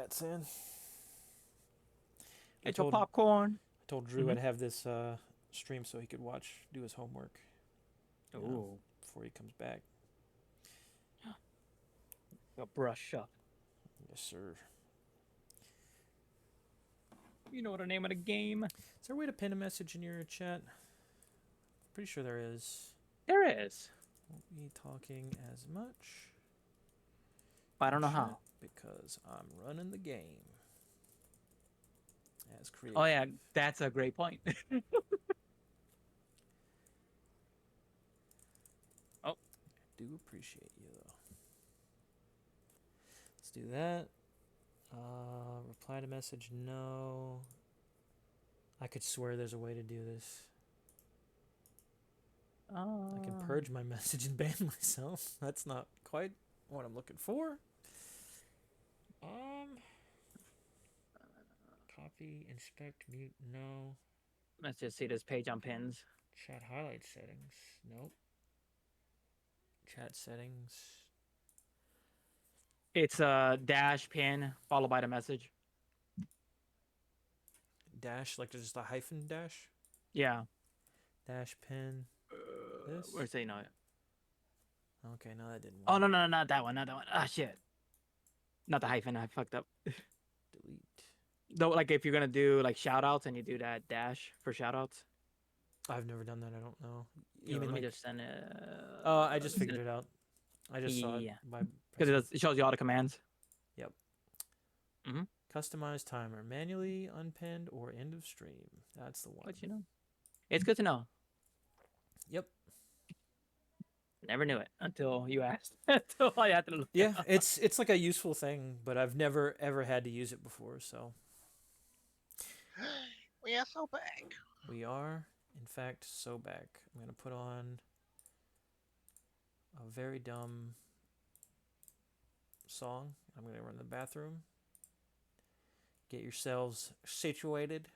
chat's in. Get your popcorn. I told Drew I'd have this stream so he could do his homework. Ooh. Before he comes back. Go brush up. Yes, sir. You know the name of the game? Is there a way to pin a message in your chat? Pretty sure there is. There is. Won't be talking as much. I don't know how. Because I'm running the game. As creative. Oh yeah, that's a great point. Oh. I do appreciate you though. Let's do that. Reply to message, no. I could swear there's a way to do this. I can purge my message and ban myself. That's not quite what I'm looking for. Copy, inspect, mute, no. Let's just see this page on pins. Chat highlight settings, nope. Chat settings. It's a dash pin followed by the message. Dash, like just a hyphen dash? Yeah. Dash pin. This? Where's it? No. Okay, no, that didn't work. Oh, no, not that one. Not that one. Ah, shit. Not the hyphen. I fucked up. Delete. Though, like, if you're going to do, like, shout-outs and you do that dash for shout-outs. I've never done that. I don't know. Even let me just send it. Oh, I just figured it out. I just saw it. Because it shows you all the commands. Yep. Customize timer. Manually unpinned or end of stream. That's the one. But you know. It's good to know. Yep. Never knew it until you asked. Until I had to look. Yeah, it's like a useful thing, but I've never ever had to use it before, so. We are so back. We are, in fact, so back. I'm gonna put on a very dumb song. I'm gonna run the bathroom. Get yourselves situated.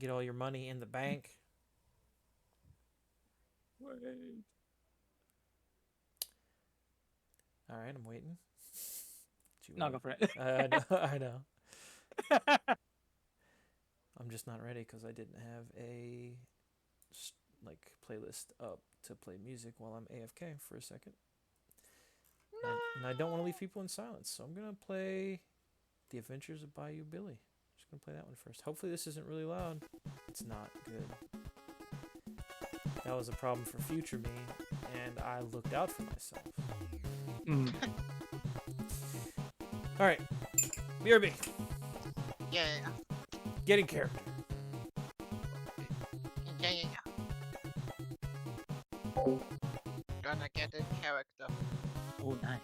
Get all your money in the bank. Wait. All right, I'm waiting. No, go for it. I know. I'm just not ready because I didn't have a playlist up to play music while I'm AFK for a second. No. And I don't want to leave people in silence, so I'm gonna play The Adventures of Bayou Billy. I'm just gonna play that one first. Hopefully this isn't really loud. It's not good. That was a problem for future me, and I looked out for myself. Alright. BRB. Yeah. Get in character. Yeah. Gonna get in character. Oh, nice.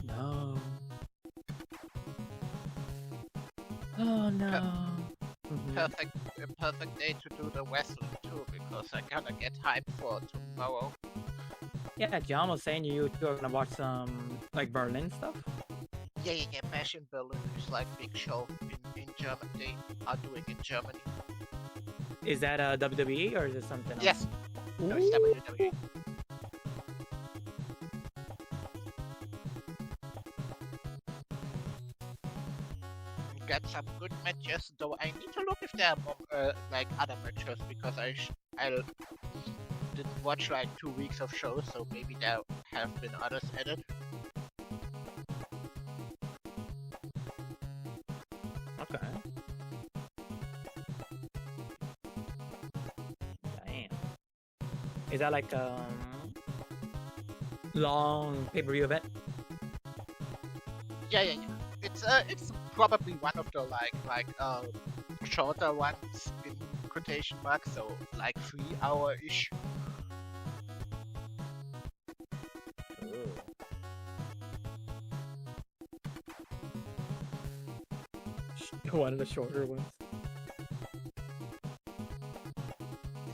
No. Oh no. Perfect day to do the wrestling too, because I gotta get hyped for tomorrow. Yeah, John was saying you were gonna watch some like Berlin stuff. Yeah. Bash in Berlin is like big show in Germany. They are doing in Germany. Is that a WWE or is it something else? Yes. No, it's WWE. Got some good matches, though I need to look if there are more, like other matches, because I didn't watch like 2 weeks of shows, so maybe there have been others added. Okay. Damn. Is that like long pay-per-view event? Yeah. It's probably one of the like shorter ones in quotation marks, so like 3 hour-ish. One of the shorter ones.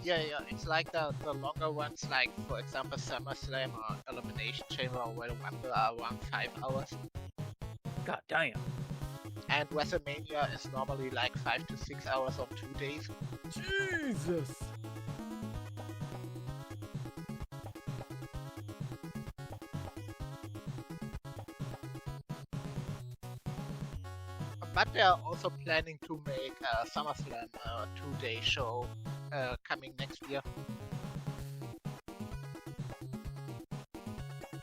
Yeah, it's like the longer ones, like for example SummerSlam or Elimination Chamber or Royal Rumble are around 5 hours. God damn. And WrestleMania is normally like 5 to 6 hours on 2 days. Jesus. But they are also planning to make SummerSlam a 2-day show coming next year.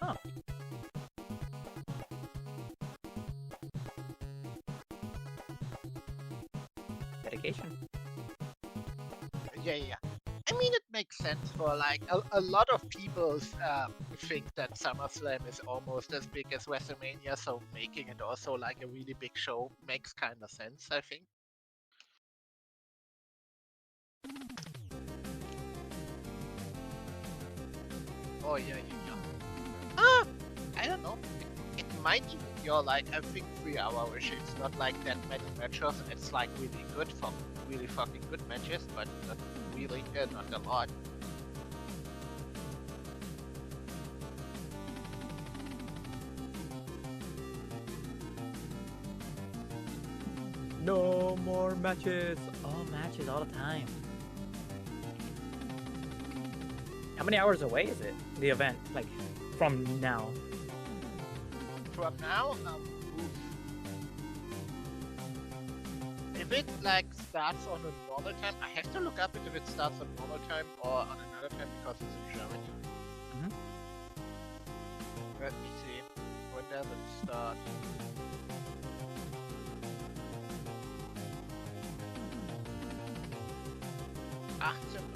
Huh. Dedication. Yeah. I mean, it makes sense for like a lot of people think that SummerSlam is almost as big as WrestleMania, so making it also like a really big show makes kind of sense, I think. Oh yeah. I don't know. It might even be like I think 3 hours. It's not like that many matches. It's like really good for really fucking good matches, but not really not a lot. No more matches. All matches all the time. How many hours away is it? The event, like, from now? From now, if it like starts on a normal time, I have to look up if it starts on normal time or on another time because it's in Germany. Mhm. Let me see. When does it start?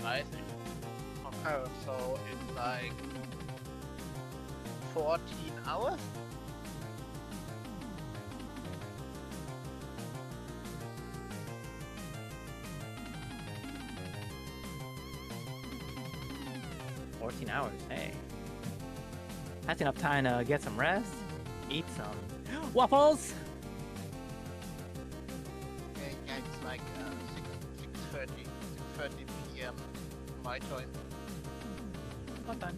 I think. Okay, so it's like 14 hours? $14, hey. That's enough time to get some rest, eat some waffles. Yeah, it's like 6:30 p.m. my time. Not done.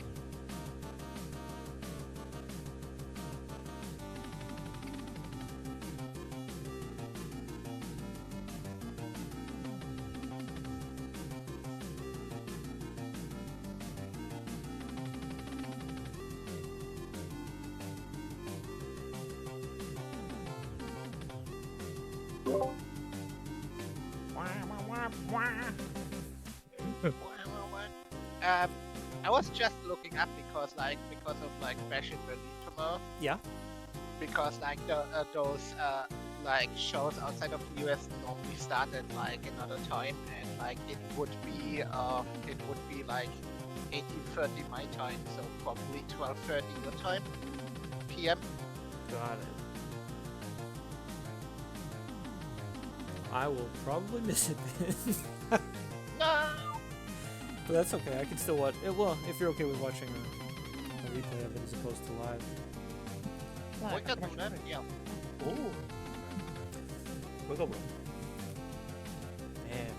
I was just looking up because of Bash in Berlin tomorrow. Yeah. Because like those like shows outside of the US normally start at like another time, and like it would be like 18:30 my time, so probably 12:30 your time, PM. Got it. I will probably miss it then. No. But that's okay. I can still watch it. Well, if you're okay with watching a replay of it as opposed to live. We can do that, yeah. Ooh. Wiggle room. Man.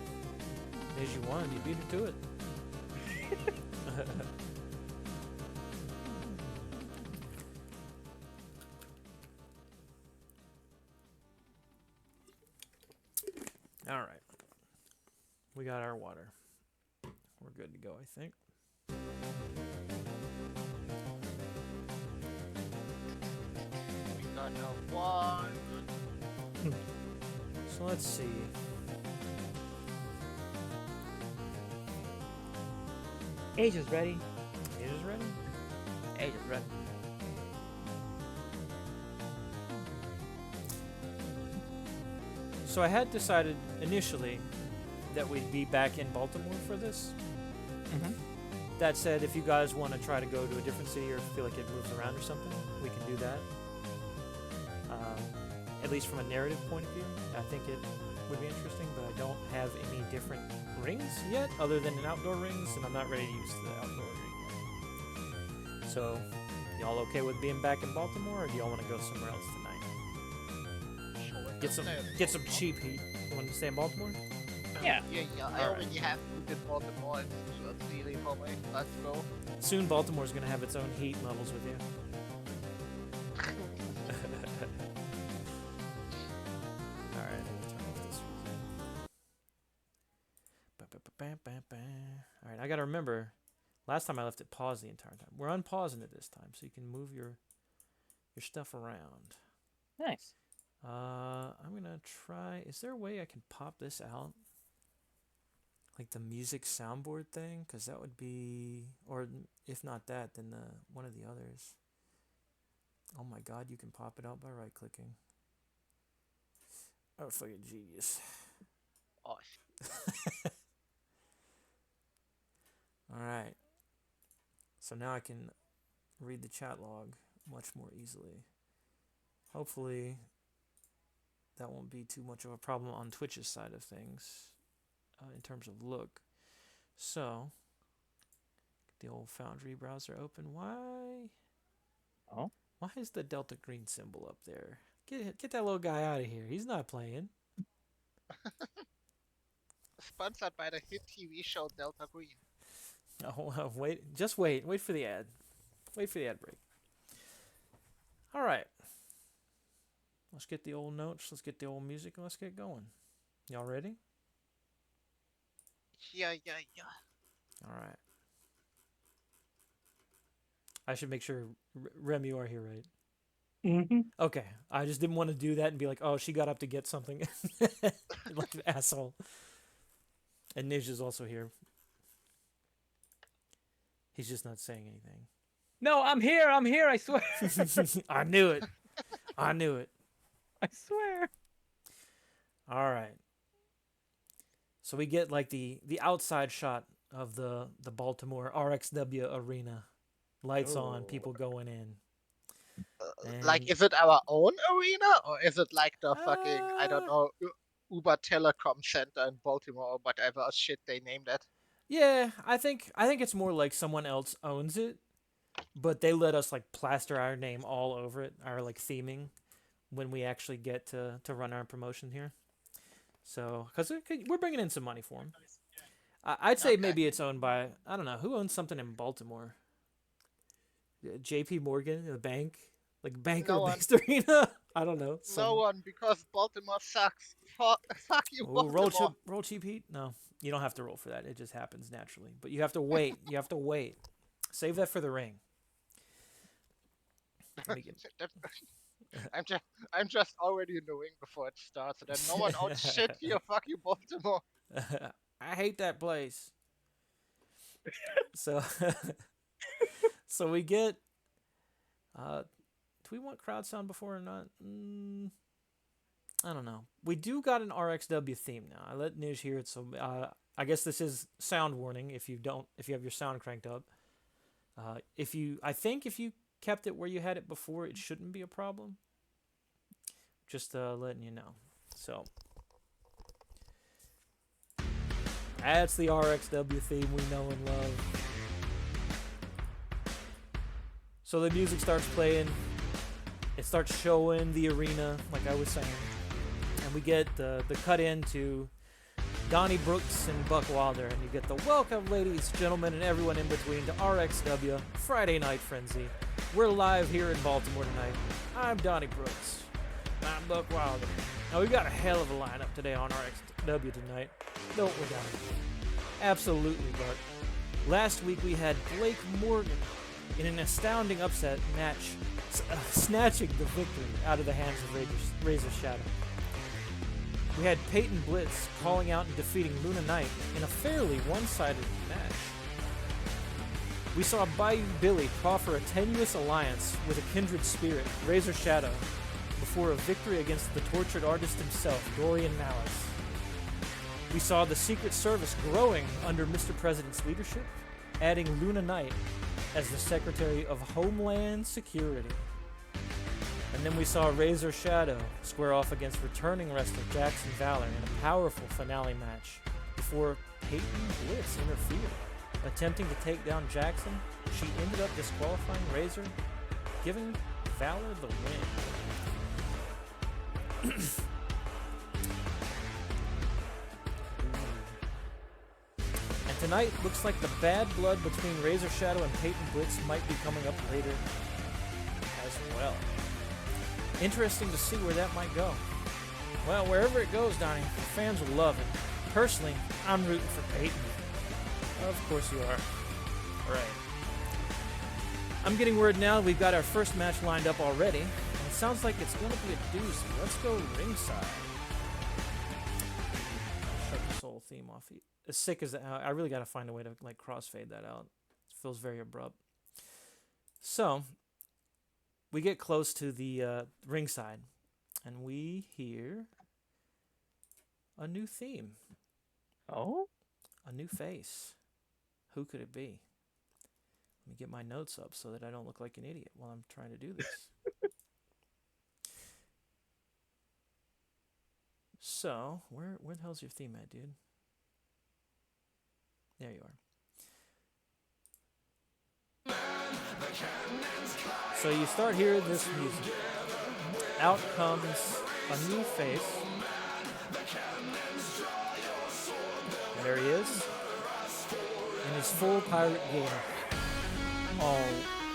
As you won, you beat her to it. All right. We got our water. We're good to go, I think. We got no one. So let's see. Age is ready. Age is ready? Age is ready. So I had decided initially that we'd be back in Baltimore for this. Mm-hmm. That said, if you guys want to try to go to a different city or feel like it moves around or something, we can do that. At least from a narrative point of view, I think it would be interesting, but I don't have any different rings yet, other than an outdoor rings, and I'm not ready to use the outdoor ring yet. So, y'all okay with being back in Baltimore, or do y'all want to go somewhere else tonight? Sure, Get some cheap heat. You want to stay in Baltimore? Yeah. Yeah, I Alright. already have food in Baltimore. It's too early for me. Let's go. Soon Baltimore's gonna have its own heat levels with you. Alright, I'm gonna turn off this music. Alright, I gotta remember, last time I left it paused the entire time. We're unpausing it this time, so you can move your stuff around. Nice. I'm gonna try, is there a way I can pop this out? Like the music soundboard thing? Because that would be, or if not that, then one of the others. Oh my god, you can pop it out by right clicking. Oh, fucking genius. Oh, Alright. So now I can read the chat log much more easily. Hopefully that won't be too much of a problem on Twitch's side of things in terms of look. So, get the old Foundry browser open. Why? Oh. Why is the Delta Green symbol up there? Get that little guy out of here. He's not playing. sponsored by the hit TV show Delta Green. Oh, wait. Just wait. Wait for the ad. Wait for the ad break. All right. Let's get the old notes. Let's get the old music. And let's get going. Y'all ready? Yeah. All right. I should make sure, Rem, you are here, right? Mm-hmm. Okay. I just didn't want to do that and be like, oh, she got up to get something. Like an asshole. And Nij is also here. He's just not saying anything. No, I'm here, I swear. I knew it. I knew it. I swear. All right. So we get like the outside shot of the Baltimore RXW arena. Lights on, Oh. people going in. Like, And- is it our own arena or is it like the fucking, I don't know, Uber Telecom Center in Baltimore or whatever shit they named it? Yeah, I think it's more like someone else owns it, but they let us like plaster our name all over it, our like theming, when we actually get to run our promotion here. So, because we're bringing in some money for them. I'd say Okay. maybe it's owned by, I don't know, who owns something in Baltimore? JP Morgan, the bank? Like Bank No or one. Next Arena? I don't know. No someone. one, because Baltimore sucks. Fuck you, Ooh, Baltimore. roll cheap heat? No, you don't have to roll for that. It just happens naturally. But you have to wait. You have to wait. Save that for the ring. Let me get... I'm just already in the ring before it starts, and then no one owns shit here. Fuck you, Baltimore. I hate that place. So, so we get. Do we want crowd sound before or not? I don't know. We do got an RXW theme now. I let Nij hear it, so I guess this is sound warning if you have your sound cranked up. I think if you kept it where you had it before, it shouldn't be a problem. Just letting you know. So that's the RXW theme we know and love. So the music starts playing. It starts showing the arena, like I was saying. And we get the cut into Donnie Brooks and Buck Wilder. And you get the welcome, ladies, gentlemen, and everyone in between to RXW Friday Night Frenzy. We're live here in Baltimore tonight. I'm Donnie Brooks. I'm Buck Wilder. Now, we've got a hell of a lineup today on RXW tonight. Don't we, Donnie? Absolutely, Buck. Last week we had Blake Morgan in an astounding upset match, snatching the victory out of the hands of Razor Shadow. We had Peyton Blitz calling out and defeating Luna Knight in a fairly one-sided match. We saw Bayou Billy proffer a tenuous alliance with a kindred spirit, Razor Shadow, before a victory against the tortured artist himself, Dorian Malice. We saw the Secret Service growing under Mr. President's leadership, adding Luna Knight as the Secretary of Homeland Security. And then we saw Razor Shadow square off against returning wrestler Jackson Valor in a powerful finale match before Peyton Blitz interfered. Attempting to take down Jackson, she ended up disqualifying Razor, giving Valor the win. Tonight looks like the bad blood between Razor Shadow and Peyton Blitz might be coming up later as well. Interesting to see where that might go. Well, wherever it goes, Donnie, the fans will love it. Personally, I'm rooting for Peyton. Of course you are. All right. I'm getting word now we've got our first match lined up already, and it sounds like it's going to be a doozy. Let's go ringside. Shut this whole theme off. As sick as that, I really got to find a way to like crossfade that out. It feels very abrupt. So, we get close to the ringside, and we hear a new theme. Oh? A new face. Who could it be? Let me get my notes up so that I don't look like an idiot while I'm trying to do this. So, where the hell's your theme at, dude? There you are. So you start hearing this music. Out comes a new face. And there he is. In his full pirate gear. Oh,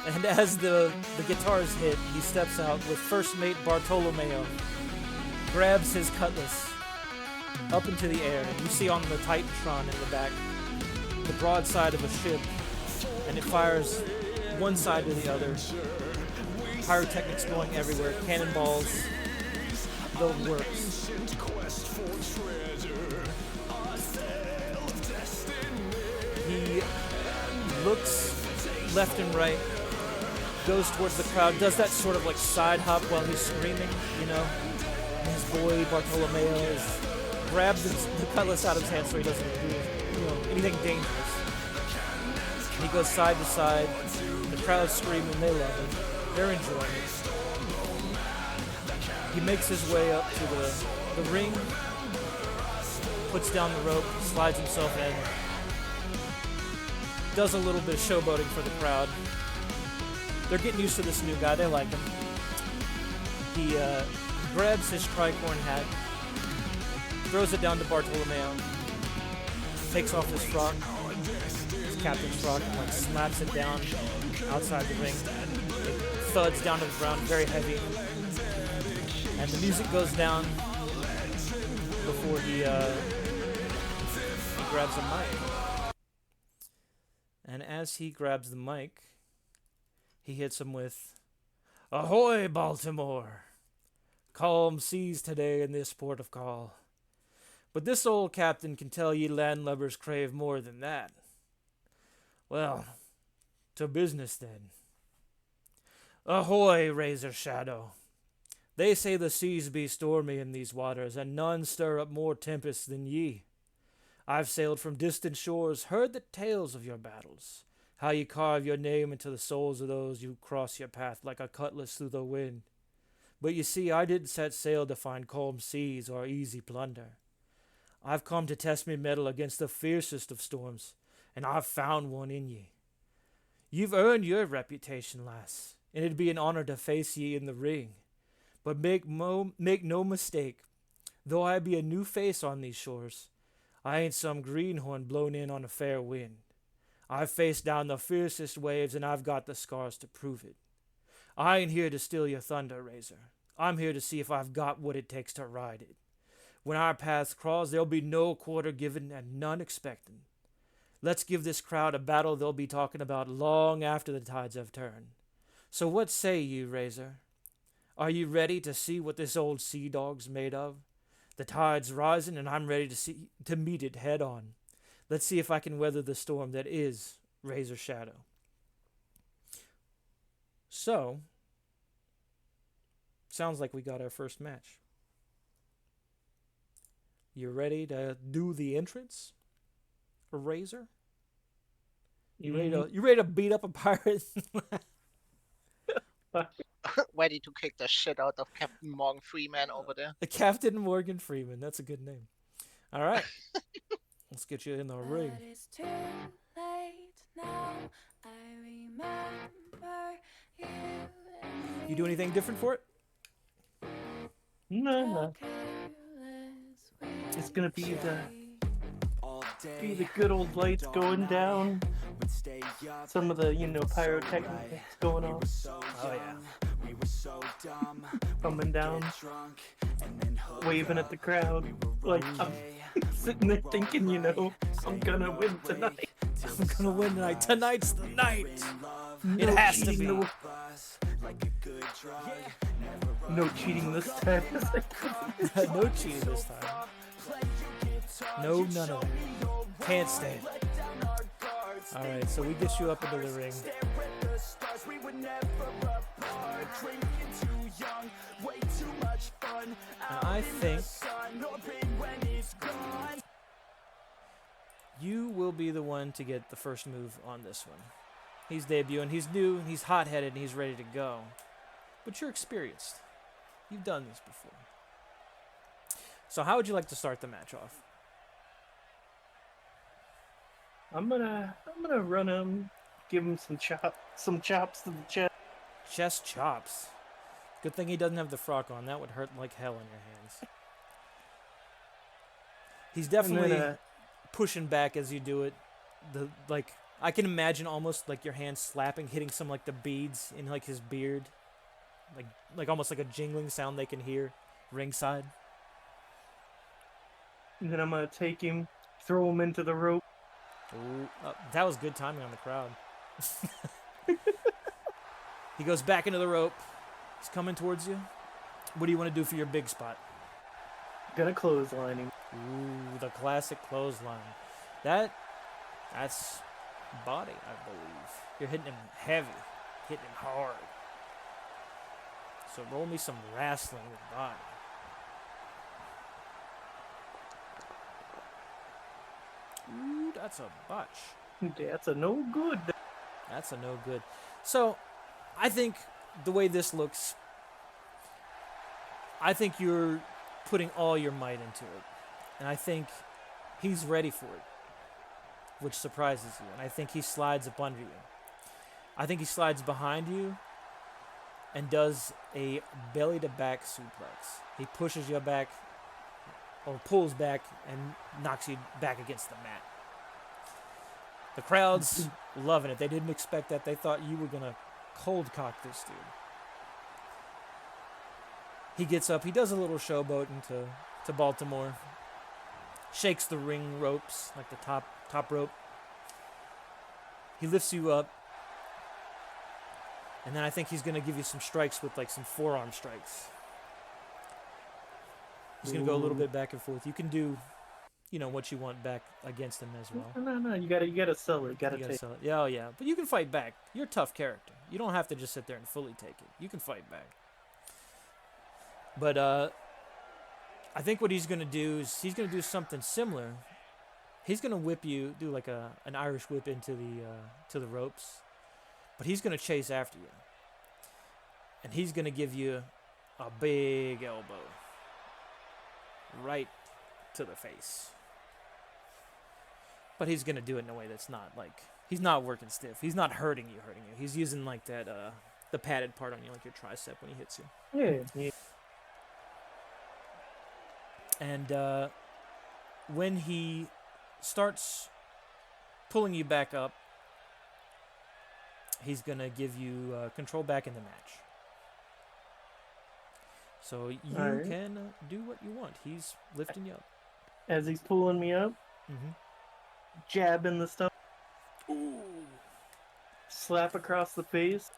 and as the guitars hit, he steps out with first mate Bartolomeo, grabs his cutlass up into the air, and you see on the Titantron in the back the broadside of a ship, and it fires one side to the other. Pyrotechnics going everywhere, cannonballs, the works. He looks left and right, goes towards the crowd, does that sort of like side hop while he's screaming, you know. And his boy Bartolomeo grabs the cutlass out of his hand so he doesn't do anything dangerous. And he goes side to side. The crowd's screaming, they love it. They're enjoying it. He makes his way up to the ring, puts down the rope, slides himself in. Does a little bit of showboating for the crowd. They're getting used to this new guy. They like him. He grabs his tricorn hat, throws it down to Bartolomeo, takes off his frock, his captain's frock, and like slaps it down outside the ring. It thuds down to the ground, very heavy. And the music goes down before he grabs a mic. And as he grabs the mic, he hits him with, "Ahoy, Baltimore! Calm seas today in this port of call. But this old captain can tell ye landlubbers crave more than that. Well, to business then. Ahoy, Razor Shadow! They say the seas be stormy in these waters, and none stir up more tempests than ye. I've sailed from distant shores, heard the tales of your battles, how ye carve your name into the souls of those you cross your path like a cutlass through the wind. But you see, I didn't set sail to find calm seas or easy plunder. I've come to test me mettle against the fiercest of storms, and I've found one in ye. You've earned your reputation, lass, and it'd be an honor to face ye in the ring. But make no mistake, though I be a new face on these shores, I ain't some greenhorn blown in on a fair wind. I've faced down the fiercest waves, and I've got the scars to prove it. I ain't here to steal your thunder, Razor. I'm here to see if I've got what it takes to ride it. When our paths cross, there'll be no quarter given and none expecting. Let's give this crowd a battle they'll be talking about long after the tides have turned. So what say you, Razor? Are you ready to see what this old sea dog's made of? The tide's rising, and I'm ready to meet it head on. Let's see if I can weather the storm that is Razor Shadow." So, sounds like we got our first match. You ready to do the entrance, Razor? You ready to beat up a pirate? Ready to kick the shit out of Captain Morgan Freeman over there. The Captain Morgan Freeman. That's a good name. All right. Let's get you in the ring. But it's too late now. I remember you. You do anything different for it? No. It's gonna be the See the good old lights going down. Some of the, pyrotechnics going on. Oh yeah. Coming down. Waving at the crowd. Like, I'm sitting there thinking, I'm gonna win tonight. I'm gonna win tonight. Tonight's the night. It No has to be. cheating, No cheating this time. No cheating this time. No, none of it. Can't stand. All right, so we get you up into the ring. And I think you will be the one to get the first move on this one. He's debuting. He's new. He's hot-headed, and he's ready to go. But you're experienced. You've done this before. So how would you like to start the match off? I'm gonna run him, give him some chops to the chest. Chest chops. Good thing he doesn't have the frock on. That would hurt like hell in your hands. He's definitely pushing back as you do it. I can imagine almost like your hand slapping, hitting some like the beads in like his beard, like almost like a jingling sound they can hear ringside. And then I'm gonna take him, throw him into the rope. Ooh, that was good timing on the crowd. He goes back into the rope. He's coming towards you. What do you want to do for your big spot? Gonna clothesline him. Ooh, the classic clothesline. That's body, I believe. You're hitting him heavy, hitting him hard. So roll me some wrestling with body. Ooh, that's a botch. That's a no good. That's a no good. So, I think the way this looks, I think you're putting all your might into it. And I think he's ready for it, which surprises you. And I think he slides up under you. I think he slides behind you and does a belly-to-back suplex. He pushes you back, or pulls back, and knocks you back against the mat. The crowd's loving it. They didn't expect that. They thought you were going to cold cock this dude. He gets up. He does a little showboating to Baltimore. Shakes the ring ropes, like the top rope. He lifts you up. And then I think he's going to give you some strikes with like some forearm strikes. He's going to go a little bit back and forth. You can do, what you want back against him as well. No, you gotta sell it. You gotta sell it. Yeah, oh yeah. But you can fight back. You're a tough character. You don't have to just sit there and fully take it. You can fight back. But I think what he's going to do is he's going to do something similar. He's going to whip you, do like an Irish whip into the ropes. But he's going to chase after you. And he's going to give you a big elbow. Right to the face. But he's going to do it in a way that's not like, he's not working stiff. He's not hurting you. He's using like that, the padded part on you, like your tricep when he hits you. Yeah. And when he starts pulling you back up, he's going to give you control back in the match. So you can do what you want. He's lifting you up. As he's pulling me up, jabbing the stuff. Ooh. Slap across the face.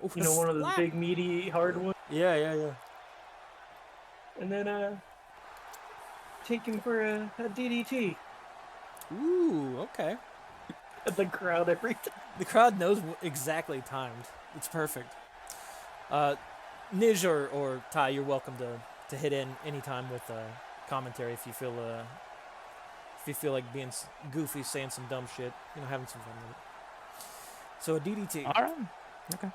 Ooh, One of those big, meaty, hard ones. Yeah. And then take him for a DDT. Ooh, okay. The crowd every time. The crowd knows exactly timed. It's perfect. Nij or Ty, you're welcome to hit in anytime with commentary if you feel like being goofy, saying some dumb shit, having some fun with it. So a DDT. All right. Okay.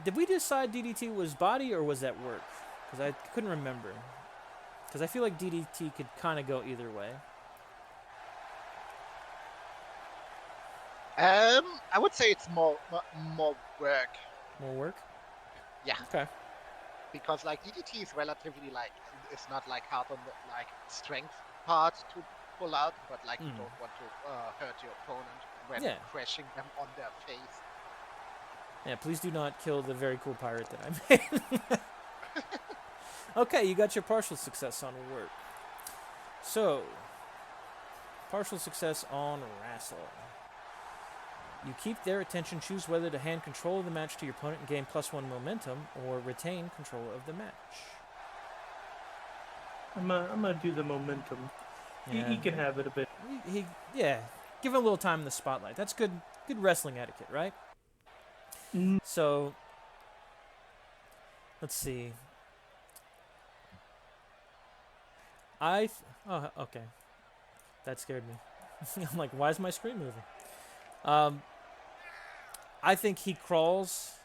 Did we decide DDT was body or was that work? Because I couldn't remember. Because I feel like DDT could kind of go either way. I would say it's more work. More work? Yeah. Okay. Because like DDT is relatively like, it's not like hard on the like strength part pull out, but like you Mm. don't want to hurt your opponent when Yeah. crashing them on their face. Yeah, please do not kill the very cool pirate that I made. Okay, you got your partial success on work. So, partial success on wrestle. You keep their attention, choose whether to hand control of the match to your opponent and gain +1 momentum, or retain control of the match. I'm gonna do the momentum. He can have it a bit. Yeah, give him a little time in the spotlight. That's good wrestling etiquette, right? Mm. So, let's see. Oh, okay. That scared me. I'm like, why is my screen moving? I think he crawls,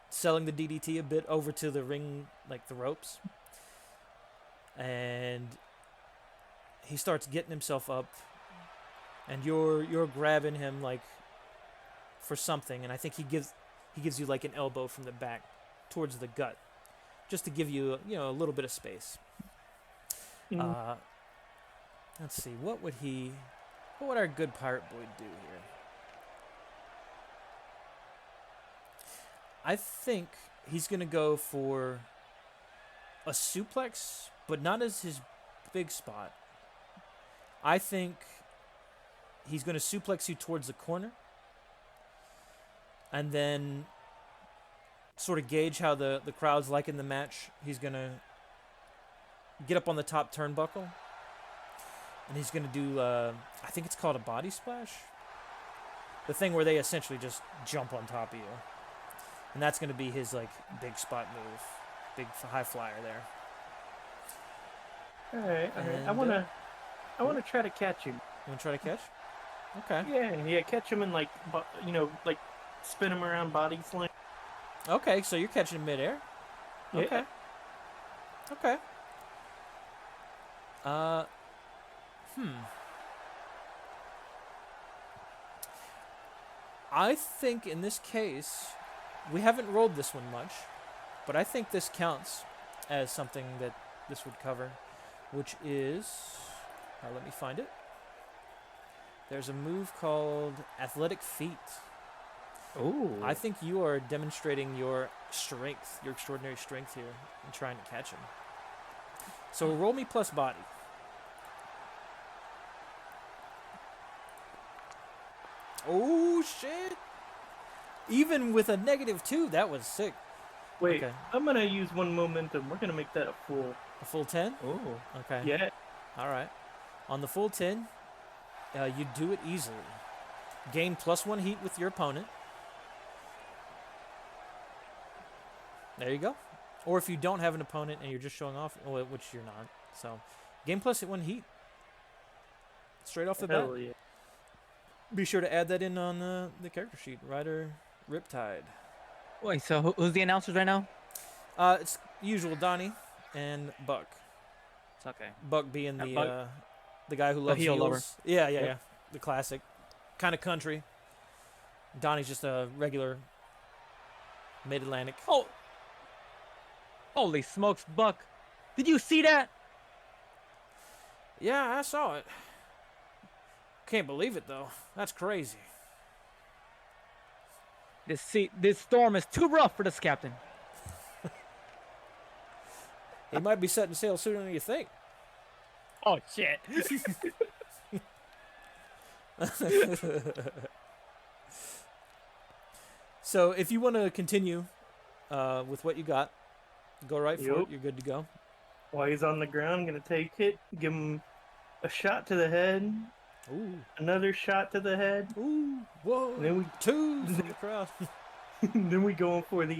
selling the DDT a bit over to the ring, like the ropes. And he starts getting himself up, and you're grabbing him like for something, and I think he gives you like an elbow from the back towards the gut, just to give you a little bit of space. Let's see, what would our good pirate boy do here? I think he's gonna go for a suplex, but not as his big spot. I think he's gonna suplex you towards the corner, and then sort of gauge how the crowd's like in the match. He's gonna get up on the top turnbuckle, and he's gonna do I think it's called a body splash, the thing where they essentially just jump on top of you, and that's gonna be his like big spot move, big high flyer there. All right. And, I wanna try to catch him. You wanna try to catch? Okay. Yeah, catch him and like spin him around body slam. Okay, so you're catching him midair. Okay. Yeah. Okay. I think in this case, we haven't rolled this one much, but I think this counts as something that this would cover, which is, let me find it. There's a move called Athletic Feet. Ooh. I think you are demonstrating your strength, your extraordinary strength here, in trying to catch him. So roll me plus body. Oh, shit. Even with a -2, that was sick. Wait, Okay. I'm gonna use one momentum. We're gonna make that a full. A full 10? Ooh. Okay. Yeah. All right. On the full 10, you do it easily. Gain +1 heat with your opponent. There you go. Or if you don't have an opponent and you're just showing off, which you're not, so gain +1 heat. Straight off the bat. Hell yeah. Be sure to add that in on the character sheet. Rider Riptide. Wait, so who's the announcers right now? It's usual Donnie and Buck. It's okay. Buck being Buck. the guy who loves heel heels. lover. Yeah. Yep. The classic. Kind of country. Donnie's just a regular mid-Atlantic. Oh. Holy smokes, Buck. Did you see that? Yeah, I saw it. Can't believe it though. That's crazy. This storm is too rough for this captain. He might be setting sail sooner than you think. Oh shit. So if you want to continue with what you got, go right for it. Yup. You're good to go. While he's on the ground, I'm gonna take it, give him a shot to the head, Ooh. another shot to the head, Ooh. Whoa. and then we Two from the crowd. then we going for the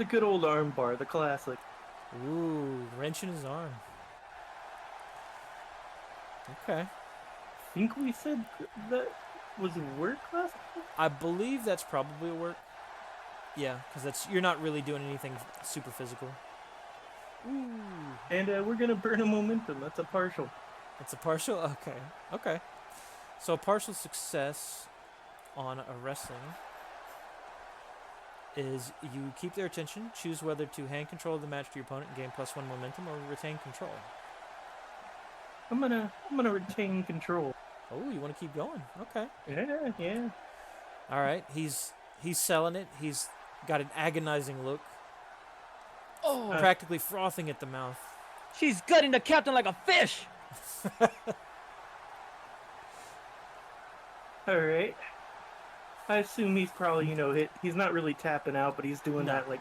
good old arm bar, the classic. Ooh. Wrenching his arm. Okay. I think we said that was work last time? I believe that's probably a work. Yeah, because you're not really doing anything super physical. Ooh. And we're gonna burn a momentum. That's a partial. It's a partial? Okay. Okay. So a partial success on a wrestling is you keep their attention, choose whether to hand control of the match to your opponent and gain +1 momentum, or retain control. I'm gonna retain control. Oh, you want to keep going? Okay. Yeah. All right. He's selling it. He's got an agonizing look, Oh, practically frothing at the mouth. she's gutting the captain like a fish. All right. I assume he's probably, he's not really tapping out, but he's doing No. that, like,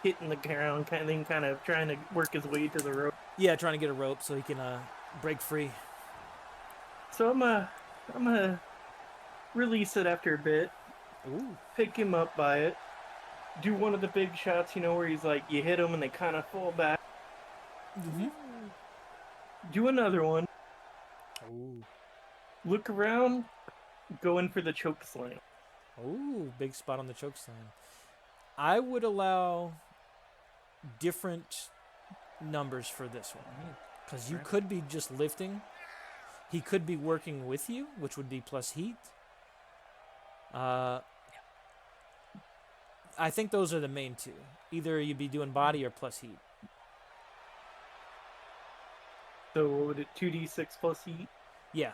hitting the ground kind of thing, kind of trying to work his way to the rope. Yeah, trying to get a rope so he can break free. So I'm gonna release it after a bit, Ooh. pick him up by it, do one of the big shots, where he's like, you hit them and they kind of fall back. Mm-hmm. Do another one, Ooh. look around, go in for the choke slam. Ooh, big spot on the choke slam. I would allow different numbers for this one. Because you could be just lifting. He could be working with you, which would be plus heat. I think those are the main two. Either you'd be doing body or plus heat. So what would it 2d6 plus heat? Yeah.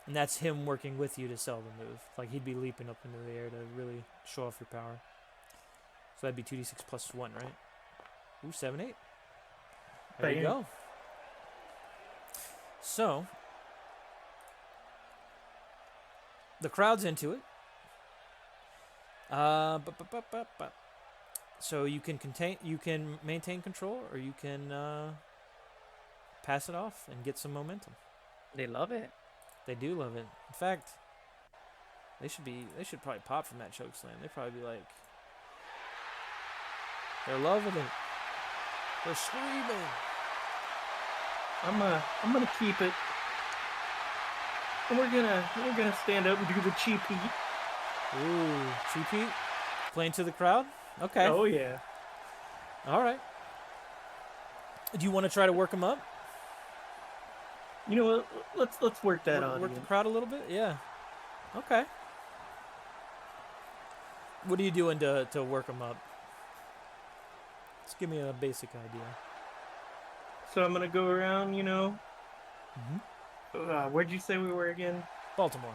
And that's him working with you to sell the move. Like he'd be leaping up into the air to really show off your power. So that'd be 2d6 plus 1, right? Ooh, 7, 8. There you Bam. go. So, the crowd's into it. So you can maintain control, or you can pass it off and get some momentum. They love it. They do love it. In fact, they should probably pop from that choke slam. They'd probably be like, they're loving it. They're screaming. I'm gonna keep it. And we're gonna stand up and do the cheap heat. Ooh, cheap heat? Playing to the crowd? Okay. Oh yeah. All right. Do you want to try to work them up? You know what? Let's work that on. Work the crowd a little bit? Yeah. Okay. What are you doing to work them up? Just give me a basic idea. So I'm gonna go around, Mm-hmm. Where'd you say we were again? Baltimore.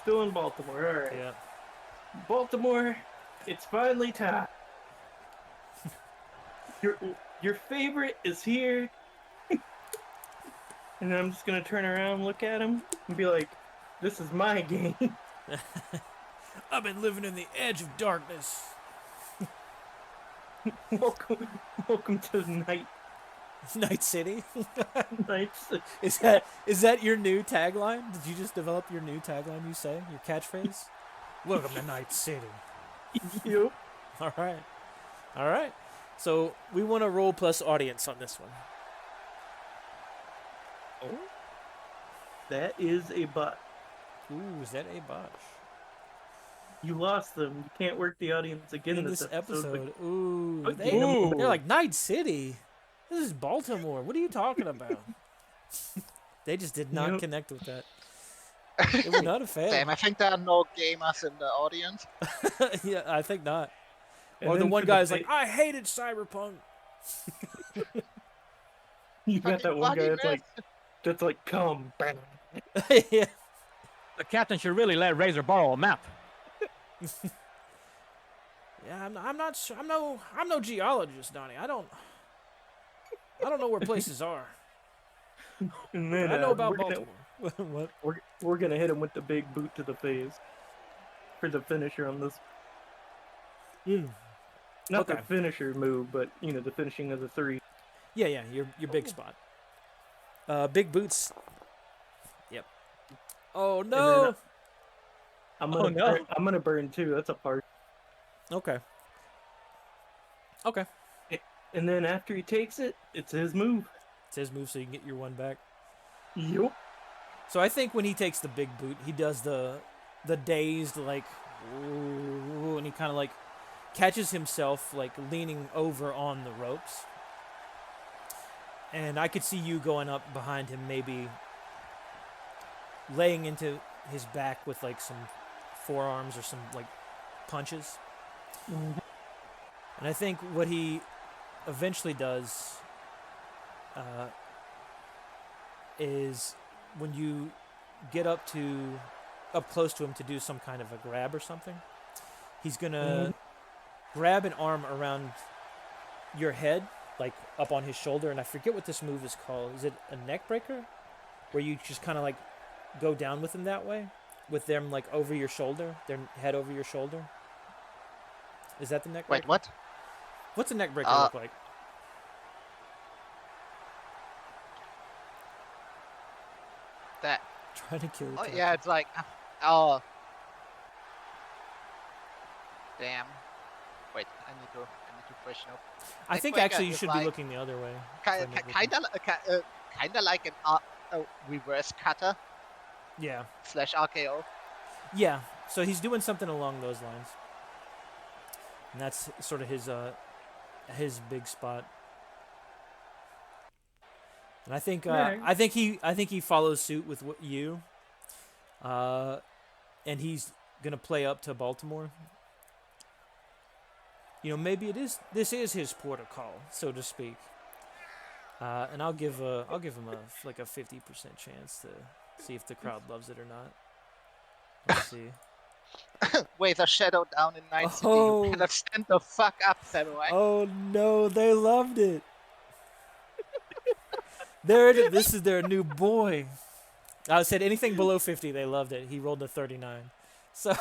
Still in Baltimore. All right. Yeah. Baltimore, it's finally time. Your favorite is here. And then I'm just gonna turn around, look at him, and be like, "This is my game." I've been living in the edge of darkness. welcome to night. Night City. Nights. Is that your new tagline? Did you just develop your new tagline? You say your catchphrase? Welcome to Night City. You. All right. So we want to roll plus audience on this one. Oh. That is a butt. Ooh, is that a botch? You lost them. You can't work the audience again In this this episode. episode. Ooh, but- they're like Night City. This is Baltimore. What are you talking about? They just did not Nope. connect with that. They were not a fan. Damn, I think there are no gamers in the audience. Yeah, I think not. And Or the then one for guy's fa- like, I hated Cyberpunk. You got that Fucking one guy bloody that's like, come. Bang. Yeah. The captain should really let Razor borrow a map. Yeah, I'm not sure. I'm no geologist, Donnie. I don't know where places are. And then I know about we're gonna- Baltimore. What? We're gonna hit him with the big boot to the face for the finisher on this. Not the Okay. finisher move, but the finishing of the 3. Yeah, your big spot. Big boots. Yep. Oh no. I'm Oh, gonna no. I'm gonna burn too. That's a part. Okay. And then after he takes it, it's his move. It's his move, so you can get your one back. Yup. So I think when he takes the big boot, he does the dazed like, ooh, and he kind of like catches himself like leaning over on the ropes. And I could see you going up behind him, maybe laying into his back with like some forearms or some like punches. And I think what he eventually does is when you get up close to him to do some kind of a grab or something, he's gonna grab an arm around your head, like up on his shoulder, and I forget what this move is called. Is it a neck breaker? Where you just kind of like go down with him that way? With them like over your shoulder, their head over your shoulder? Is that the neck breaker? Wait, what? What's a neck breaker look like? That. Trying to kill the Oh cat. yeah, it's like. Oh. Damn. Wait, I need to freshen up. I think Neck actually breaker you is should like- be looking the other way. Kind for neck breaker. of like an a reverse cutter Yeah. / RKO. Yeah. So he's doing something along those lines. And that's sort of his big spot. And I think Right. I think he follows suit with you. And he's gonna play up to Baltimore. You know, maybe this is his port of call, so to speak. And I'll give him a 50% chance to see if the crowd loves it or not. Let's see. Wait, a shadow down in 9 City. Oh. You better stand the fuck up, Samurai. Oh no, they loved it. There it is. This is their new boy. I said anything below 50, they loved it. He rolled a 39. So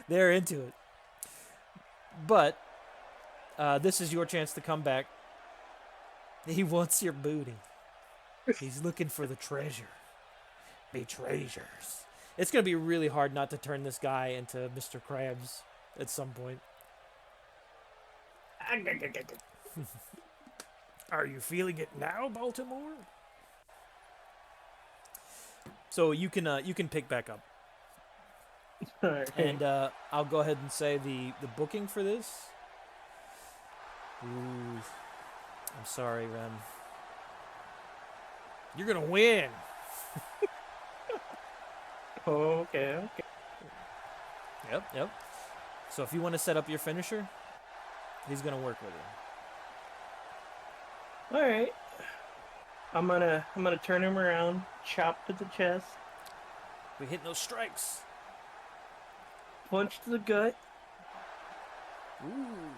they're into it. But this is your chance to come back. He wants your booty. He's looking for the treasure. The treasures. It's going to be really hard not to turn this guy into Mr. Krabs at some point. Are you feeling it now, Baltimore? So you can pick back up. Alright. And I'll go ahead and say the booking for this. Ooh, I'm sorry, Rem. You're gonna win. Okay. Yep. So if you want to set up your finisher, he's gonna work with you. All right. I'm gonna turn him around, chop to the chest, We hitting those strikes. punch to the gut. Ooh.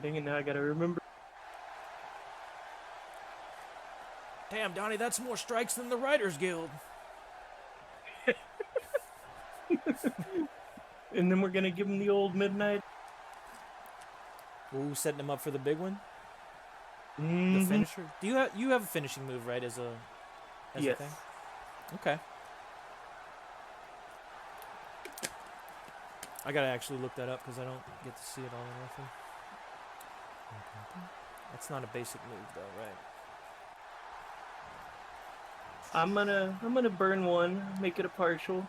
Dang it! Now I gotta remember. Damn, Donnie, that's more strikes than the Writers Guild. And then we're gonna give him the old midnight. Ooh, setting him up for the big one. The Mhm. finisher. Do you have a finishing move, right? As a Yes. thing. Okay. I gotta actually look that up because I don't get to see it all that often. That's not a basic move, though, right? I'm gonna burn one, make it a partial.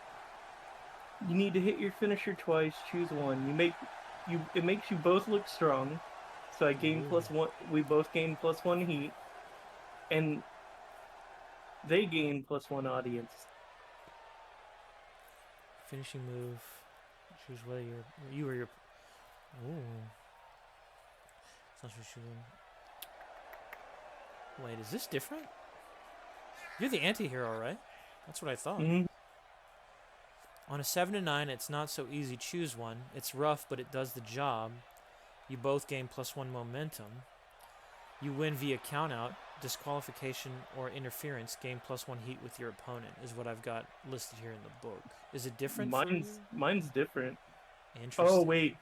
You need to hit your finisher twice. Choose one. It makes you both look strong. So I gain Ooh. +1. We both gain +1 heat, and they gain +1 audience. Finishing move. Choose whether you or your. Ooh. It's not for shooting. Wait, is this different? You're the anti-hero, right? That's what I thought. Mhm. On a 7 to 9, it's not so easy. Choose one. It's rough, but it does the job. You both gain +1 momentum. You win via countout, disqualification, or interference. Gain +1 heat with your opponent is what I've got listed here in the book. Is it different? for you? Mine's different. Interesting. Oh wait.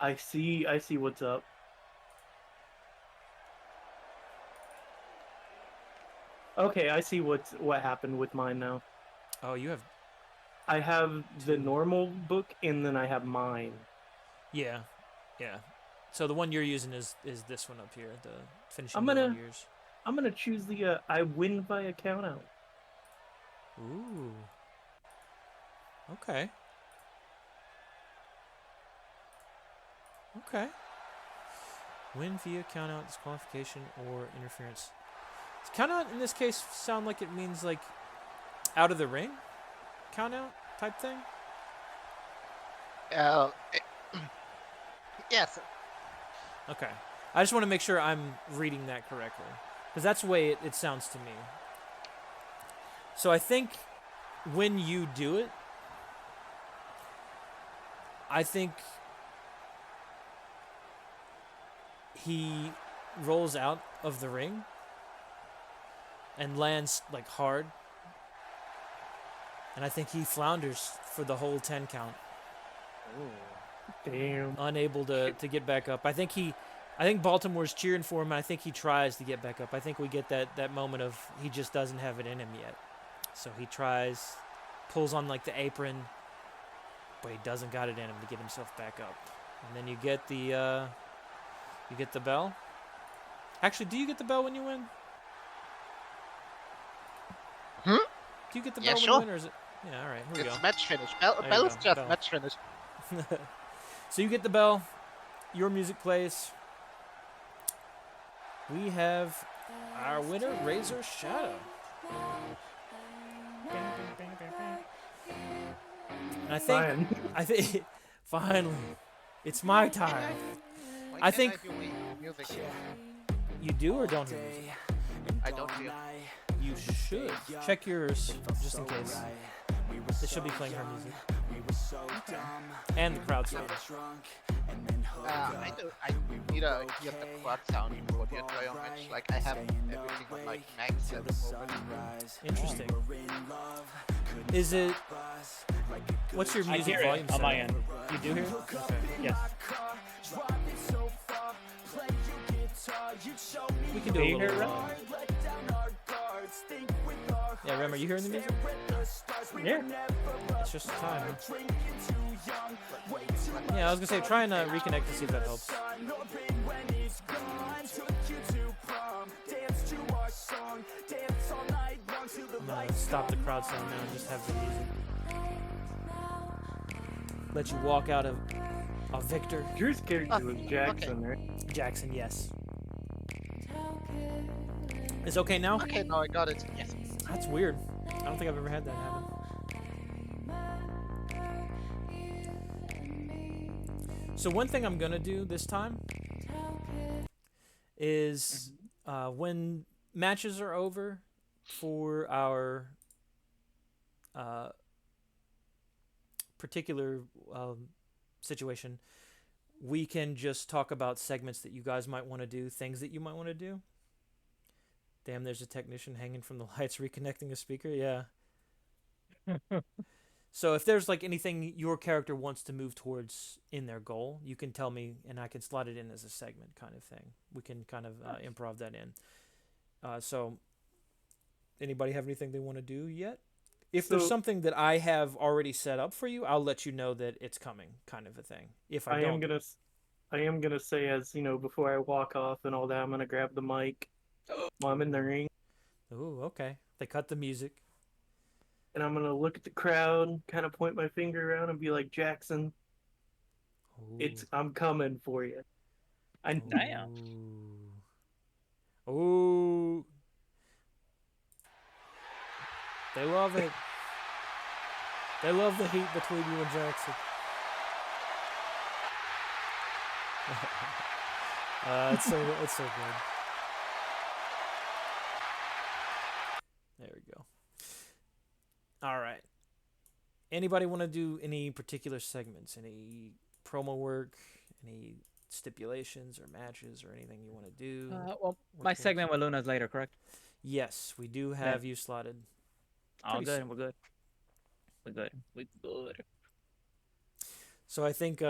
I see what's up. Okay, I see what happened with mine now. Oh, you have. I have the normal book and then I have mine. Yeah. So the one you're using is this one up here, the finishing I'm move on gonna- yours. I'm gonna choose the I win via countout. Ooh. Okay. Win via countout, disqualification, or interference. Does countout in this case sound like it means like out of the ring? Countout type thing? Yes. Okay. I just want to make sure I'm reading that correctly, because that's the way it sounds to me. So I think when you do it, I think he rolls out of the ring and lands like hard, and I think he flounders for the whole 10 count, Damn. unable to get back up. I think Baltimore's cheering for him, and I think he tries to get back up. I think we get that moment of he just doesn't have it in him yet. So he tries, pulls on like the apron, but he doesn't got it in him to get himself back up. And then you get the bell. Actually, do you get the bell when you win? Hmm? Do you get the Yeah, bell when sure. you win, or is it? Yeah, all right, here we It's go. match finish. There you Bell is go, just bell. match finish. So you get the bell. Your music plays. We have our winner, Razor Shadow. And Fine. I think finally, it's my time. Why I can't think- I hear music. You do or don't hear music? I don't hear. You should check yours just in case. They should be playing her music. And the crowd sound. I need to hear the quad sound for the entire match. Like I have everything on like max at the moment. Interesting. Is it? What's your I music hear volume it on my setting? end. You do hear it? Okay. Yes. We can do Do a you hear little. it, Yeah, Rem, are you hearing the music? Yeah. It's just time. Yeah, I was gonna say try and reconnect to see if that helps. I'm gonna stop the crowd sound now and just have the music. Let you walk out of Victor Drew's character was Jackson, right? Jackson. Yes. It's okay now. Okay, now I got it. Yes. That's weird. I don't think I've ever had that happen. So one thing I'm gonna do this time is when matches are over for our particular situation, we can just talk about segments that you guys might want to do, things that you might want to do. Damn, there's a technician hanging from the lights reconnecting a speaker. Yeah. So if there's like anything your character wants to move towards in their goal, you can tell me and I can slot it in as a segment kind of thing. We can kind of improv that in. So anybody have anything they want to do yet? If there's So- something that I have already set up for you, I'll let you know that it's coming kind of a thing. If I don't. I am gonna say, as you know, before I walk off and all that, I'm gonna grab the mic while I'm in the ring, Ooh, okay. They cut the music. and I'm gonna look at the crowd, kind of point my finger around, and be like, Jackson, Ooh. I'm coming for you. Damn. Ooh. Ooh. They love it. They love the heat between you and Jackson. It's so good. There we go. All right. Anybody want to do any particular segments? Any promo work? Any stipulations or matches or anything you want to do? Well, my Work segment with Luna's later, correct? Yes, we do have you slotted. All Pretty good. soon. We're good. We're good. We're good. So I think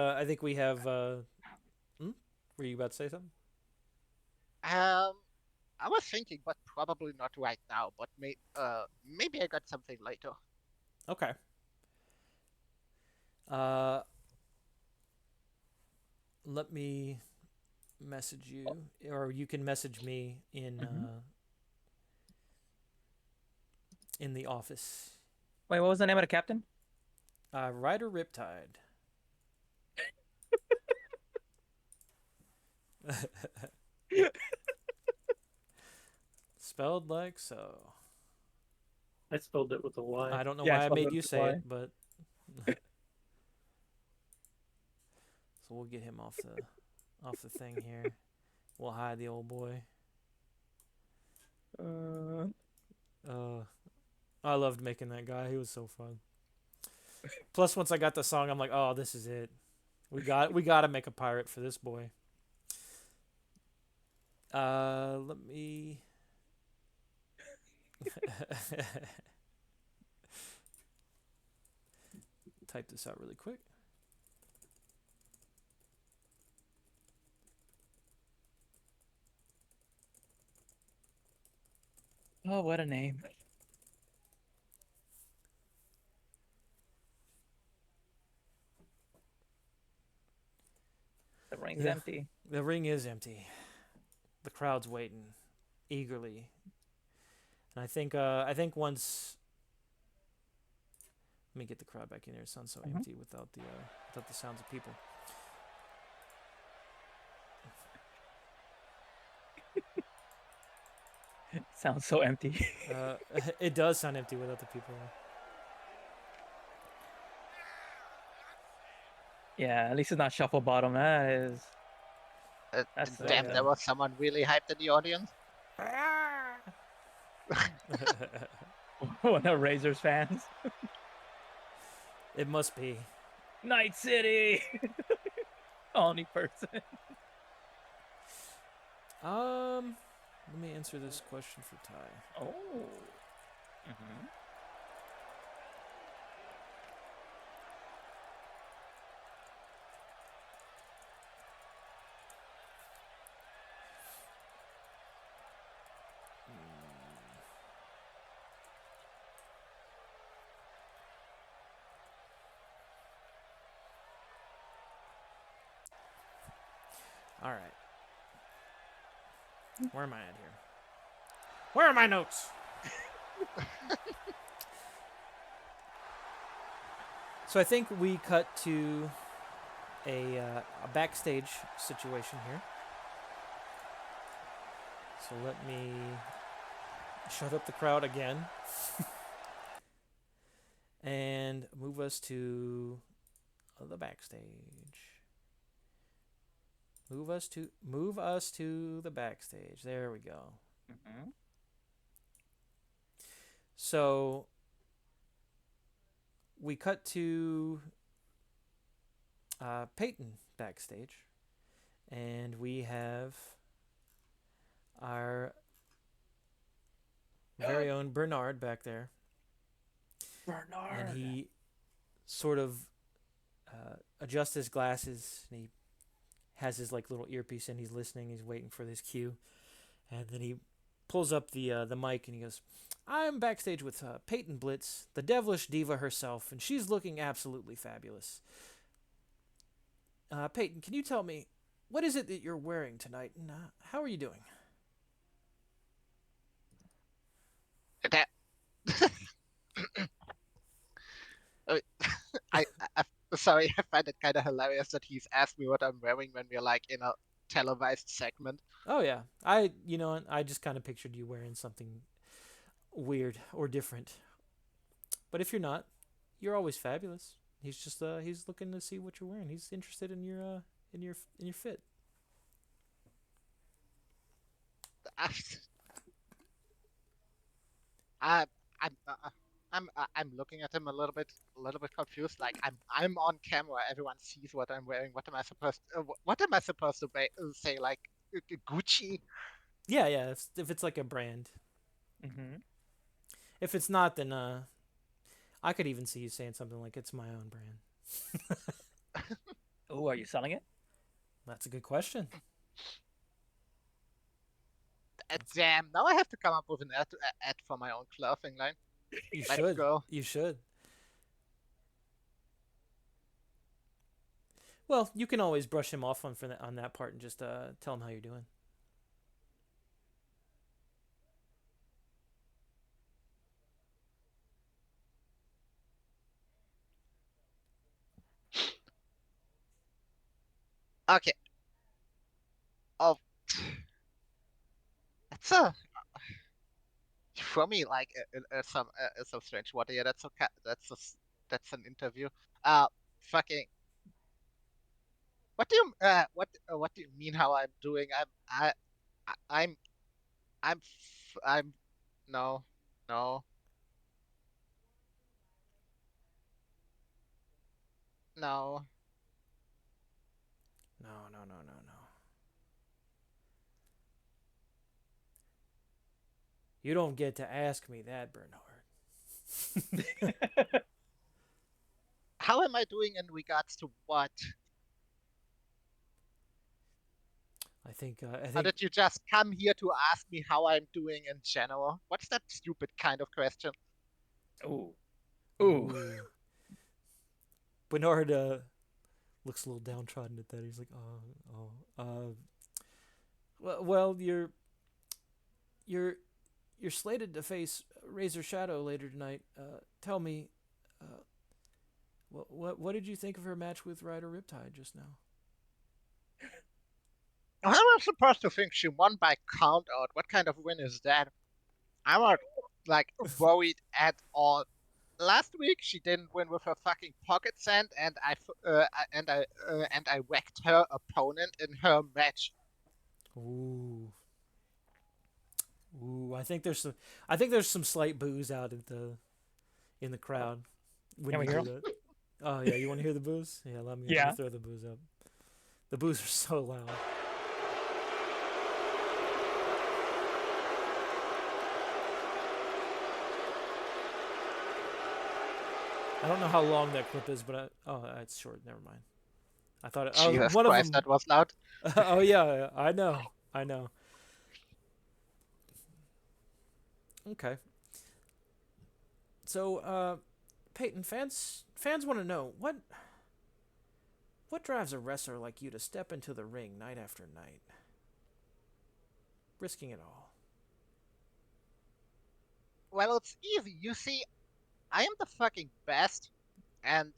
we have. Were you about to say something? I was thinking, but probably not right now. But maybe I got something later. Okay. Let me message you, or you can message me in the office. Wait, what was the name of the captain? Ryder Riptide. Spelled like so. I spelled it with a Y. I don't know Yeah, why I spelled made with you a say Y. it, but so we'll get him off the thing here. We'll hide the old boy. Uh, I loved making that guy. He was so fun. Plus, once I got the song, I'm like, oh, this is it. We got to make a pirate for this boy. Let me. Type this out really quick. Oh, what a name. The ring's Yeah. empty. The ring is empty. The crowd's waiting eagerly. And I think once. Let me get the crowd back in there. It sounds so empty without the sounds of people. Sounds so empty. It does sound empty without the people. Yeah, at least it's not shuffle bottom. That is. That's Damn, sad. there was someone really hyped in the audience. One of Razor's fans. It must be. Night City. Only person. Let me answer this question for Ty. Oh. Mm-hmm. All right. Where am I at here? Where are my notes? So I think we cut to a backstage situation here. So let me shut up the crowd again and move us to the backstage. Move us to the backstage. There we go. Mm-hmm. So we cut to Peyton backstage, and we have our very own Bernard back there. Bernard. And he sort of adjusts his glasses, and he has his like little earpiece in. He's listening. He's waiting for this cue, and then he pulls up the mic and he goes, "I'm backstage with Peyton Blitz, the devilish diva herself, and she's looking absolutely fabulous. Peyton, can you tell me what is it that you're wearing tonight, and how are you doing?" That I sorry, I find it kind of hilarious that he's asked me what I'm wearing when we're like in a televised segment. Oh yeah, I just kind of pictured you wearing something weird or different. But if you're not, you're always fabulous. He's just he's looking to see what you're wearing. He's interested in your fit. I, I'm looking at him a little bit confused. Like I'm on camera. Everyone sees what I'm wearing. What am I supposed? What am I supposed to say? Like Gucci? Yeah, yeah. If it's like a brand. Mm-hmm. If it's not, then I could even see you saying something like it's my own brand. Oh, are you selling it? That's a good question. Damn! Now I have to come up with an ad for my own clothing line. You Let's should. go. You should. Well, you can always brush him off on that part and just tell him how you're doing. Okay. Oh, that's a for me like some strange water. Yeah, that's okay. That's an interview. Fucking. what do you mean how I'm doing? I'm I'm no, no, no. No, no, no, no, no. You don't get to ask me that, Bernard. How am I doing in regards to what? I Or think. did you just come here to ask me how I'm doing in general? What's that stupid kind of question? Ooh. Ooh. Ooh. Bernard looks a little downtrodden at that. He's like, well, you're you're slated to face Razor Shadow later tonight. Tell me, uh, what did you think of her match with Ryder Riptide just now? I was supposed to think she won by count out. What kind of win is that? I'm not like worried at all. Last week she didn't win with her fucking pocket sand, and I whacked her opponent in her match. Ooh, ooh. I think there's some slight boos out at the in the crowd when Can you we hear do 'em? that. Oh yeah, you want to hear the boos? Yeah, let me Yeah. throw the boos up. The boos are so loud. I don't know how long that clip is, but it's short. Never mind. I thought Jesus one of Christ, them. that was loud. Oh yeah, I know, I know. Okay, so Peyton, fans want to know what drives a wrestler like you to step into the ring night after night, risking it all. Well, it's easy. You see, I am the fucking best, and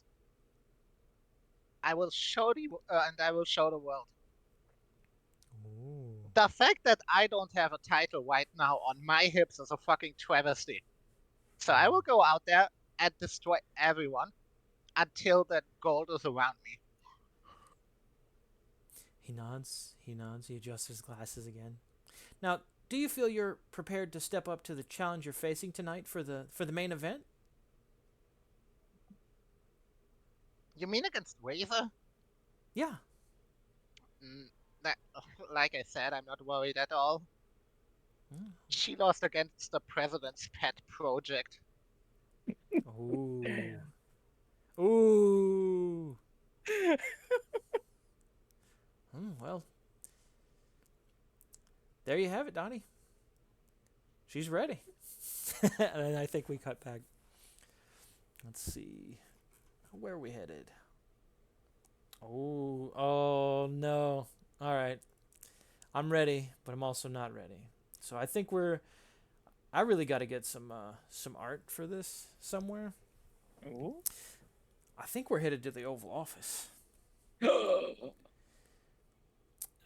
I will show the world. Ooh. The fact that I don't have a title right now on my hips is a fucking travesty. So I will go out there and destroy everyone until that gold is around me. He nods. He nods. He adjusts his glasses again. Now, do you feel you're prepared to step up to the challenge you're facing tonight for the main event? You mean against Razor? Yeah. Mm, that, like I said, I'm not worried at all. Mm. She lost against the president's pet project. Ooh. Ooh. Well, there you have it, Donnie. She's ready. And I think we cut back. Let's see. Where are we headed? Oh no. All right. I'm ready, but I'm also not ready. So I think I really got to get some art for this somewhere. Ooh. I think we're headed to the Oval Office.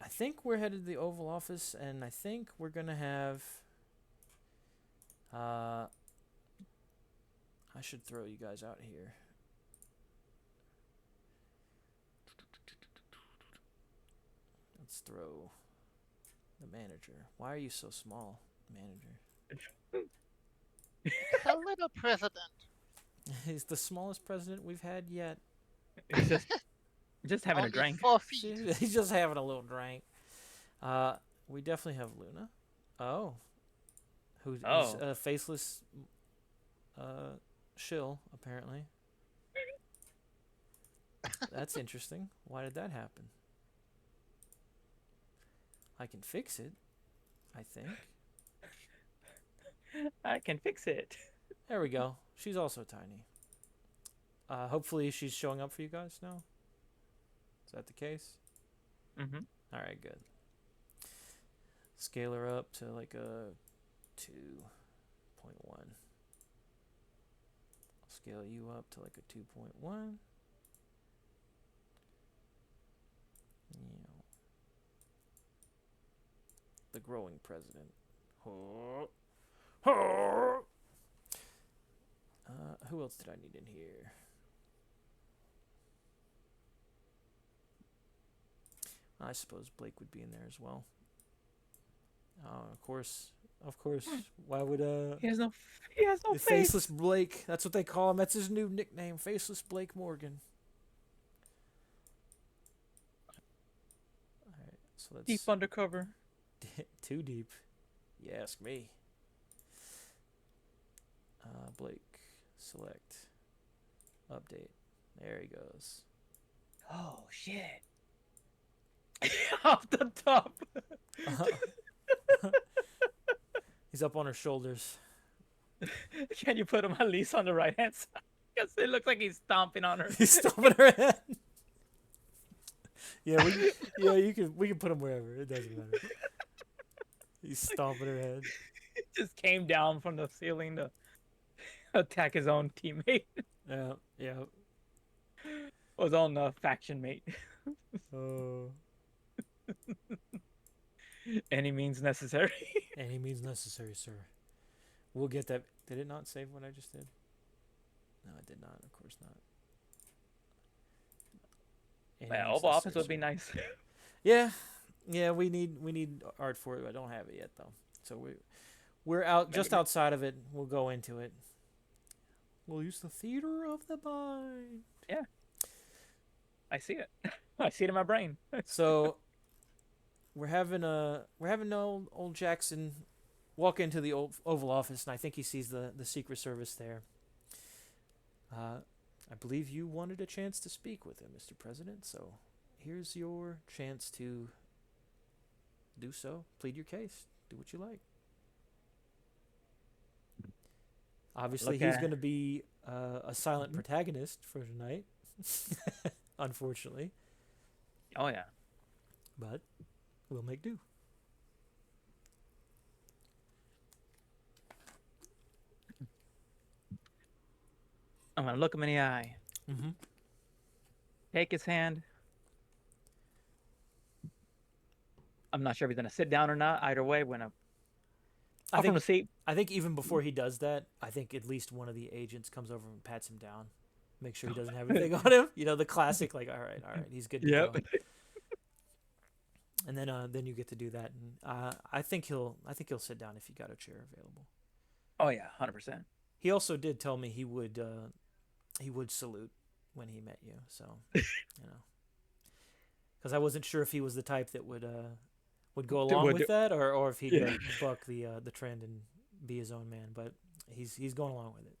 I think we're headed to the Oval Office, and I think we're gonna have. I should throw you guys out here. Let's throw the manager. Why are you so small, manager? The little president. He's the smallest president we've had yet. He's just having a Only drink. 4 feet. He's just having a little drink. We definitely have Luna. Oh, who's Oh. a faceless shill apparently. That's interesting. Why did that happen? I can fix it, I think. I can fix it. There we go. She's also tiny. Hopefully she's showing up for you guys now. Is that the case? Mm-hmm. All right, good. Scale her up to like a 2.1. I'll scale you up to like a 2.1. The growing president. Who else did I need in here? I suppose Blake would be in there as well. Of course. Why would He has no face. Faceless Blake? That's what they call him. That's his new nickname, Faceless Blake Morgan. All right, so that's Deep undercover. too deep. You ask me. Blake, select, update. There he goes. Oh shit! Off the top. He's up on her shoulders. Can you put him at least on the right hand side? Because it looks like he's stomping on her. He's stomping her head. Yeah, we can put him wherever. It doesn't matter. He's stomping her head. He just came down from the ceiling to attack his own teammate. Yeah. His own faction mate. Oh. Any means necessary. Any means necessary, sir. We'll get that. Did it not save what I just did? No, it did not. Of course not. Any Man, means Oval Office necessary, would be sir. nice. Yeah. We need art for it. I don't have it yet though. So we're out just outside of it. We'll go into it. We'll use the theater of the mind. Yeah. I see it. I see it in my brain. So we're having old Jackson walk into the Oval Office, and I think he sees the Secret Service there. I believe you wanted a chance to speak with him, Mr. President. So here's your chance to do so. Plead your case. Do what you like. Obviously, he's going to be a silent protagonist for tonight, unfortunately. Oh yeah. But we'll make do. I'm gonna look him in the eye. Mm-hmm. Take his hand. I'm not sure if he's gonna sit down or not. Either way, when I'm I from the think seat. I think even before he does that, I think at least one of the agents comes over and pats him down, make sure he doesn't have anything on him. You know, the classic, like, all right, he's good to go. And then you get to do that, and I think he'll sit down if you got a chair available. Oh yeah, 100%. He also did tell me he would salute when he met you, so you know, because I wasn't sure if he was the type that would go along with that, or if he'd buck the trend and be his own man. But he's going along with it.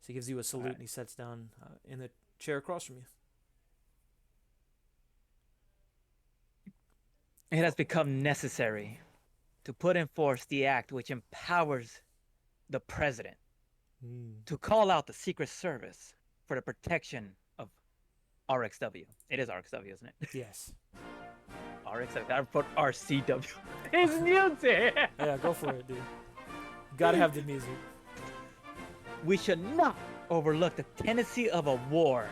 So he gives you a salute, and he sits down in the chair across from you. It has become necessary to put in force the act which empowers the president to call out the Secret Service for the protection of RXW. It is RXW, isn't it? Yes. RXW. I put RCW. It's music. Yeah, go for it, dude. Gotta have the music. We should not overlook the tendency of a war,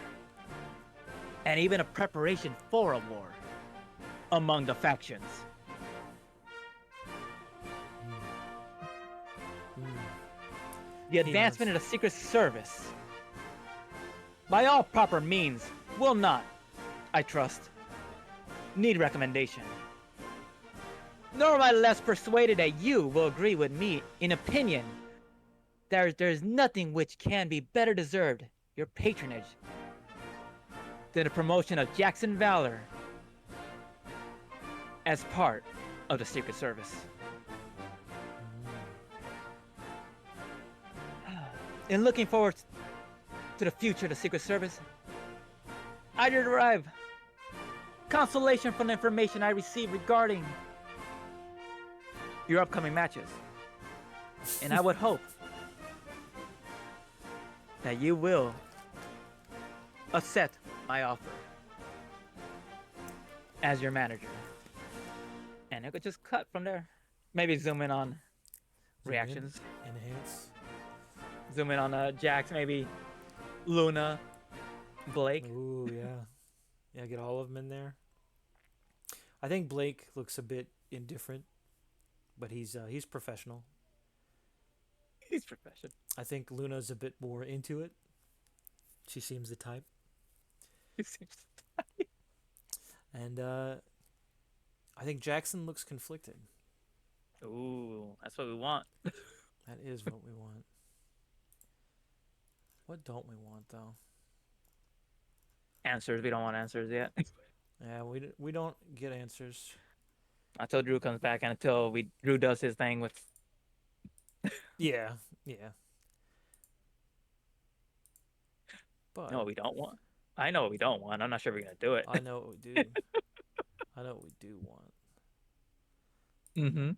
and even a preparation for a war, among the factions. The advancement of the Secret Service, by all proper means, will not, I trust, need recommendation. Nor am I less persuaded that you will agree with me in opinion that there is nothing which can be better deserved your patronage than the promotion of Jackson Valor as part of the Secret Service. In looking forward to the future of the Secret Service, I derive consolation from the information I received regarding your upcoming matches. And I would hope that you will accept my offer as your manager. And it could just cut from there. Maybe zoom in on reactions. Enhance. Zoom in on Jax, maybe Luna, Blake. Ooh, yeah. Yeah, get all of them in there. I think Blake looks a bit indifferent, but he's professional. He's professional. I think Luna's a bit more into it. She seems the type. He seems to And I think Jackson looks conflicted. Ooh, that's what we want. That is what we want. What don't we want, though? Answers. We don't want answers yet. Yeah, we don't get answers. Until Drew comes back and until Drew does his thing with. Yeah, yeah. But No, we don't want. I know what we don't want. I'm not sure we're gonna do it. I know what we do. I know what we do want. Mm-hmm.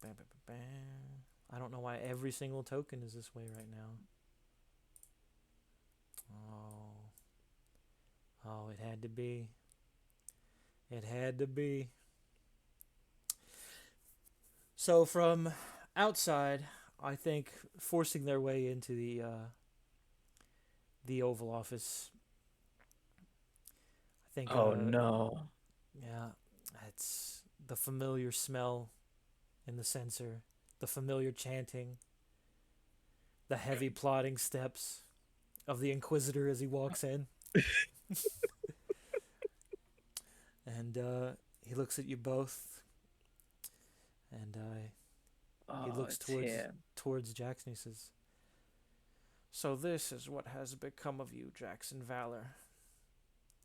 Bam, bam, bam, bam. I don't know why every single token is this way right now. Oh, it had to be. It had to be. So from outside, I think forcing their way into the Oval Office. I think. Oh no. Yeah, it's the familiar smell in the sensor, the familiar chanting, the heavy plodding steps of the Inquisitor as he walks in. And he looks at you both, and he looks towards Jackson. He says, "So this is what has become of you, Jackson Valor,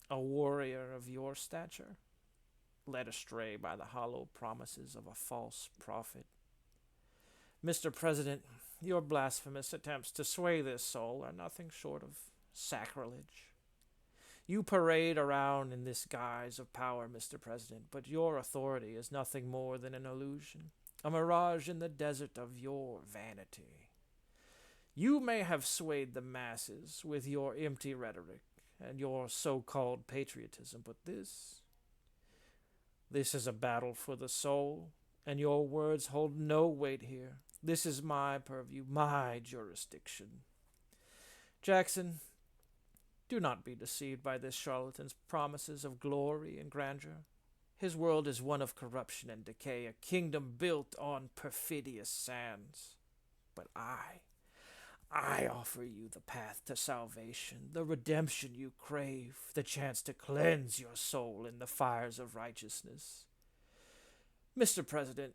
a warrior of your stature, led astray by the hollow promises of a false prophet. Mr. President, your blasphemous attempts to sway this soul are nothing short of sacrilege. You parade around in this guise of power, Mr. President, but your authority is nothing more than an illusion, a mirage in the desert of your vanity. You may have swayed the masses with your empty rhetoric and your so-called patriotism, but this is a battle for the soul, and your words hold no weight here. This is my purview, my jurisdiction. Jackson, do not be deceived by this charlatan's promises of glory and grandeur. His world is one of corruption and decay, a kingdom built on perfidious sands. But I offer you the path to salvation, the redemption you crave, the chance to cleanse your soul in the fires of righteousness. Mr. President,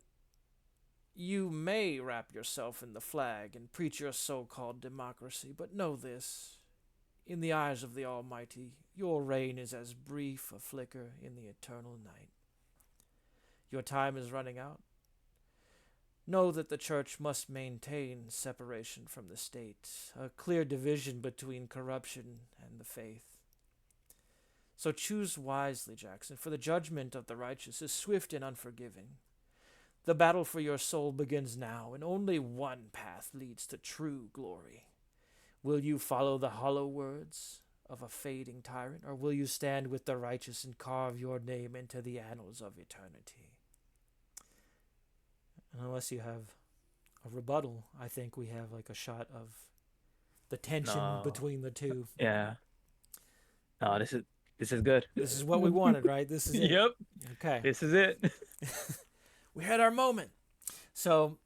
you may wrap yourself in the flag and preach your so-called democracy, but know this. In the eyes of the Almighty, your reign is as brief a flicker in the eternal night. Your time is running out. Know that the Church must maintain separation from the state, a clear division between corruption and the faith. So choose wisely, Jackson, for the judgment of the righteous is swift and unforgiving. The battle for your soul begins now, and only one path leads to true glory. Will you follow the hollow words of a fading tyrant, or will you stand with the righteous and carve your name into the annals of eternity? And unless you have a rebuttal, I think we have like a shot of the tension between the two. Yeah. No, this is good. This is what we wanted, right? This is it. Yep. Okay. This is it. We had our moment. So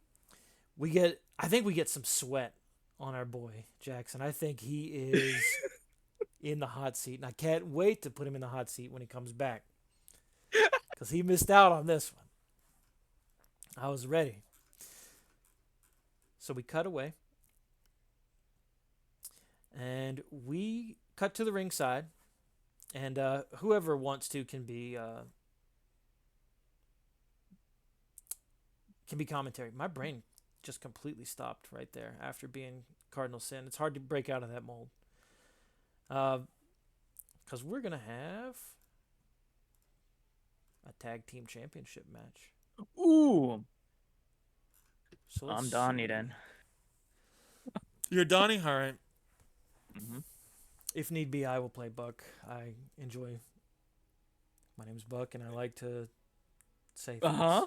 I think we get some sweat on our boy Jackson. I think he is in the hot seat, and I can't wait to put him in the hot seat when he comes back, because he missed out on this one. I was ready. So we cut away, and we cut to the ringside, and whoever wants to can be commentary. My brain just completely stopped right there after being Cardinal Sin. It's hard to break out of that mold. Because we're going to have a tag team championship match. Ooh. So I'm Donnie then. You're Donnie? All right. Mm-hmm. If need be, I will play Buck. I enjoy... My name's Buck, and I like to say things. Uh-huh.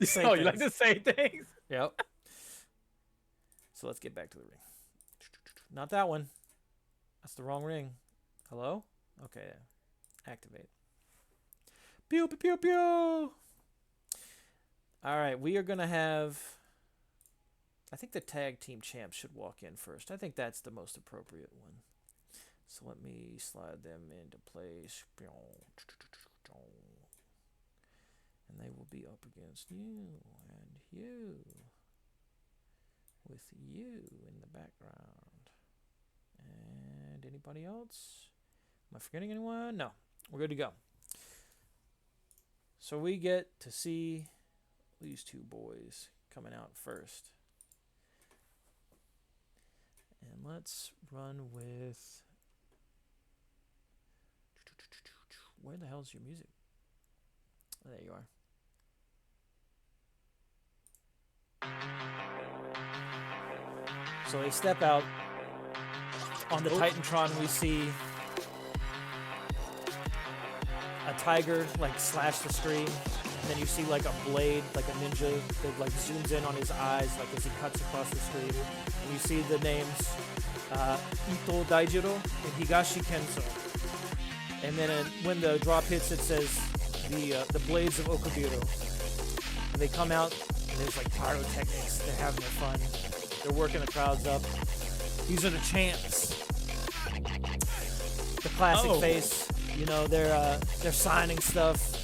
Say you like to say things? Yep. So let's get back to the ring. Not that one. That's the wrong ring. Hello? Okay. Activate. Pew, pew, pew, pew. All right. We are going to have I think the tag team champs should walk in first. I think that's the most appropriate one. So let me slide them into place. And they will be up against you and you. With you in the background. And anybody else? Am I forgetting anyone? No. We're good to go. So we get to see these two boys coming out first. And let's run with... Where the hell is your music? Oh, there you are. So they step out. On the Titantron, we see a tiger like slash the screen, and then you see like a blade, like a ninja that like zooms in on his eyes, like as he cuts across the screen. And you see the names Ito Daijiro and Higashi Kenzo. And then when the drop hits, it says the blades of Okubiro. And they come out, and there's like pyrotechnics. They're having their fun. They're working the crowds up. These are the champs. The classic face. You know, they're signing stuff.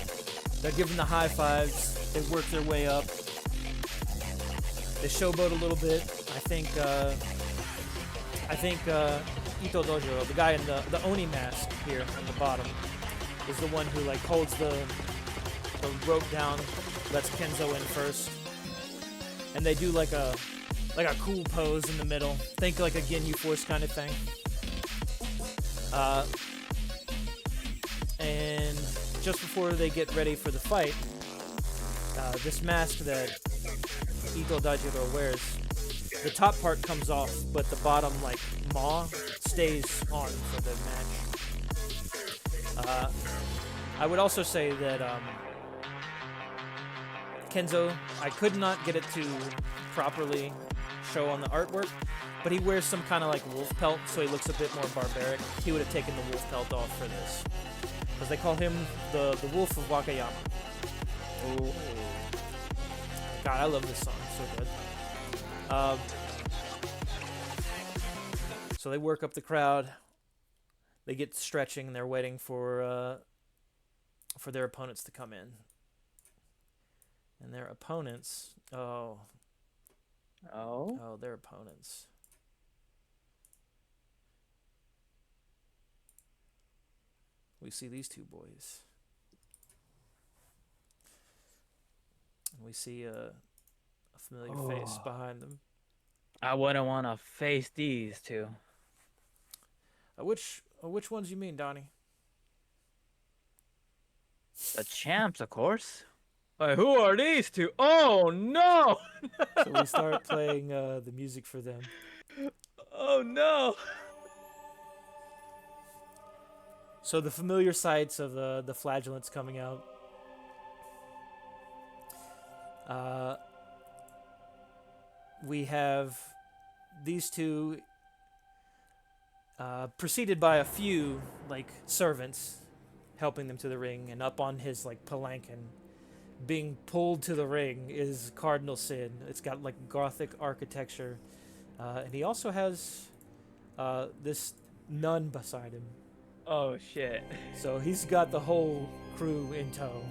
They're giving the high fives. They work their way up. They showboat a little bit. I think Ito Dojo, the guy in the Oni mask here on the bottom, is the one who like holds the rope down, lets Kenzo in first, and they do like a cool pose in the middle. Think like a Ginyu Force kind of thing. And just before they get ready for the fight, this mask that Ito Daijiro wears, the top part comes off, but the bottom, like, maw stays on for the match. I would also say that Kenzo, I could not get it to properly show on the artwork, but he wears some kind of like wolf pelt, so he looks a bit more barbaric. He would have taken the wolf pelt off for this, because they call him the Wolf of Wakayama. Oh, God, I love this song, so good. So they work up the crowd. They get stretching, and they're waiting for their opponents to come in. And their opponents, their opponents. We see these two boys. And we see a familiar face behind them. I wouldn't want to face these two. Which ones you mean, Donnie? The champs, of course. Who are these two? Oh, no! So we start playing the music for them. Oh, no! So the familiar sights of the flagellants coming out. We have these two preceded by a few like servants helping them to the ring, and up on his like palanquin being pulled to the ring is Cardinal Sin. It's got like Gothic architecture, and he also has this nun beside him. Oh shit. So he's got the whole crew in tow.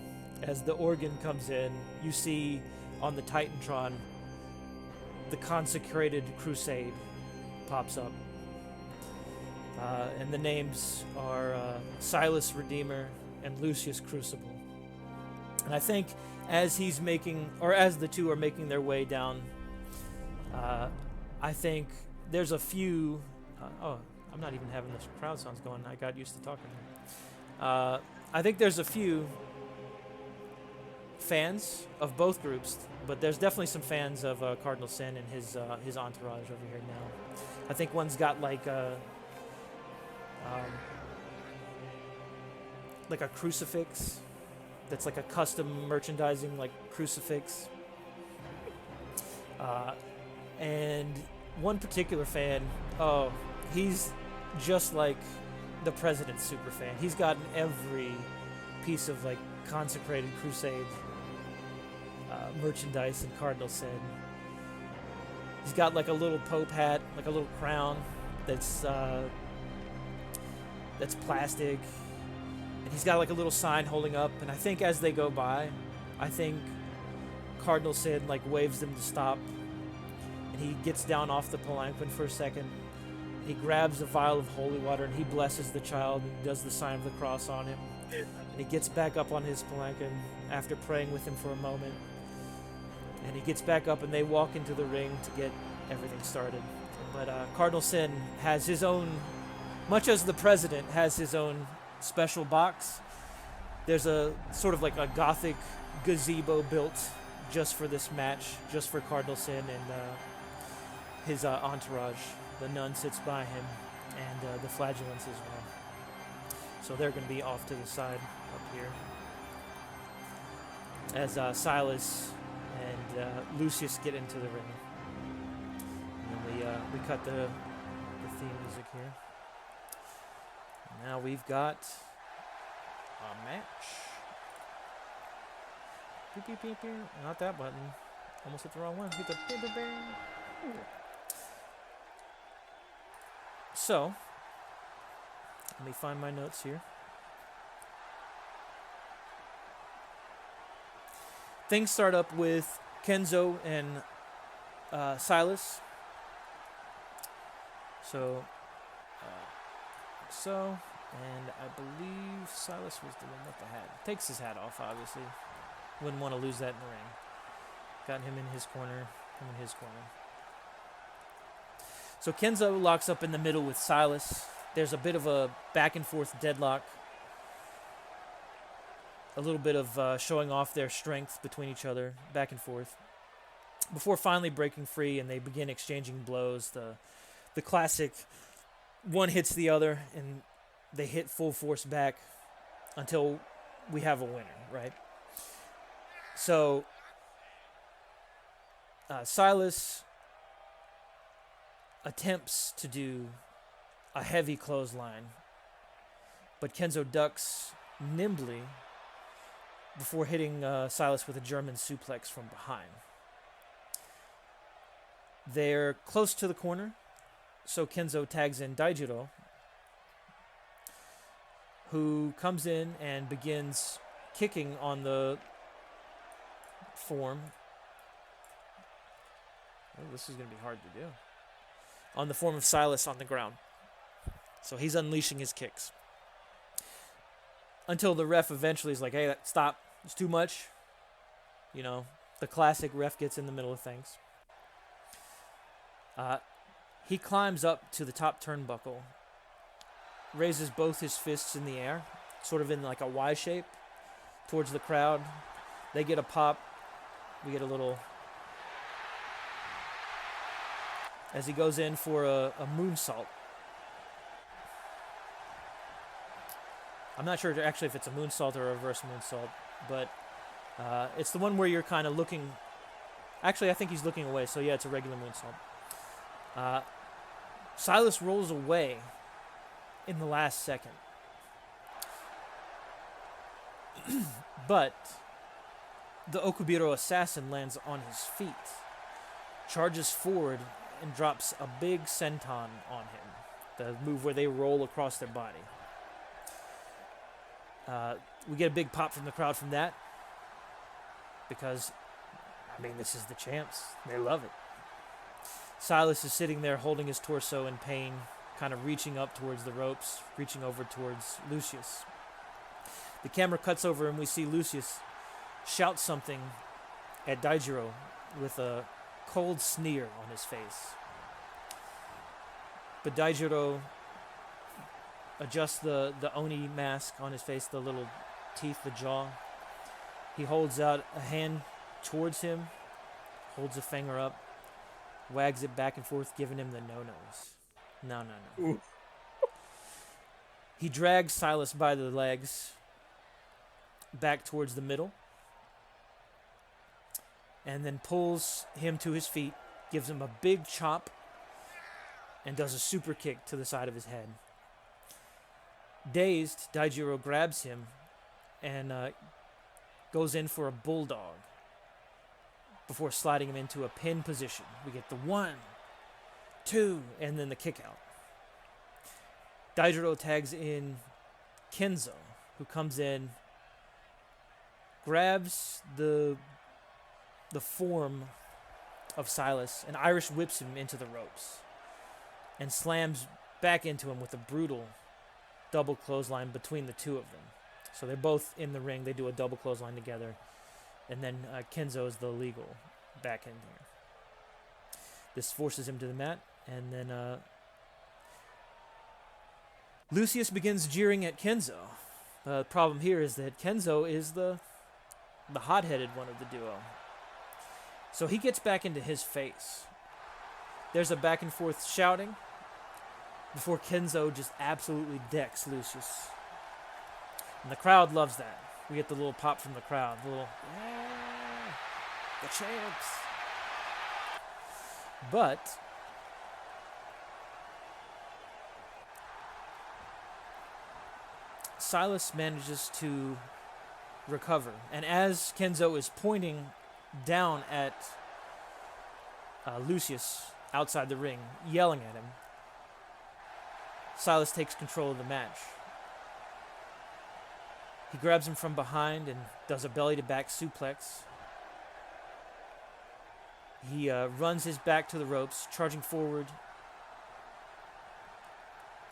As the organ comes in, you see on the Titantron the consecrated crusade pops up. And the names are Silas Redeemer and Lucius Crucible. And I think as the two are making their way down, I think there's a few... I'm not even having this crowd sounds going. I got used to talking. I think there's a few fans of both groups, but there's definitely some fans of Cardinal Sin and his entourage over here now. I think one's got like a crucifix that's like a custom merchandising like crucifix. And one particular fan, he's just like the president's super fan. He's gotten every piece of like consecrated crusade merchandise in Cardinal Sin. He's got like a little pope hat, like a little crown that's plastic. And he's got like a little sign holding up. And I think as they go by, I think Cardinal Sin like waves them to stop. And he gets down off the palanquin for a second. He grabs a vial of holy water and he blesses the child and does the sign of the cross on him. And he gets back up on his palanquin after praying with him for a moment. And he gets back up and they walk into the ring to get everything started. But Cardinal Sin has his own, much as the president has his own special box, there's a sort of like a gothic gazebo built just for this match, just for Cardinal Sin and his entourage. The nun sits by him, and the flagellants as well. So they're going to be off to the side up here. As Silas and Lucius get into the ring. And then we cut the theme music here. Now we've got a match. Beep, beep, beep, beep. Not that button. Almost hit the wrong one. Hit the beep, beep, beep. So, let me find my notes here. Things start up with Kenzo and Silas. So, and I believe Silas was the one with the hat. Takes his hat off, obviously. Wouldn't want to lose that in the ring. Got him in his corner, him in his corner. So Kenzo locks up in the middle with Silas. There's a bit of a back and forth deadlock. A little bit of showing off their strength between each other, back and forth. Before finally breaking free and they begin exchanging blows. The classic one hits the other and they hit full force back until we have a winner, right? So Silas attempts to do a heavy clothesline, but Kenzo ducks nimbly before hitting Silas with a German suplex from behind. They're close to the corner, so Kenzo tags in Daijiro, who comes in and begins kicking on the form. Oh, this is going to be hard to do. On the form of Silas on the ground. So he's unleashing his kicks. Until the ref eventually is like, hey, stop. It's too much. You know, the classic ref gets in the middle of things. He climbs up to the top turnbuckle, raises both his fists in the air, sort of in like a Y shape, towards the crowd. They get a pop. We get a little... as he goes in for a moonsault. I'm not sure actually if it's a moonsault or a reverse moonsault, but it's the one where you're kind of looking... Actually, I think he's looking away, so yeah, it's a regular moonsault. Silas rolls away in the last second. But the Okubiro assassin lands on his feet, charges forward, and drops a big senton on him. The move where they roll across their body. We get a big pop from the crowd from that. Because, I mean, this is the champs. They love it. Silas is sitting there holding his torso in pain, kind of reaching up towards the ropes, reaching over towards Lucius. The camera cuts over and we see Lucius shout something at Daijiro with a cold sneer on his face. But Daijiro adjusts the Oni mask on his face, the little teeth, the jaw. He holds out a hand towards him, holds a finger up, wags it back and forth, giving him the no-nos. No. Ooh. He drags Silas by the legs back towards the middle, and then pulls him to his feet, gives him a big chop, and does a super kick to the side of his head. Dazed, Daijiro grabs him and goes in for a bulldog. before sliding him into a pin position. We get the 1, 2, and then the kick out. Daijiro tags in Kenzo, who comes in, grabs the form of Silas and Irish whips him into the ropes and slams back into him with a brutal double clothesline between the two of them. So they're both in the ring. They do a double clothesline together. And then Kenzo is the legal back in here. This forces him to the mat. And then Lucius begins jeering at Kenzo. The problem here is that Kenzo is the hot-headed one of the duo. So he gets back into his face. There's a back and forth shouting before Kenzo just absolutely decks Lucius. And the crowd loves that. We get the little pop from the crowd. The little, yeah, the champs. But Silas manages to recover. And as Kenzo is pointing down at Lucius outside the ring, yelling at him, Silas takes control of the match. He grabs him from behind and does a belly-to-back suplex. He runs his back to the ropes, charging forward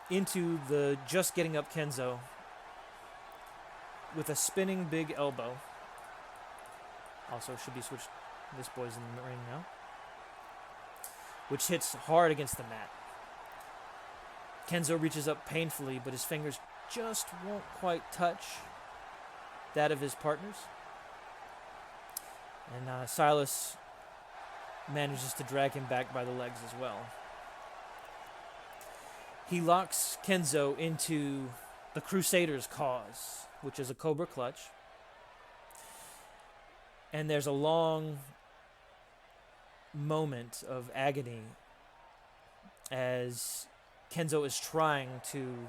into the just getting up Kenzo with a spinning big elbow. Also should be switched. This boy's in the ring now. Which hits hard against the mat. Kenzo reaches up painfully, but his fingers just won't quite touch that of his partner's. And Silas manages to drag him back by the legs as well. He locks Kenzo into the Crusaders' cause, which is a Cobra Clutch. And there's a long moment of agony as Kenzo is trying to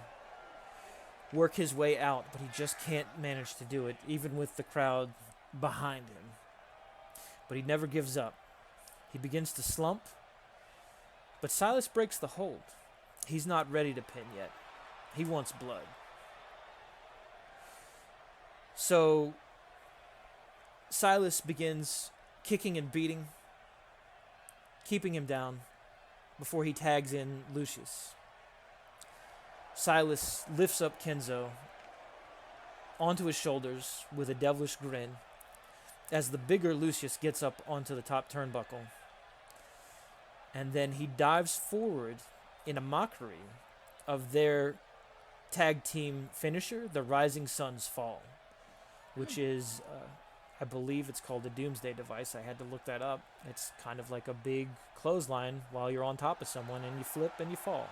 work his way out, but he just can't manage to do it, even with the crowd behind him. But he never gives up. He begins to slump, but Silas breaks the hold. He's not ready to pin yet. He wants blood. So Silas begins kicking and beating, keeping him down before he tags in Lucius. Silas lifts up Kenzo onto his shoulders with a devilish grin as the bigger Lucius gets up onto the top turnbuckle. And then he dives forward in a mockery of their tag team finisher, the Rising Sun's Fall, which is, I believe it's called the Doomsday Device. I had to look that up. It's kind of like a big clothesline while you're on top of someone and you flip and you fall.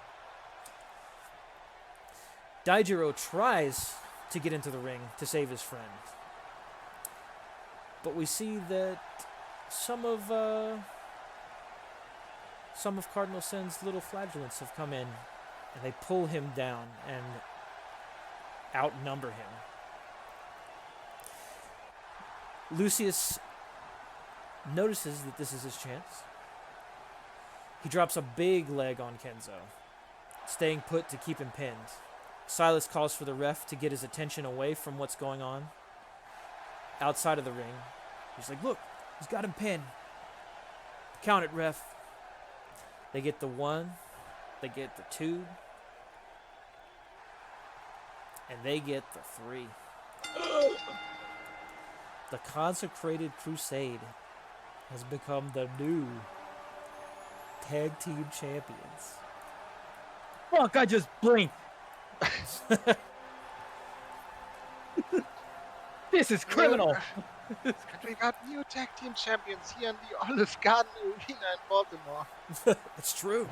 Daijiro tries to get into the ring to save his friend. But we see that some of Cardinal Sin's little flagellants have come in and they pull him down and outnumber him. Lucius notices that this is his chance. He drops a big leg on Kenzo, staying put to keep him pinned. Silas calls for the ref to get his attention away from what's going on outside of the ring. He's like, look, he's got him pinned. Count it, ref. They get the 1, they get the 2, and they get the 3. The Consecrated Crusade has become the new tag team champions. Fuck, I just blinked. This is criminal. And we got new tag team champions here in the Olive Garden Arena in Baltimore. It's true.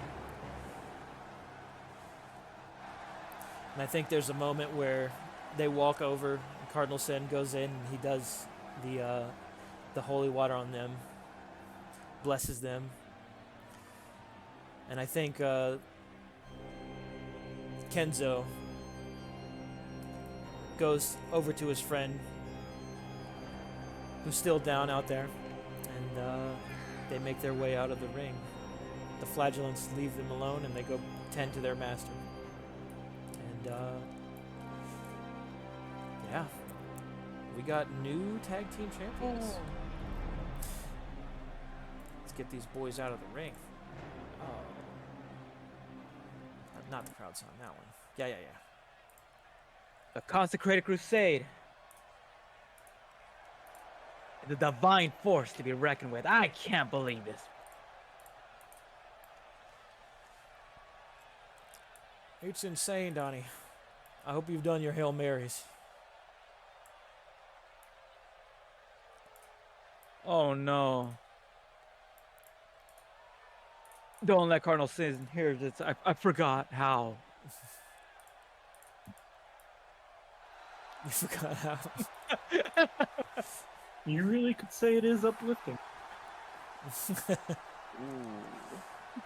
And I think there's a moment where they walk over, and Cardinal Sin goes in, and he does the holy water on them, blesses them. And I think Kenzo goes over to his friend who's still down out there, and they make their way out of the ring. The flagellants leave them alone, and they go tend to their master. And yeah, we got new tag team champions. Let's get these boys out of the ring. Oh, not the crowd song, that one. Yeah. The consecrated crusade. The divine force to be reckoned with. I can't believe this. It's insane, Donnie. I hope you've done your Hail Marys. Oh no. Don't let Cardinal Sin hear this. I forgot how. You forgot how. You really could say it is uplifting.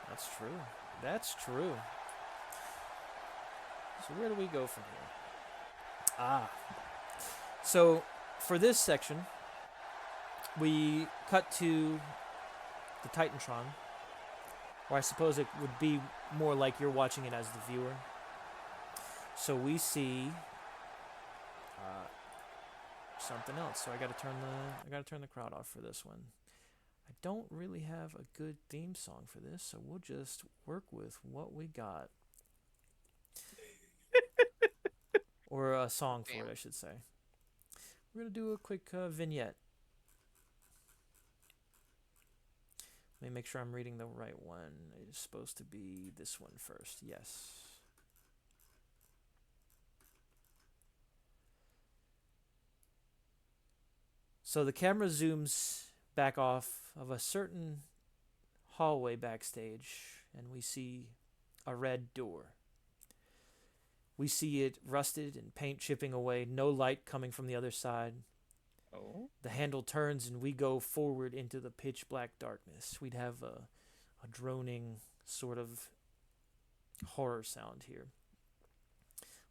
That's true. That's true. So where do we go from here? So for this section, we cut to the Titantron, or I suppose it would be more like you're watching it as the viewer. So we see something else. So I gotta turn the crowd off for this one. I don't really have a good theme song for this, so we'll just work with what we got. Or a song for it, I should say. We're going to do a quick vignette. Let me make sure I'm reading the right one. It is supposed to be this one first. Yes. So the camera zooms back off of a certain hallway backstage, and we see a red door. We see it rusted and paint chipping away, no light coming from the other side. Oh. The handle turns and we go forward into the pitch black darkness. We'd have a droning sort of horror sound here.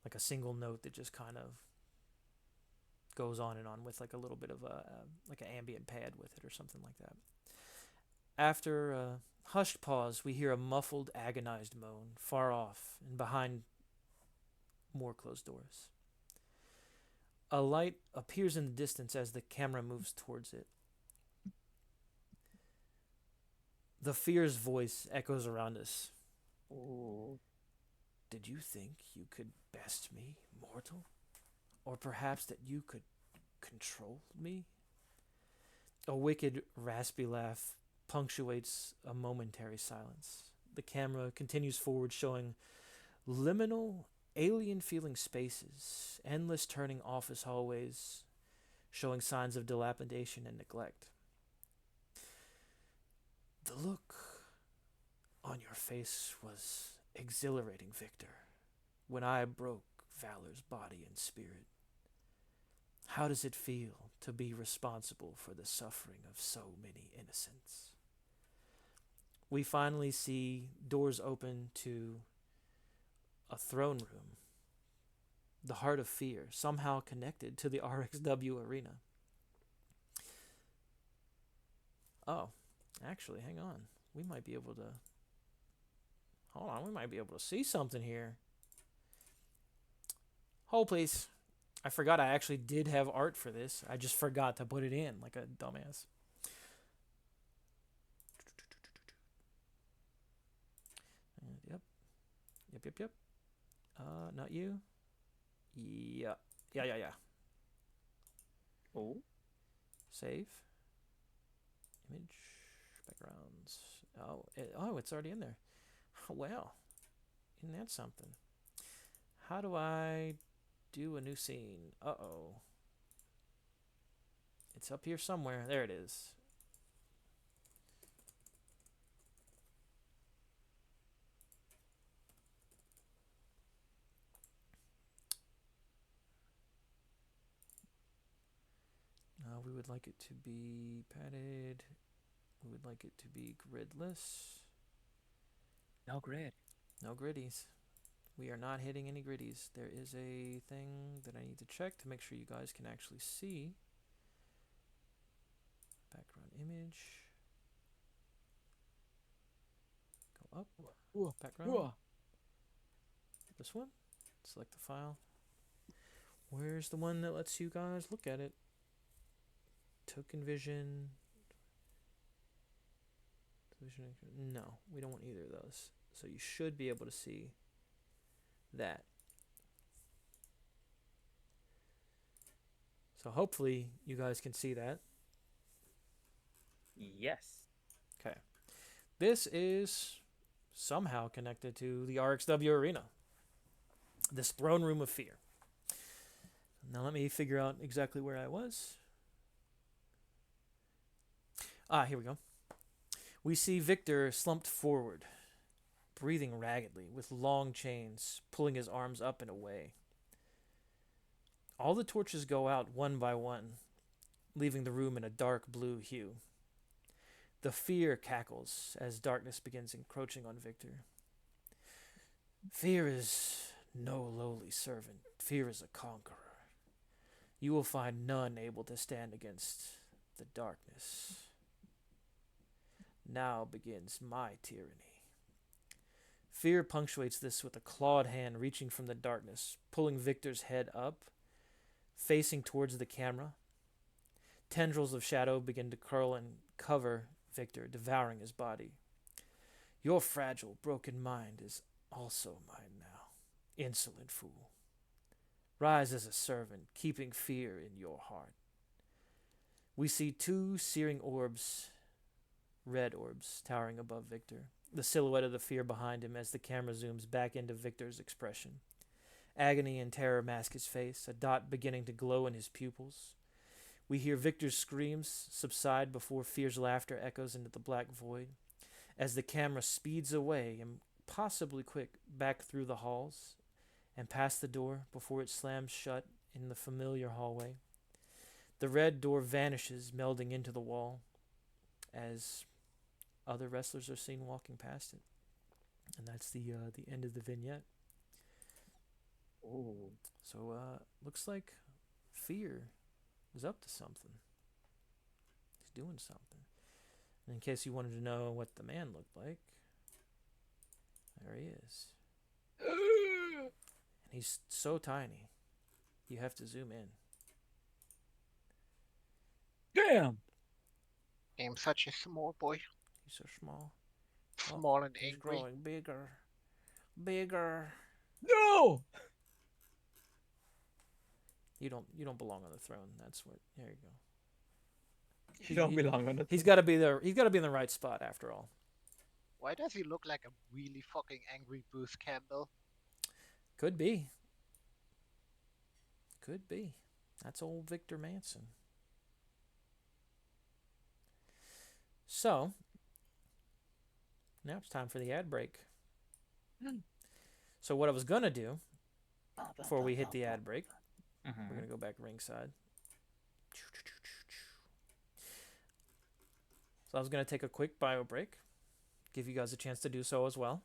Like a single note that just kind of goes on and on with like a little bit of like an ambient pad with it or something like that. After a hushed pause, we hear a muffled, agonized moan far off and behind more closed doors. A light appears in the distance as the camera moves towards it. The fear's voice echoes around us. Oh. Did you think you could best me, mortal? Or perhaps that you could control me? A wicked, raspy laugh punctuates a momentary silence. The camera continues forward, showing liminal, alien-feeling spaces, endless turning office hallways, showing signs of dilapidation and neglect. The look on your face was exhilarating, Victor, when I broke Valor's body and spirit. How does it feel to be responsible for the suffering of so many innocents? We finally see doors open to a throne room, the heart of fear, somehow connected to the RXW arena. Oh, actually, hang on. We might be able to... Hold on, we might be able to see something here. Hold, please. I forgot I actually did have art for this. I just forgot to put it in like a dumbass. Yep. Not you. Yeah. Oh. Save. Image. Backgrounds. Oh, it's already in there. Well, isn't that something? How do I do a new scene? Uh-oh. It's up here somewhere. There it is. We would like it to be padded. We would like it to be gridless. No grid. No griddies. We are not hitting any griddies. There is a thing that I need to check to make sure you guys can actually see. Background image. up. Whoa, Background. whoa. This one. Select the file. Where's the one that lets you guys look at it? Token vision. No, we don't want either of those. So you should be able to see that. So hopefully you guys can see that. Yes. Okay. This is somehow connected to the RXW arena. This throne room of fear. Now let me figure out exactly where I was. Here we go. We see Victor slumped forward, breathing raggedly, with long chains pulling his arms up and away. All the torches go out one by one, leaving the room in a dark blue hue. The fear cackles as darkness begins encroaching on Victor. Fear is no lowly servant. Fear is a conqueror. You will find none able to stand against the darkness. Now begins my tyranny. Fear punctuates this with a clawed hand reaching from the darkness, pulling Victor's head up, facing towards the camera. Tendrils of shadow begin to curl and cover Victor, devouring his body. Your fragile, broken mind is also mine now, insolent fool. Rise as a servant, keeping fear in your heart. We see two searing orbs, red orbs, towering above Victor, the silhouette of the fear behind him as the camera zooms back into Victor's expression. Agony and terror mask his face, a dot beginning to glow in his pupils. We hear Victor's screams subside before fear's laughter echoes into the black void as the camera speeds away, impossibly quick, back through the halls and past the door before it slams shut in the familiar hallway. The red door vanishes, melding into the wall as other wrestlers are seen walking past it. And that's the end of the vignette. Oh. So looks like Fear is up to something. He's doing something. And in case you wanted to know what the man looked like, there he is. And he's so tiny, you have to zoom in. Damn. I'm such a small boy, He's so small. small and He's angry. growing bigger. Bigger. No. You don't belong on the throne. That's what. There you go. You don't belong on the. He's got to be there. He's got to be in the right spot after all. Why does he look like a really fucking angry Bruce Campbell? Could be. Could be. That's old Victor Manson. So, now it's time for the ad break. So what I was going to do before we hit the ad break, we're going to go back ringside. So I was going to take a quick bio break, give you guys a chance to do so as well.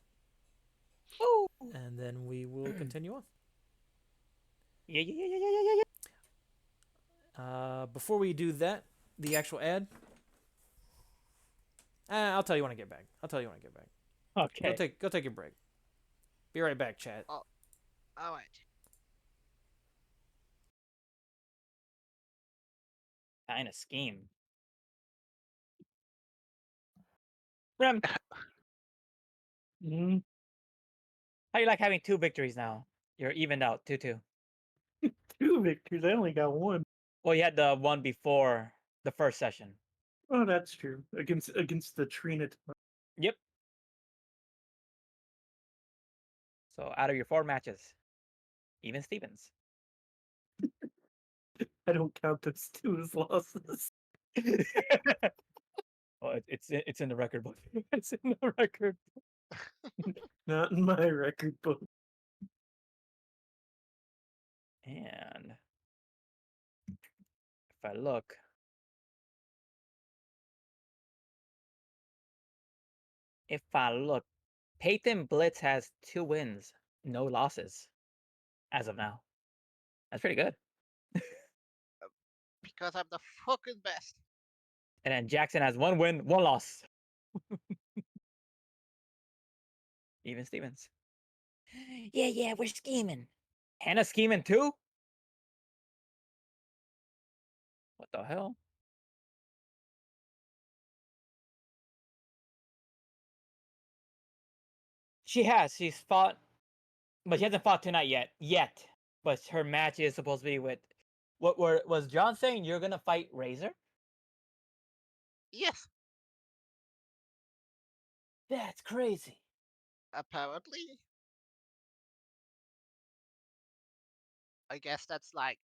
Oh. And then we will continue on. Yeah. Before we do that, the actual ad. I'll tell you when I get back. Okay. Go take your break. Be right back, chat. All right. Kind of scheme. Rem, Mm, how you like having 2 victories now? You're evened out 2-2. 2 victories. I only got 1. Well, you had the one before the first session. Oh, that's true. Against the Trina. Yep. So out of your 4 matches, even Stevens. I don't count those 2 as losses. Oh, it's in the record book. It's in the record. Not in my record book. And if I look, Peyton Blitz has 2 wins, no losses, as of now. That's pretty good. Because I'm the fucking best. And then Jackson has 1 win, 1 loss. Even Stevens. Yeah, we're scheming. Hannah's scheming too? What the hell? She has. She's fought, but she hasn't fought tonight yet. But her match is supposed to be with. Was John saying you're gonna fight Razor? Yes, That's crazy. apparently. I guess that's like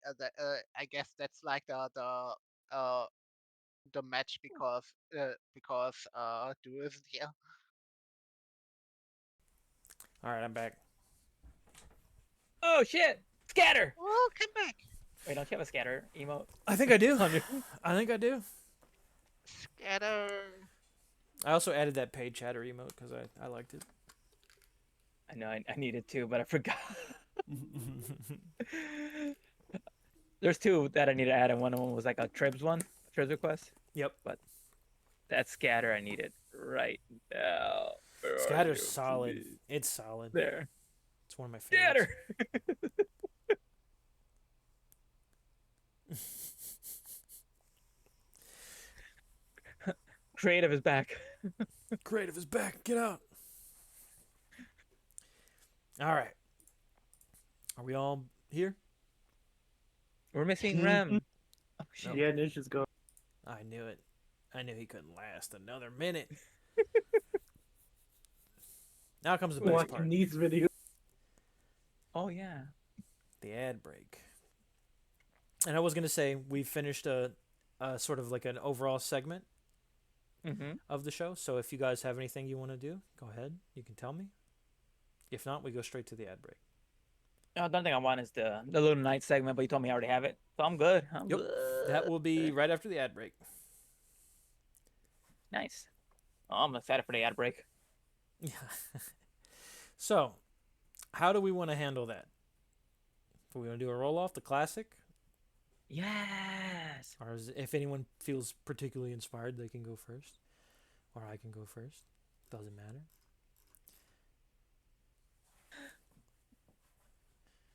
I guess that's like the match because Drew isn't here. All right, I'm back. Oh shit! Scatter! Oh, come back, Wait, don't you have a scatter emote? I think I do. On your- I think I do. Scatter. I also added that paid chatter emote because I liked it. I know I needed to, but I forgot. There's two that I need to add, and one of them was like a Tribs request. Yep. But that scatter I needed right now. Where are Scatter's you, solid. please? It's solid. There. It's one of my favorites. Scatter! Creative is back. Creative is back. Get out. All right. Are we all here? We're missing Rem. Oh shit. Yeah, Nish is going. I knew it. I knew he couldn't last another minute. Now comes the best Watching part. these videos. Oh yeah. The ad break. And I was going to say, we finished a sort of like an overall segment Mm-hmm. of the show. So if you guys have anything you want to do, go ahead. You can tell me. If not, we go straight to the ad break. No, the only thing I want is the little night segment, but you told me I already have it. So I'm good. I'm Yep. good. That will be right after the ad break. Nice. Oh, I'm excited for the ad break. Yeah. So, how do we want to handle that? Do we want to do a roll off, the classic? Yes. Or if anyone feels particularly inspired, they can go first. Or I can go first. Doesn't matter.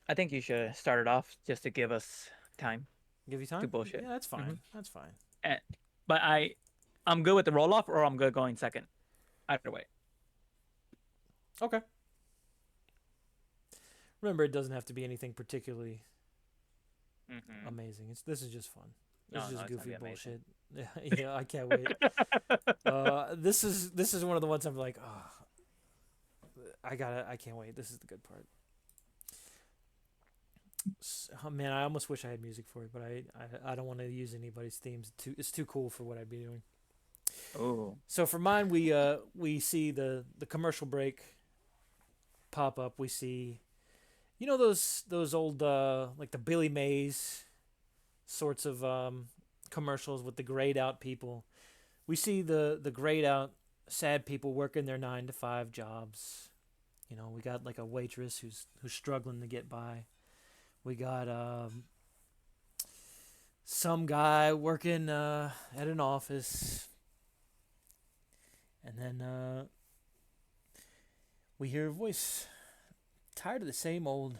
I think you should start it off just to give us time. Give you time? To bullshit. Yeah, that's fine. Mhm. That's fine. But I'm good with the roll off, or I'm good going second. Either way. Okay. Remember, it doesn't have to be anything particularly Mm-hmm. amazing. This is just fun. This is No, just it's gonna goofy be amazing. bullshit. Yeah, I can't wait. This is one of the ones I'm like, oh, I can't wait. This is the good part. Oh, man, I almost wish I had music for it, but I don't want to use anybody's themes. It's too cool for what I'd be doing. Oh. So for mine, we see the commercial break pop up. We see, you know, those old like the Billy Mays sorts of commercials with the grayed out people. We see the grayed out sad people working their 9-to-5 jobs. You know, we got like a waitress who's struggling to get by. We got some guy working at an office. And then we hear a voice. Tired of the same old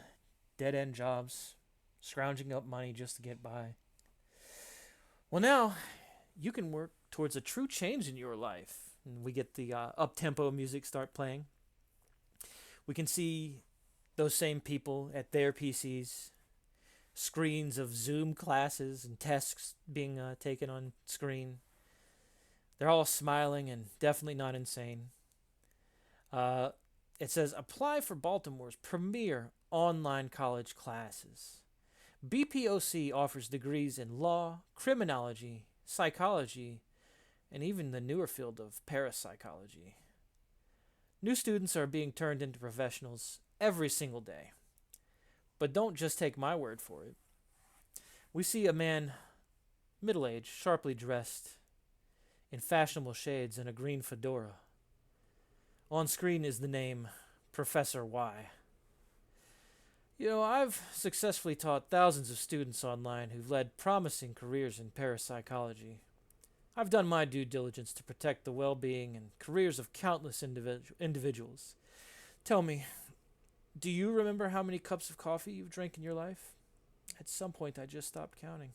dead-end jobs, scrounging up money just to get by. Well, now you can work towards a true change in your life. And we get the up-tempo music start playing. We can see those same people at their PCs, screens of Zoom classes and tests being taken on screen. They're all smiling and definitely not insane. It says, apply for Baltimore's premier online college classes. BPOC offers degrees in law, criminology, psychology, and even the newer field of parapsychology. New students are being turned into professionals every single day. But don't just take my word for it. We see a man, middle-aged, sharply dressed, in fashionable shades and a green fedora. On screen is the name Professor Y. You know, I've successfully taught thousands of students online who've led promising careers in parapsychology. I've done my due diligence to protect the well-being and careers of countless individuals. Tell me, do you remember how many cups of coffee you've drank in your life? At some point, I just stopped counting.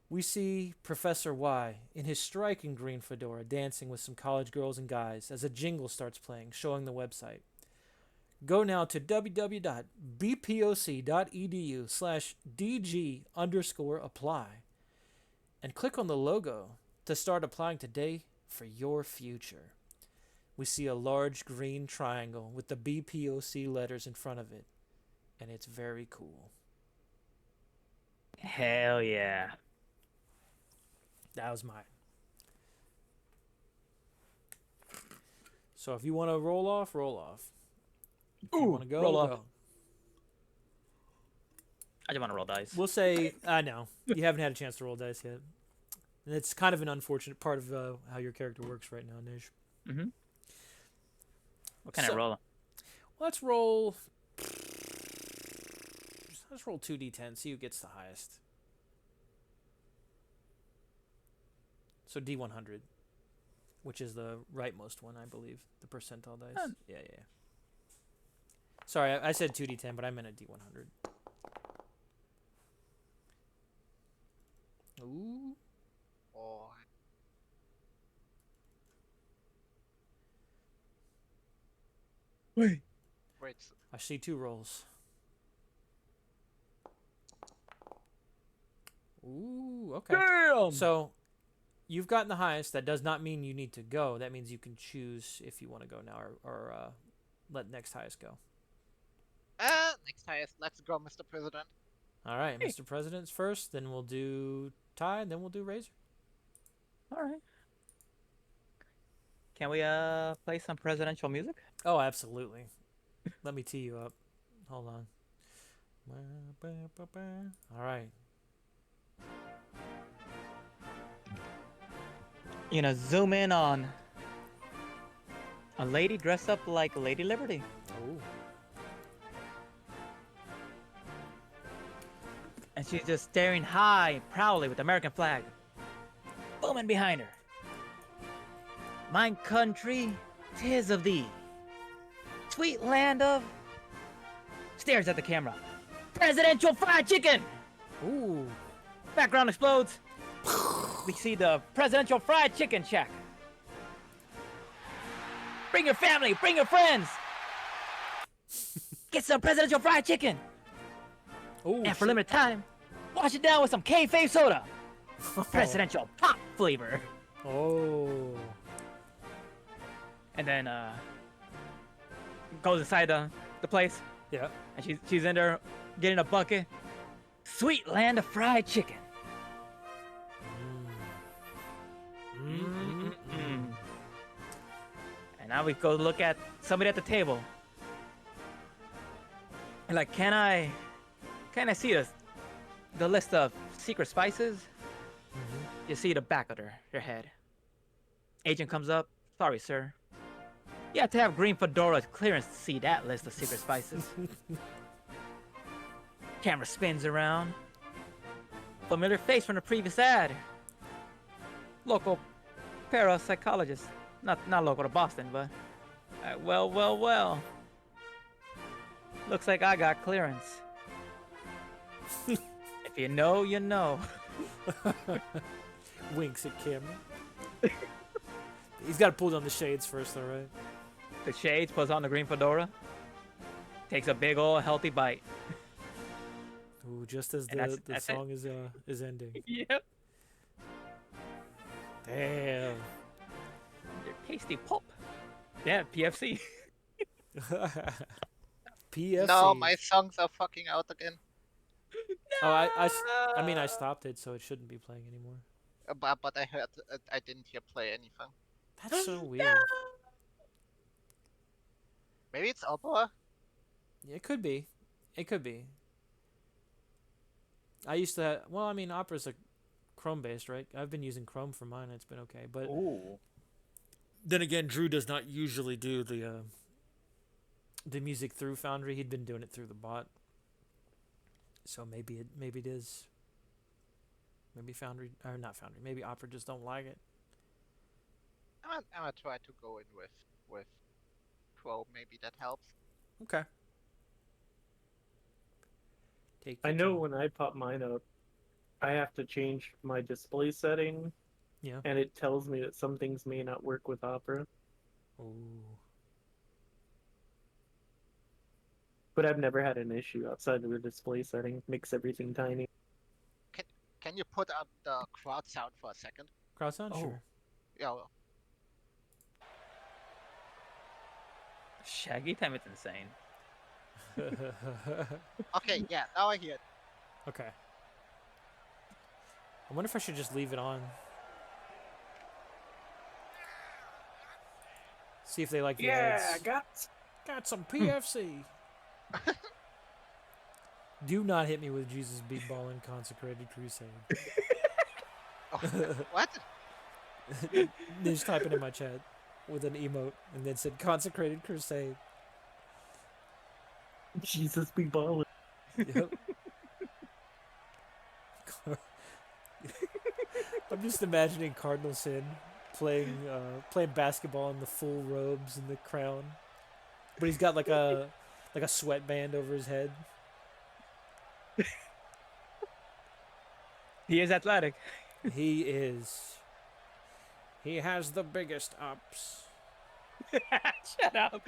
We see Professor Y in his striking green fedora dancing with some college girls and guys as a jingle starts playing, showing the website. Go now to www.bpoc.edu/DG_apply and click on the logo to start applying today for your future. We see a large green triangle with the BPOC letters in front of it, and it's very cool. Hell yeah. That was mine. So if you want to roll off, roll off. If you want to go, roll off. go. I just want to roll dice. We'll say, no, you haven't had a chance to roll dice yet. And it's kind of an unfortunate part of how your character works right now, Nish. Mm-hmm. What kind of roll? Let's roll. Let's roll 2d10, see who gets the highest. So D100, which is the rightmost one, I believe. The percentile dice. Yeah. Sorry, I said 2d10, but I meant a D100. Ooh. Oh, Wait. wait. I see 2 rolls. Ooh, okay. Damn! So, you've gotten the highest. That does not mean you need to go. That means you can choose if you want to go now or let next highest go. Next highest. Let's go, Mr. President. All right, Mr. President's first. Then we'll do Ty. And then we'll do Razor. All right. Can we play some presidential music? Oh, absolutely. Let me tee you up. Hold on. All right. You know, zoom in on a lady dressed up like Lady Liberty. Oh. And she's just staring high proudly with the American flag booming behind her. Mine country, 'tis of thee. Sweet land of... Stares at the camera. Presidential fried chicken! Ooh. Background explodes. We see the presidential fried chicken shack. Bring your family, bring your friends. Get some presidential fried chicken. Oh. And for limited time, wash it down with some K-Fave soda. Presidential pop flavor. Oh. And then goes inside the place. Yeah. And she's in there getting a bucket. Sweet land of fried chicken. And now we go look at somebody at the table. And like, can I see the list of secret spices? You see the back of her head. Agent comes up. Sorry, sir. You have to have green fedora clearance to see that list of secret spices. Camera spins around. Familiar face from the previous ad. Local parapsychologist. Not local to Boston, but... well. Looks like I got clearance. If you know, you know. Winks at camera. He's got to pull down the shades first, all right? The shades, puts on the green fedora. Takes a big ol' healthy bite. Ooh, just as And the song is ending. Yep. Damn. Your tasty pulp. Yeah, PFC. PFC. No, my songs are fucking out again. Oh, I mean, I stopped it, so it shouldn't be playing anymore. But I heard I didn't hear play anything. That's so weird. Maybe it's opera. It could be. It could be. I used to. Well, I mean, Opera's a Chrome based, right? I've been using Chrome for mine. It's been okay, but Ooh. then again, Drew does not usually do the music through Foundry. He'd been doing it through the bot, so maybe it is. Maybe Foundry or not Foundry. Maybe Opera just don't like it. I'm gonna try to go in with intro. Maybe that helps. Okay. Take I your know time. when I pop mine up, I have to change my display setting, Yeah. and it tells me that some things may not work with Opera. Ooh. But I've never had an issue outside of the display setting. Makes everything tiny. Can can you put up the crowd sound for a second? Crowd sound? Oh. Sure. Yeah. Well, Shaggy time, it's insane. okay. Yeah. Now I hear it. Okay. I wonder if I should just leave it on. See if they like the ads. Got some PFC. Do not hit me with Jesus Beat Ball and Consecrated Crusade. Oh, what? Just typing in my chat with an emote and then said Consecrated Crusade. Jesus be ballin'. Yep. I'm just imagining Cardinal Sin playing basketball in the full robes and the crown, but he's got like a sweatband over his head. He is athletic. He is. He has the biggest ups. Shut up.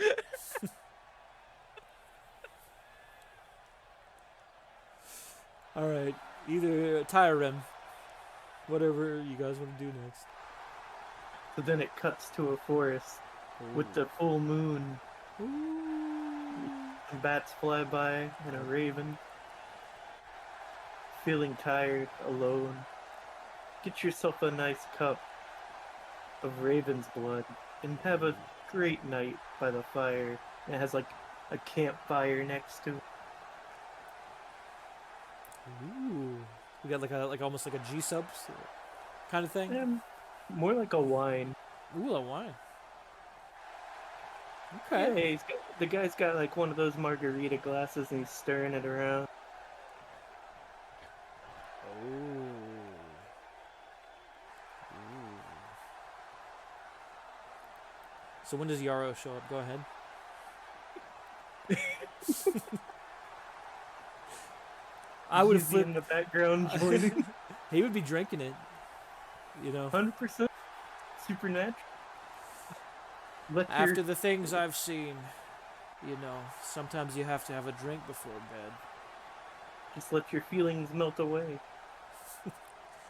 All right, either tie or rim, whatever you guys want to do next. So then it cuts to a forest with the full moon. Some bats fly by and a raven. Feeling tired, alone. Get yourself a nice cup of raven's blood and have a great night by the fire. And it has like a campfire next to it. Ooh, we got like almost like a G subs kind of thing. And more like a wine. Ooh, a wine. Okay. Yeah, the guy's got like one of those margarita glasses and he's stirring it around. Ooh. So when does Yarrow show up? Go ahead. I would have Easy in flipped. the background joining. He would be drinking it. You know. 100% supernatural. After the things I've seen, you know, sometimes you have to have a drink before bed. Just let your feelings melt away.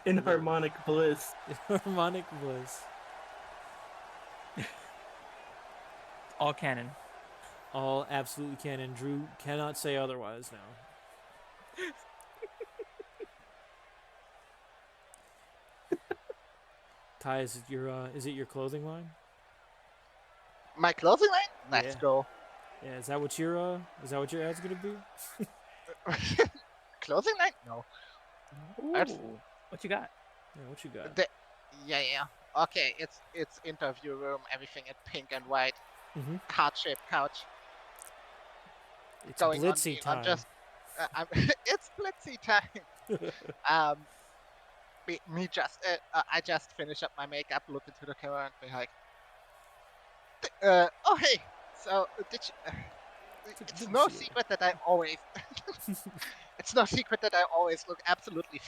In harmonic bliss. Harmonic bliss. All canon. All absolutely canon. Drew cannot say otherwise now. Ty, is it your clothing line? My clothing line? Let's Yeah. go. Yeah, is that what your ad's gonna be? Clothing line? No. That's- Ooh. What you got? Yeah, what you got? Yeah. Okay, it's interview room. Everything in pink and white. Mhm. Heart-shaped couch. It's Going on blitzy me. time. I'm just. It's blitzy time. I just finished up my makeup, look into the camera, and be like, oh hey. So did you? It's Didn't no see it. secret that I always. It's no secret that I always look absolutely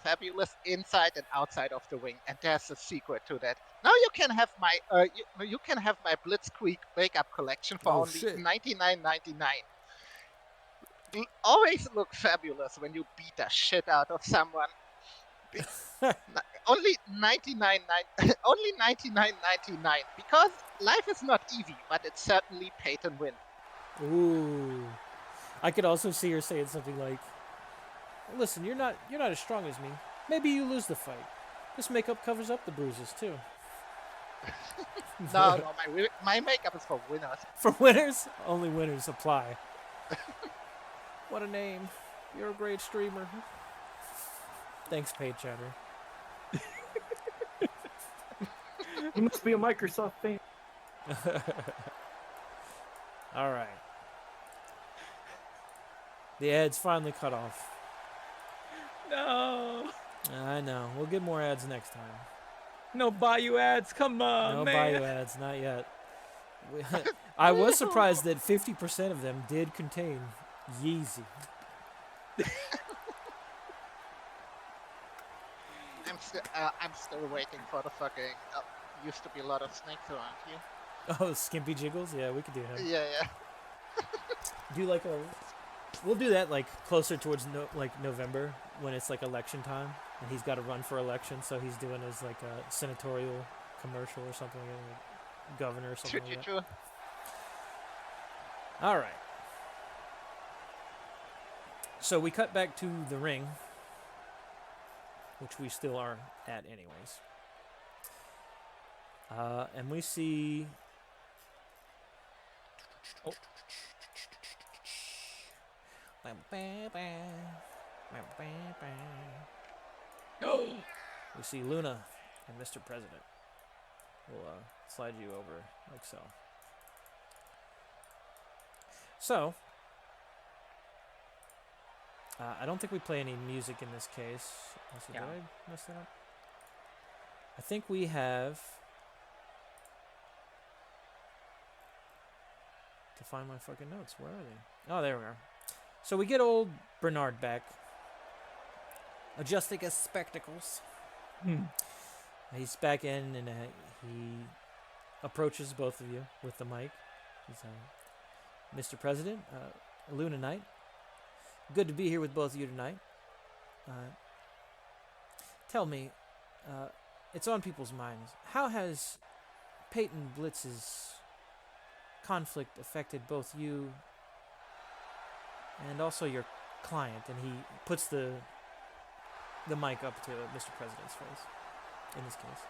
fabulous inside and outside of the wing, and there's a secret to that. Now you can have my you can have my Blitzkrieg makeup collection for Oh, only shit. $99.99. Always look fabulous when you beat the shit out of someone. Only only $99.99 because life is not easy, but it's certainly pay to win. Ooh. I could also see her saying something like, "Listen, you're not as strong as me. Maybe you lose the fight. This makeup covers up the bruises too." No, my makeup is for winners. For winners, only winners apply. What a name. You're a great streamer. Thanks, Paid Chatter. You must be a Microsoft fan. All right. The ads finally cut off. No. I know. We'll get more ads next time. No Bayou ads. Come on, No man. Bayou ads, not yet. I was surprised that 50% of them did contain Yeezy. I'm still waiting for the fucking. Used to be a lot of snakes around here. Oh, Skimpy Jiggles? Yeah, we could do him. Yeah, yeah. Do like a. We'll do that like closer towards November when it's like election time and he's got to run for election, so he's doing his like a senatorial commercial or something like governor or something like that. True. All right. So we cut back to the ring, which we still are at anyways. And we see. Oh. We see Luna and Mr. President. We'll slide you over like so. So, I don't think we play any music in this case. So Yeah. Did I mess that up? I think we have to find my fucking notes. Where are they? Oh, there we are. So we get old Bernard back, adjusting his spectacles. He's back in, and he approaches both of you with the mic. He's Mr. President, Luna Knight. Good to be here with both of you tonight. Tell me, it's on people's minds. How has Peyton Blitz's conflict affected both you and also your client? And he puts the mic up to Mr. President's face, in this case.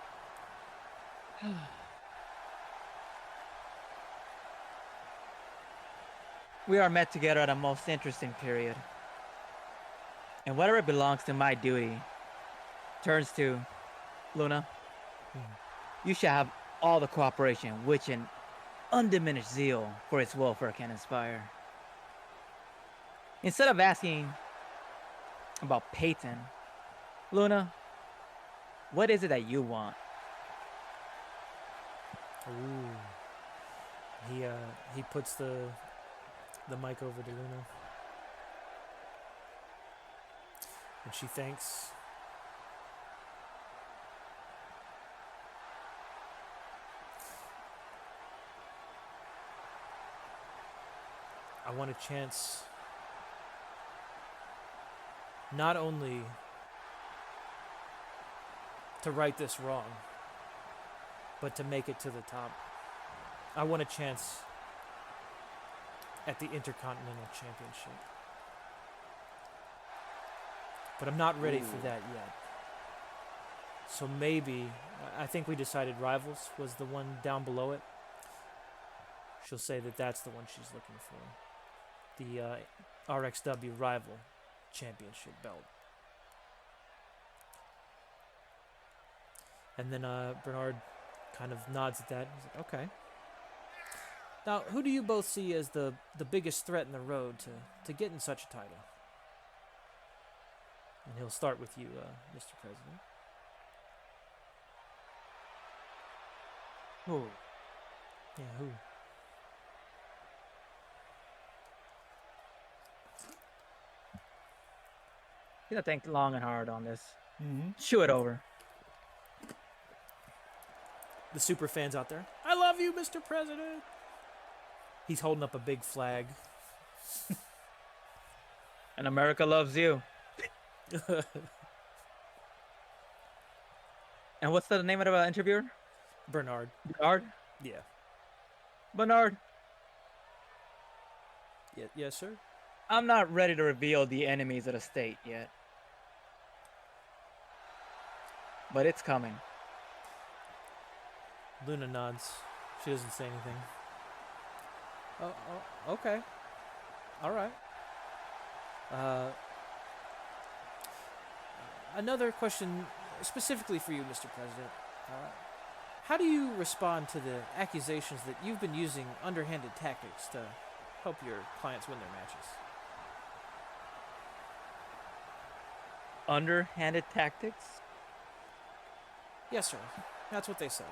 We are met together at a most interesting period. And whatever belongs to my duty turns to Luna. You shall have all the cooperation which an undiminished zeal for its welfare can inspire. Instead of asking about Peyton, Luna, what is it that you want? Ooh. He puts the mic over to Luna. And she thanks. I want a chance not only to right this wrong, but to make it to the top. I want a chance at the Intercontinental Championship. But I'm not ready for that yet. So maybe, I think we decided Rivals was the one down below it. She'll say that that's the one she's looking for. The RXW Rival Championship belt. And then Bernard kind of nods at that. He's like, okay. Now, who do you both see as the biggest threat in the road to getting such a title? And he'll start with you, Mr. President. Who? Yeah, who? You gotta think long and hard on this. Mm-hmm. Chew it over. The super fans out there. I love you, Mr. President. He's holding up a big flag. And America loves you. And what's the name of the interviewer? Bernard. Bernard? Yeah. Bernard, Yeah. Yes, sir. I'm not ready to reveal the enemies of the state yet. But it's coming. Luna nods. She doesn't say anything. Oh, okay. All right. Another question specifically for you, Mr. President. How do you respond to the accusations that you've been using underhanded tactics to help your clients win their matches? Underhanded tactics? Yes, sir. That's what they said.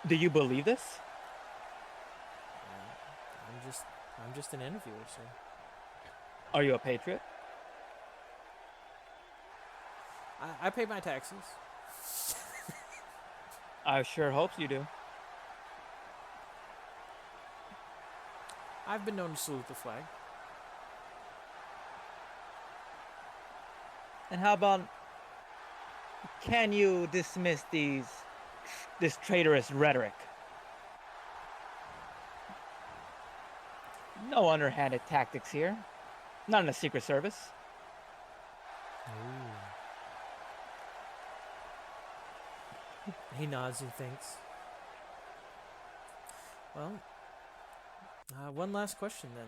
Do you believe this? I'm just an interviewer, sir. Are you a patriot? I pay my taxes. I sure hope you do. I've been known to salute the flag. And how about, can you dismiss this traitorous rhetoric? No underhanded tactics here. Not in the Secret Service. He nods and thinks. Well, one last question then.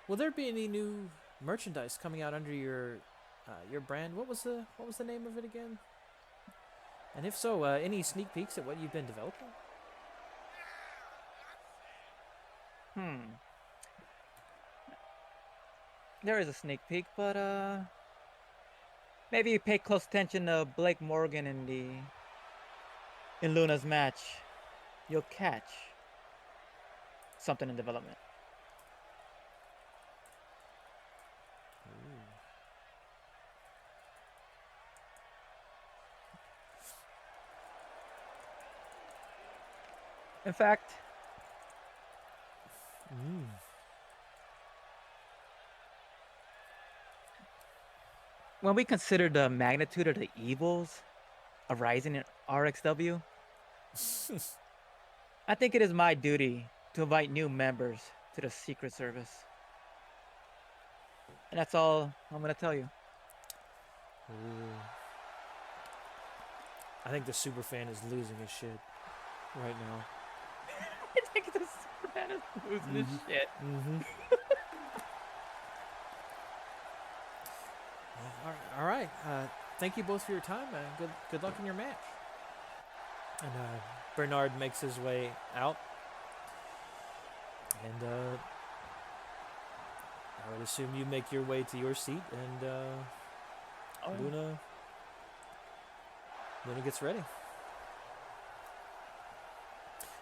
Will there be any new merchandise coming out under your brand? What was the name of it again? And if so, any sneak peeks at what you've been developing? There is a sneak peek, but maybe you pay close attention to Blake Morgan in Luna's match. You'll catch something in development. In fact, when we consider the magnitude of the evils arising in RXW, I think it is my duty to invite new members to the Secret Service. And that's all I'm going to tell you. I think the superfan is losing his shit right now. I think the superfan is losing his shit. All right. Thank you both for your time. Good luck in your match. And Bernard makes his way out. And I would assume you make your way to your seat, and Luna gets ready.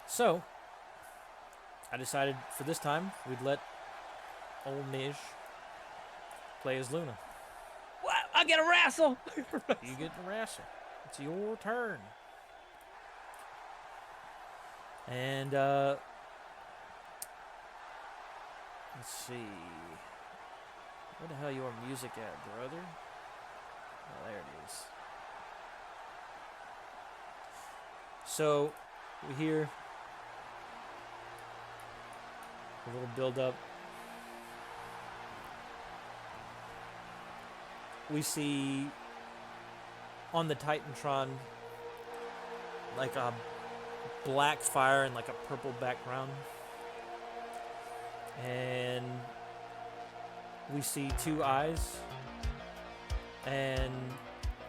So, I decided for this time we'd let old Nij play as Luna. What? I get a wrestle! You get to wrestle. It's your turn. And, let's see. Where the hell your music at, brother? Oh, there it is. So, we hear a little build-up. We see on the Titantron like a black fire and like a purple background. And we see two eyes and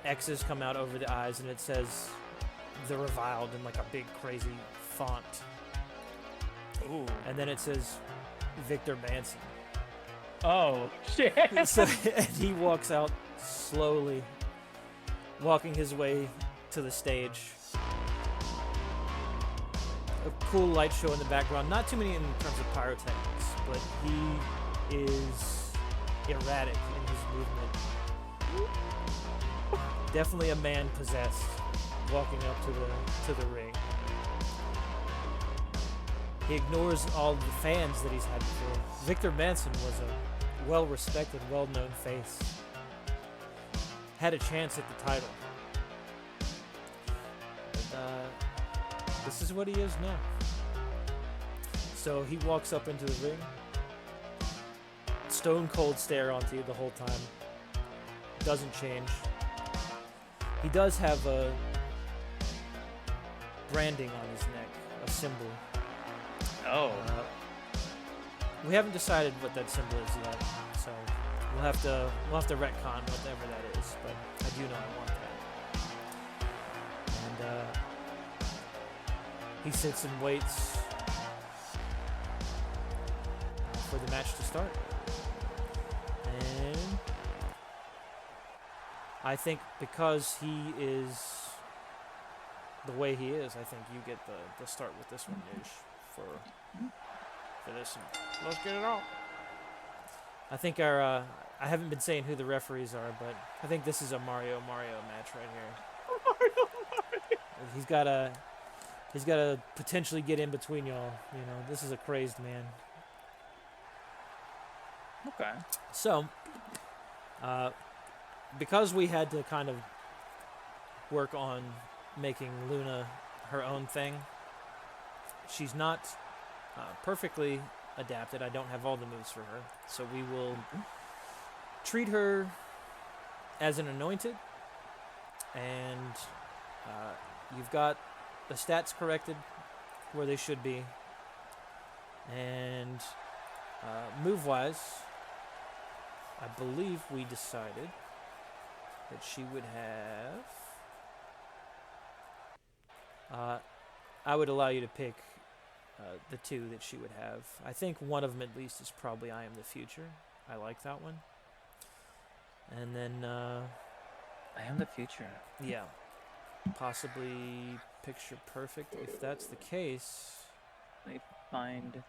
X's come out over the eyes, and it says the reviled in like a big crazy font. Ooh. And then it says Victor Manson. Oh, shit. So, and he walks out slowly, walking his way to the stage. A cool light show in the background. Not too many in terms of pyrotechnics, but he is erratic in his movement. Definitely a man possessed, walking up to the ring. He ignores all the fans that he's had before. Victor Manson was a well-respected, well-known face. Had a chance at the title. But, this is what he is now. So he walks up into the ring. Stone cold stare onto you the whole time. Doesn't change. He does have a branding on his neck, a symbol. Oh. We haven't decided what that symbol is yet, so we'll have to retcon whatever that is. But I do know I want that. And he sits and waits for the match to start. And I think because he is the way he is, I think you get the start with this one, Nish, for this one. Let's get it on. I think our I haven't been saying who the referees are, but I think this is a Mario match right here. He's got to potentially get in between y'all. You know, this is a crazed man. Okay. So, because we had to kind of work on making Luna her own thing, she's not perfectly adapted. I don't have all the moves for her. So we will treat her as an anointed, and you've got the stats corrected where they should be. And move-wise, I believe we decided that she would have... I would allow you to pick the two that she would have. I think one of them at least is probably I Am the Future. I like that one. And then... I Am the Future. Yeah. Possibly Picture Perfect. If that's the case... Let me find...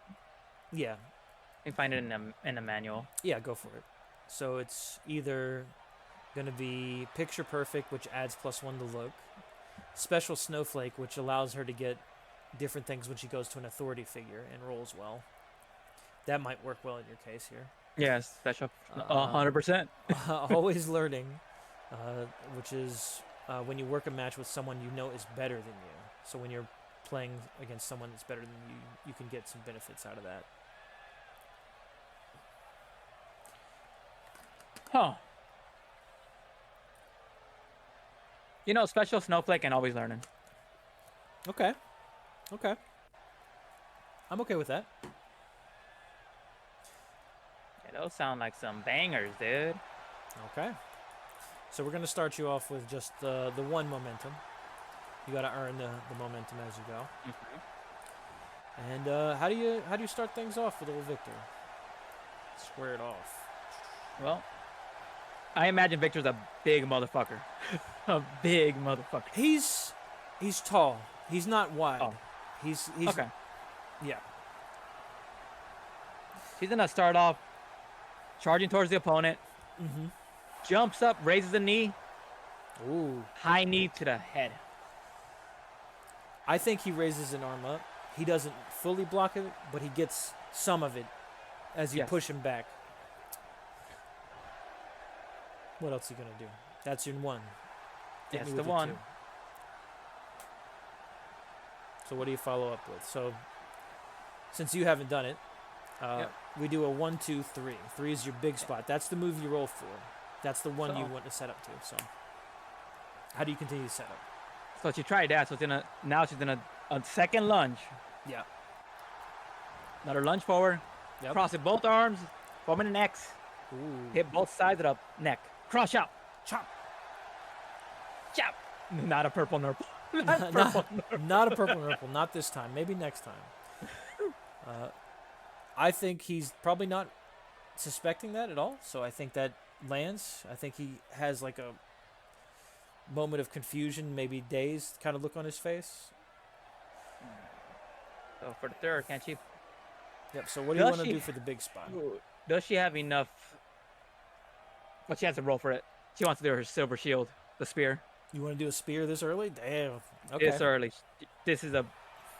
Yeah. Let me find it in a manual. Yeah, go for it. So it's either going to be Picture Perfect, which adds +1 to look. Special Snowflake, which allows her to get different things when she goes to an authority figure and rolls well. That might work well in your case here. Yes, special. 100%. Always Learning, which is when you work a match with someone you know is better than you. So when you're playing against someone that's better than you, you can get some benefits out of that. Huh. You know, Special Snowflake and Always Learning. Okay. Okay. I'm okay with that. Yeah, those sound like some bangers, dude. Okay. So we're going to start you off with just the one momentum. You got to earn the momentum as you go. Mm-hmm. And how do you start things off with old Victor? Square it off. Well, I imagine Victor's a big motherfucker. A big motherfucker. He's tall. He's not wide. Oh. He's Okay. Yeah. He's gonna start off charging towards the opponent. Mm-hmm. Jumps up, raises the knee. Ooh. High knee to the head. I think he raises an arm up. He doesn't fully block it, but he gets some of it as you Yes. push him back. What else are you gonna do? That's your one. Hit That's me the with your one. two. So what do you follow up with? So since you haven't done it, Yep. we do a 1, 2, 3. 3 is your big spot. That's the move you roll for. That's the one you So- want to set up to. So how do you continue to set up? So she tried that. So now she's in a second lunge. Yeah. Another lunge forward. Yep. Crossing both arms, forming an X. Ooh. Hit both sides of the neck. Cross chop. Chop. Chop. Not a purple nurple. Not a purple nurple. Not this time. Maybe next time. I think he's probably not suspecting that at all. So I think that lands. I think he has like a moment of confusion, maybe dazed kind of look on his face. So for the third, can't she? Yep. So what do you Does want to she- do for the big spot? Does she have enough? Well, she has to roll for it. She wants to do her silver shield, the spear. You want to do a spear this early? Damn. Okay. This early. This is a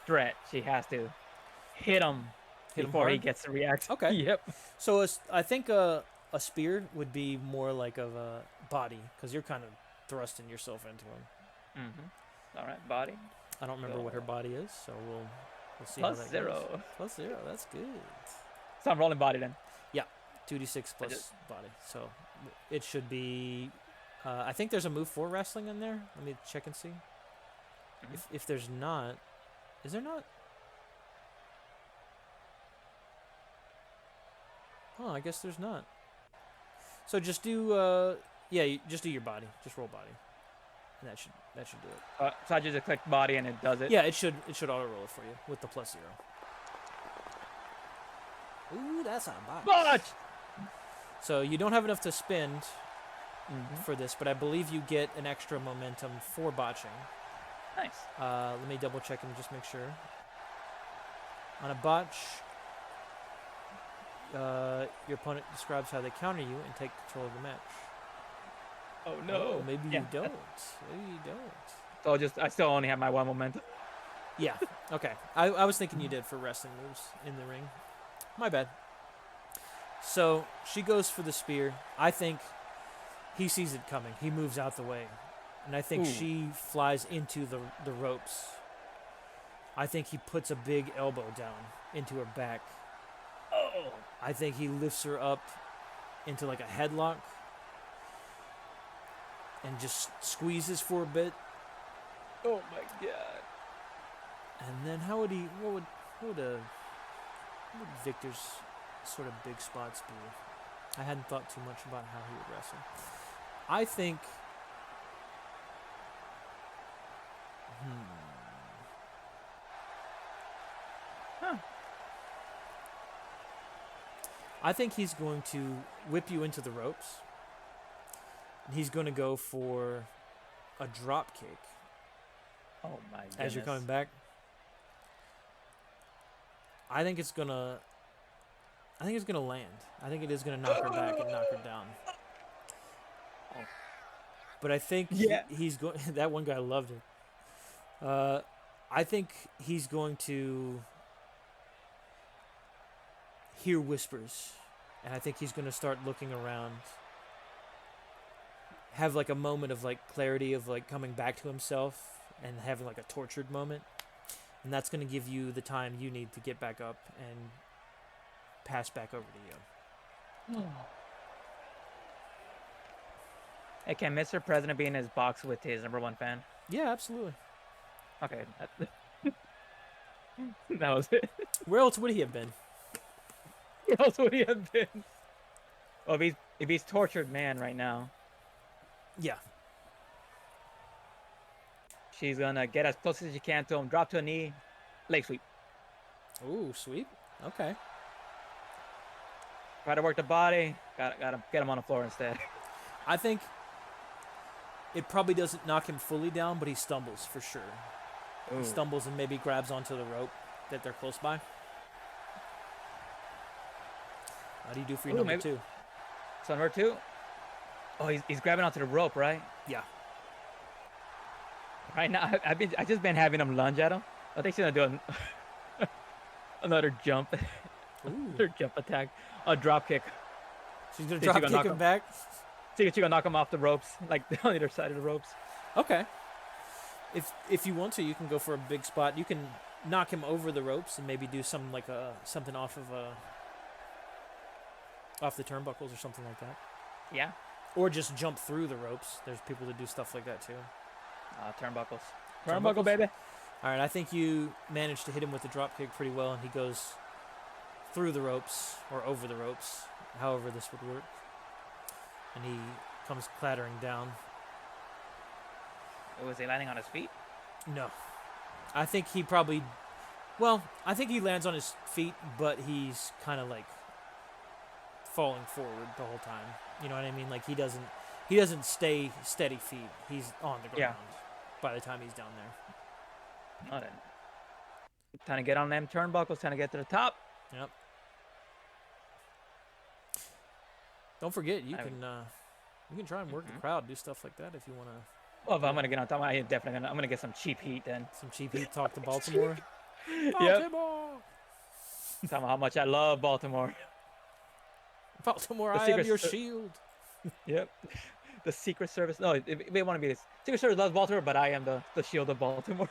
threat. She has to hit him Hit him before he hard? gets to react. Okay. Yep. So I think a spear would be more like of a body because you're kind of thrusting yourself into him. Mm-hmm. All right, body. I don't remember what her body is, so we'll see Plus how that 0. goes. +0. That's good. So I'm rolling body then. 2d6 plus body. So it should be. I think there's a move for wrestling in there. Let me check and see. Mhm. If there's not, is there not? Oh, I guess there's not. So just do just do your body. Just roll body. And that should do it. So I just click body and it does it. Yeah, it should auto roll it for you with the +0. Ooh, that's a botch. Botch! So you don't have enough to spend Mhm. for this, but I believe you get an extra momentum for botching. Nice. Let me double check and just make sure. On a botch, your opponent describes how they counter you and take control of the match. Oh Oh, maybe Yeah, you don't. Maybe you don't. So I still only have my 1 momentum. Yeah. Okay. I was thinking you did for wrestling moves in the ring. My bad. So she goes for the spear. I think he sees it coming. He moves out the way. And I think Ooh. she flies into the ropes. I think he puts a big elbow down into her back. Oh. I think he lifts her up into like a headlock and just squeezes for a bit. Oh my god. And then what would Victor's sort of big spots be? I hadn't thought too much about how he would wrestle. I think I think he's going to whip you into the ropes. And he's going to go for a drop kick Oh my goodness. as you're coming back. I think it's gonna land. I think it is gonna knock her back and knock her down. Oh. But I think Yeah. he's going. That one guy loved it. I think he's going to hear whispers, and I think he's going to start looking around. Have like a moment of like clarity of like coming back to himself and having like a tortured moment. And that's going to give you the time you need to get back up and pass back over to you. Hey, can Mr. President be in his box with his #1 fan? Yeah, absolutely. Okay. That was it. Where else would he have been? Where else would he have been? Well, if he's tortured man right now, Yeah. she's gonna get as close as she can to him, drop to a knee, leg sweep. Ooh, sweep. Okay. Try to work the body. Got him. Get him on the floor instead. I think it probably doesn't knock him fully down, but he stumbles for sure. He stumbles and maybe grabs onto the rope that they're close by. How do you do for your number 2? So number 2. Oh, he's grabbing onto the rope, right? Yeah. Right now, I just been having him lunge at him. I think she's gonna do another jump, Ooh. another jump attack, a drop kick. She's going to Think drop she gonna kick knock him him? back? See if she's gonna knock him off the ropes, like on either side of the ropes. Okay. If you want to, you can go for a big spot. You can knock him over the ropes and maybe do something like something off the turnbuckles or something like that. Yeah. Or just jump through the ropes. There's people that do stuff like that too. Turnbuckles. Turnbuckles? Turnbuckle, baby. All right, I think you managed to hit him with the drop kick pretty well, and he goes through the ropes or over the ropes, however this would work. And he comes clattering down. Was he landing on his feet? No. I think he lands on his feet, but he's kind of like falling forward the whole time. You know what I mean? Like he doesn't stay steady feet. He's on the ground by the time he's down there. Not it. Trying to get on them turnbuckles, trying to get to the top. Yep. Don't forget, you can try and work the crowd, do stuff like that if you want to. Well, if I'm gonna get on top, I'm gonna get some cheap heat then. Some cheap heat talk to Baltimore. Yep. Baltimore! Tell me how much I love Baltimore. Baltimore, The I am Secret your Ser- shield. Yep. The Secret Service. No, they want to be this. Secret Service loves Baltimore, but I am the shield of Baltimore.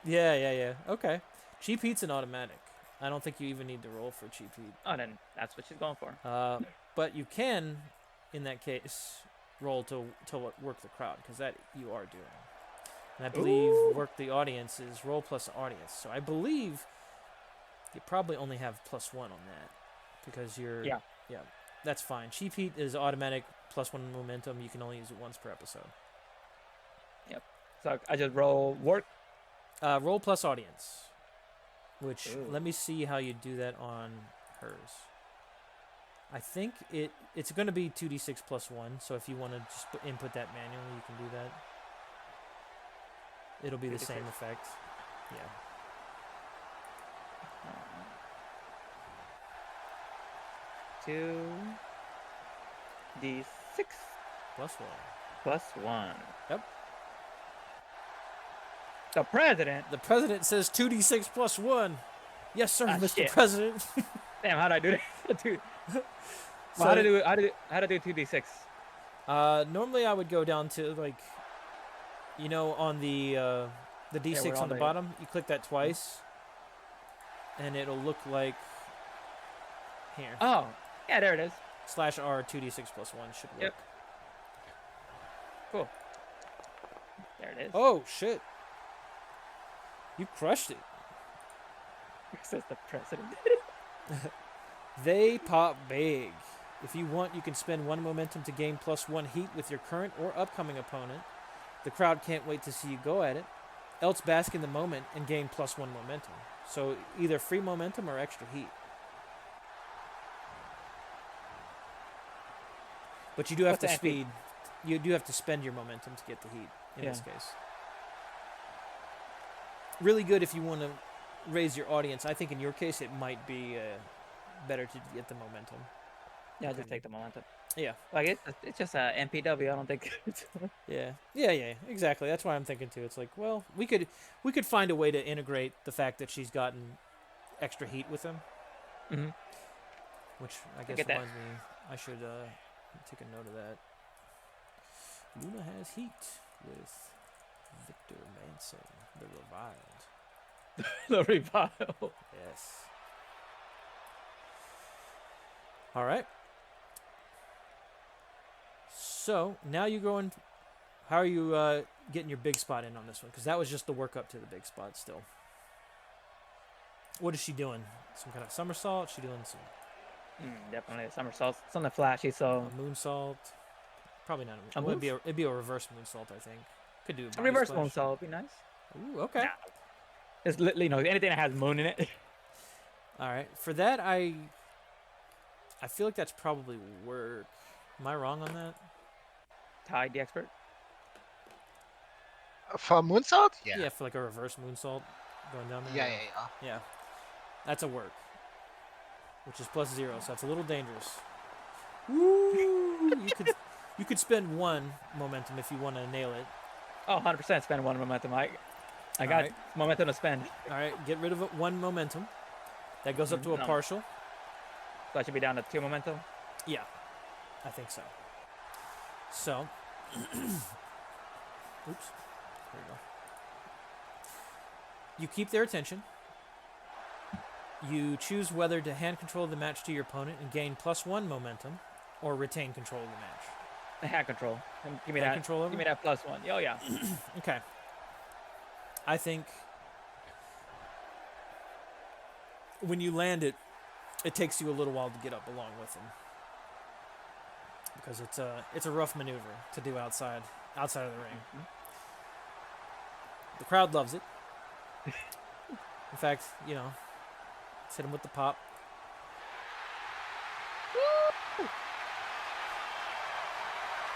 Yeah. Okay. Cheap heat's an automatic. I don't think you even need to roll for cheap heat. Oh, then that's what she's going for. But you can, in that case, roll to work the crowd, because that you are doing. And I believe work the audience is roll plus audience. So I believe you probably only have +1 on that, because you're yeah. That's fine. Cheap heat is automatic +1 momentum. You can only use it once per episode. Yep. So I just roll work. Roll plus audience. Which let me see how you do that on hers. I think it's going to be 2d6 +1. So if you want to just input that manually, you can do that. it'll be the 2d6. same effect. Yeah. 2d6 +1. plus 1. Yep. The president. The president says 2d6 plus 1. Yes, sir, Ah, Mr. shit. President. Damn, how'd I do that? Dude. So- Well, how to do 2d6? Normally I would go down to like, on the D6 we're on on the the- bottom. You click that twice, and it'll look like here. Oh, yeah, there it is. /R 2d6 plus 1 should work. Yep. Cool. There it is. Oh shit! You crushed it. Says the president. They pop big. If you want, you can spend 1 momentum to gain +1 heat with your current or upcoming opponent. The crowd can't wait to see you go at it. Else bask in the moment and gain +1 momentum. So either free momentum or extra heat. But you do have What's to the MP? speed. You do have to spend your momentum to get the heat in this Yeah. case. Really good if you want to raise your audience. I think in your case it might be better to get the momentum. Yeah, just take the momentum. Yeah. Like it's just a MPW. I don't think. Yeah, exactly. That's why I'm thinking too. It's like, well, we could find a way to integrate the fact that she's gotten extra heat with him, Mm-hmm. which I guess get that. reminds me I should take a note of that. Luna has heat with Victor Manson, the reviled. The revival. Yes. All right. So now you go in. How are you getting your big spot in on this one? Because that was just the work up to the big spot still. What is she doing? Some kind of somersault? She doing some Definitely a somersault. Something flashy. So moonsault? Probably not. A Well, it'd move? be a reverse moonsault, I think. Could do a a body reverse splash. moonsault would be nice. Ooh, okay. Nah. It's anything that has moon in it. All right. For that, I feel like that's probably work. Am I wrong on that? Tide the expert. For moonsault? Yeah. Yeah, for like a reverse moonsault going down there. Yeah. Yeah, that's a work, which is +0, so that's a little dangerous. Woo! You could spend 1 momentum if you want to nail it. Oh, 100% spend 1 momentum. I got Alright. momentum to spend. All right, get rid of it, 1 momentum. That goes up to a No. partial. So I should be down to 2 momentum. Yeah, I think so. So, oops, there you go. You keep their attention. You choose whether to hand control the match to your opponent and gain +1 momentum, or retain control of the match. The hand control. And give me Hand that. control over? Give me that +1. Oh yeah. Okay. I think when you land it, it takes you a little while to get up along with them, because it's a rough maneuver to do outside of the ring. The crowd loves it. In fact, let's hit them with the pop.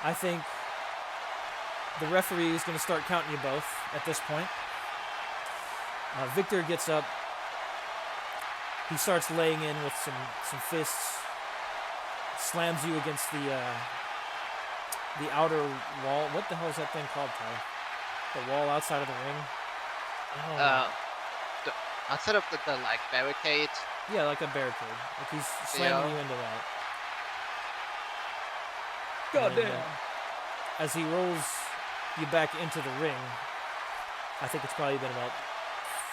I think the referee is going to start counting you both at this point. Victor gets up. He starts laying in with some fists. Slams you against the outer wall. What the hell is that thing called, Ty? The wall outside of the ring? Outside of the like barricade. Yeah, like a barricade. Like he's slamming Yeah. you into that. God And, damn. as he rolls you back into the ring, I think it's probably been about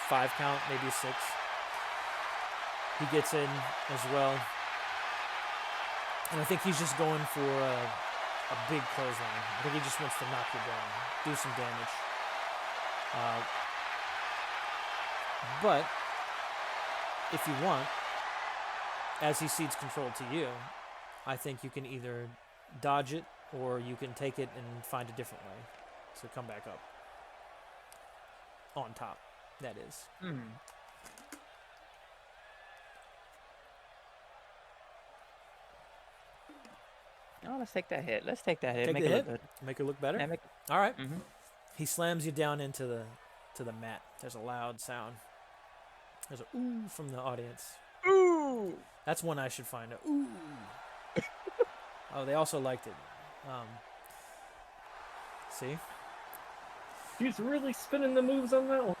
5 count, maybe 6. He gets in as well. And I think he's just going for a big clothesline. I think he just wants to knock you down, do some damage. But if you want, as he cedes control to you, I think you can either dodge it or you can take it and find a different way. So come back up. On top, that is. Oh, let's take that hit. Let's take that hit. Take Make the it hit? look good. Make her look better? Yeah, make, All right. Mhm. He slams you down into to the mat. There's a loud sound. There's a ooh from the audience. Ooh. That's one I should find. A ooh. Oh, they also liked it. See? He's really spinning the moves on that one.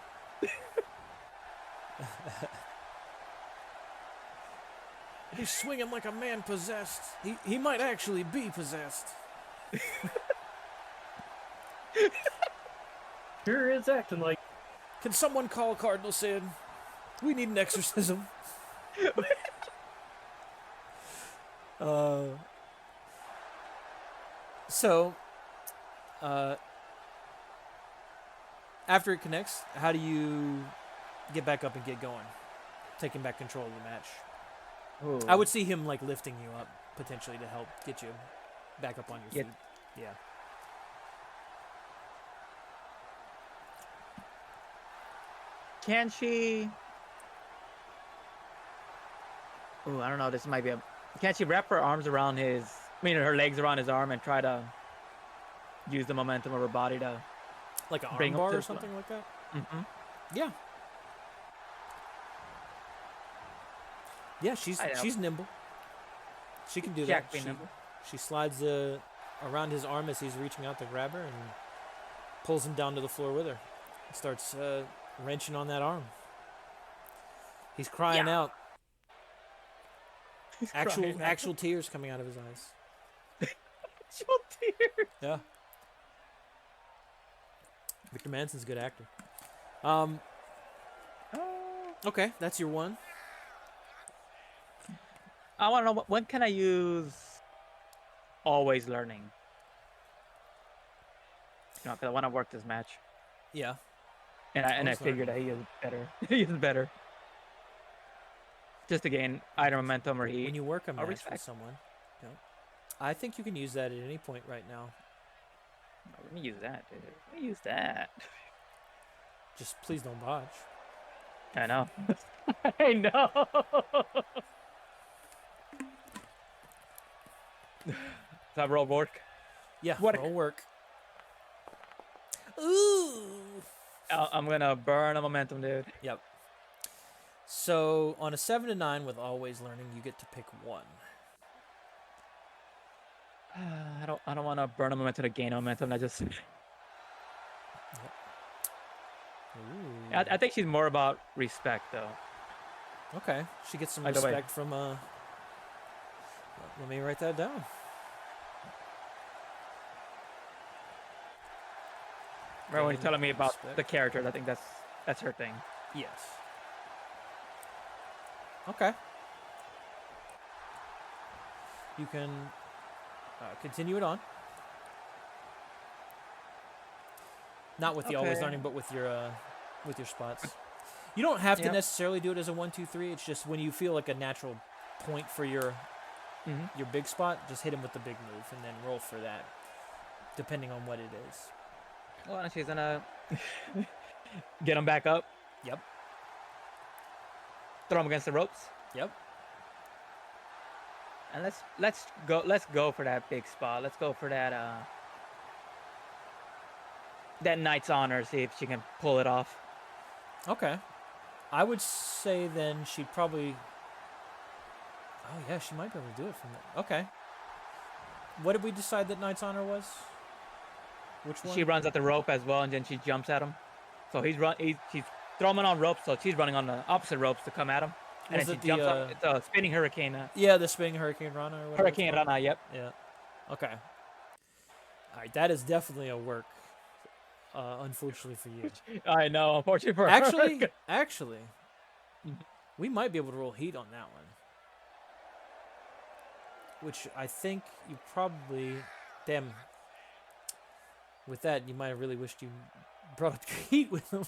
He's swinging like a man possessed. He might actually be possessed. Sure is acting like. Can someone call Cardinal Sin? We need an exorcism. So, after it connects, how do you get back up and get going? Taking back control of the match. Ooh. I would see him like lifting you up potentially to help get you back up on your feet. Yeah. Can she? Ooh, I don't know. This might be a. Can she wrap her arms around his? I mean, her legs around his arm and try to use the momentum of her body to Like an bring arm up bar to or the floor. something like that? Mm-hmm. Yeah. Yeah, she's I know. nimble. She can do Jack that. be nimble. She slides around his arm as he's reaching out to grab her and pulls him down to the floor with her. Starts wrenching on that arm. He's crying out. He's crying out. Actual tears coming out of his eyes. Actual tears. Yeah. Victor Manson's a good actor. Okay, that's your one. I want to know when can I use always learning? You know, because I want to work this match, Yeah. and I Always figured that he is better. He is better. Just to gain either momentum or heat. When you work a match with respect. someone, you know, I think you can use that at any point right now. Oh, let me use that, dude. Let me use that. Just please don't botch. I know. I know. Does that roll work? Yeah, What- roll work. Ooh. I'm gonna burn a momentum, dude. Yep. So on a 7 to 9 with always learning, you get to pick one. I don't want to burn a momentum to gain a momentum. I just. Ooh. I think she's more about respect, though. Okay, she gets some Either way. respect from. Let me write that down. Remember when you're Gain telling me about respect. the characters? I think that's her thing. Yes. Okay. You can continue it on. Not with the always Okay. learning, but with your spots. You don't have to Yep. necessarily do it as a 1, 2, 3. It's just when you feel like a natural point for your big spot, just hit him with the big move and then roll for that, depending on what it is. Well, and she's gonna get him back up. Yep. Throw him against the ropes. Yep. And let's go for that big spot. Let's go for that that Knight's Honor. See if she can pull it off. Okay. I would say then she'd probably. Oh yeah, she might be able to do it from there. Okay. What did we decide that Knight's Honor was? Which one? She runs at the rope as well, and then she jumps at him. So she's throwing him on ropes, so she's running on the opposite ropes to come at him. And Was then it she the, jumps up. It's a spinning hurricane. Yeah, the spinning Hurricane Rana or whatever. it's Hurricane called. Rana, yep. Yeah. Okay. All right, that is definitely a work. Unfortunately for you. I know, unfortunately for her. Actually, we might be able to roll heat on that one. Which I think you probably, damn. With that, you might have really wished you brought up your heat with him.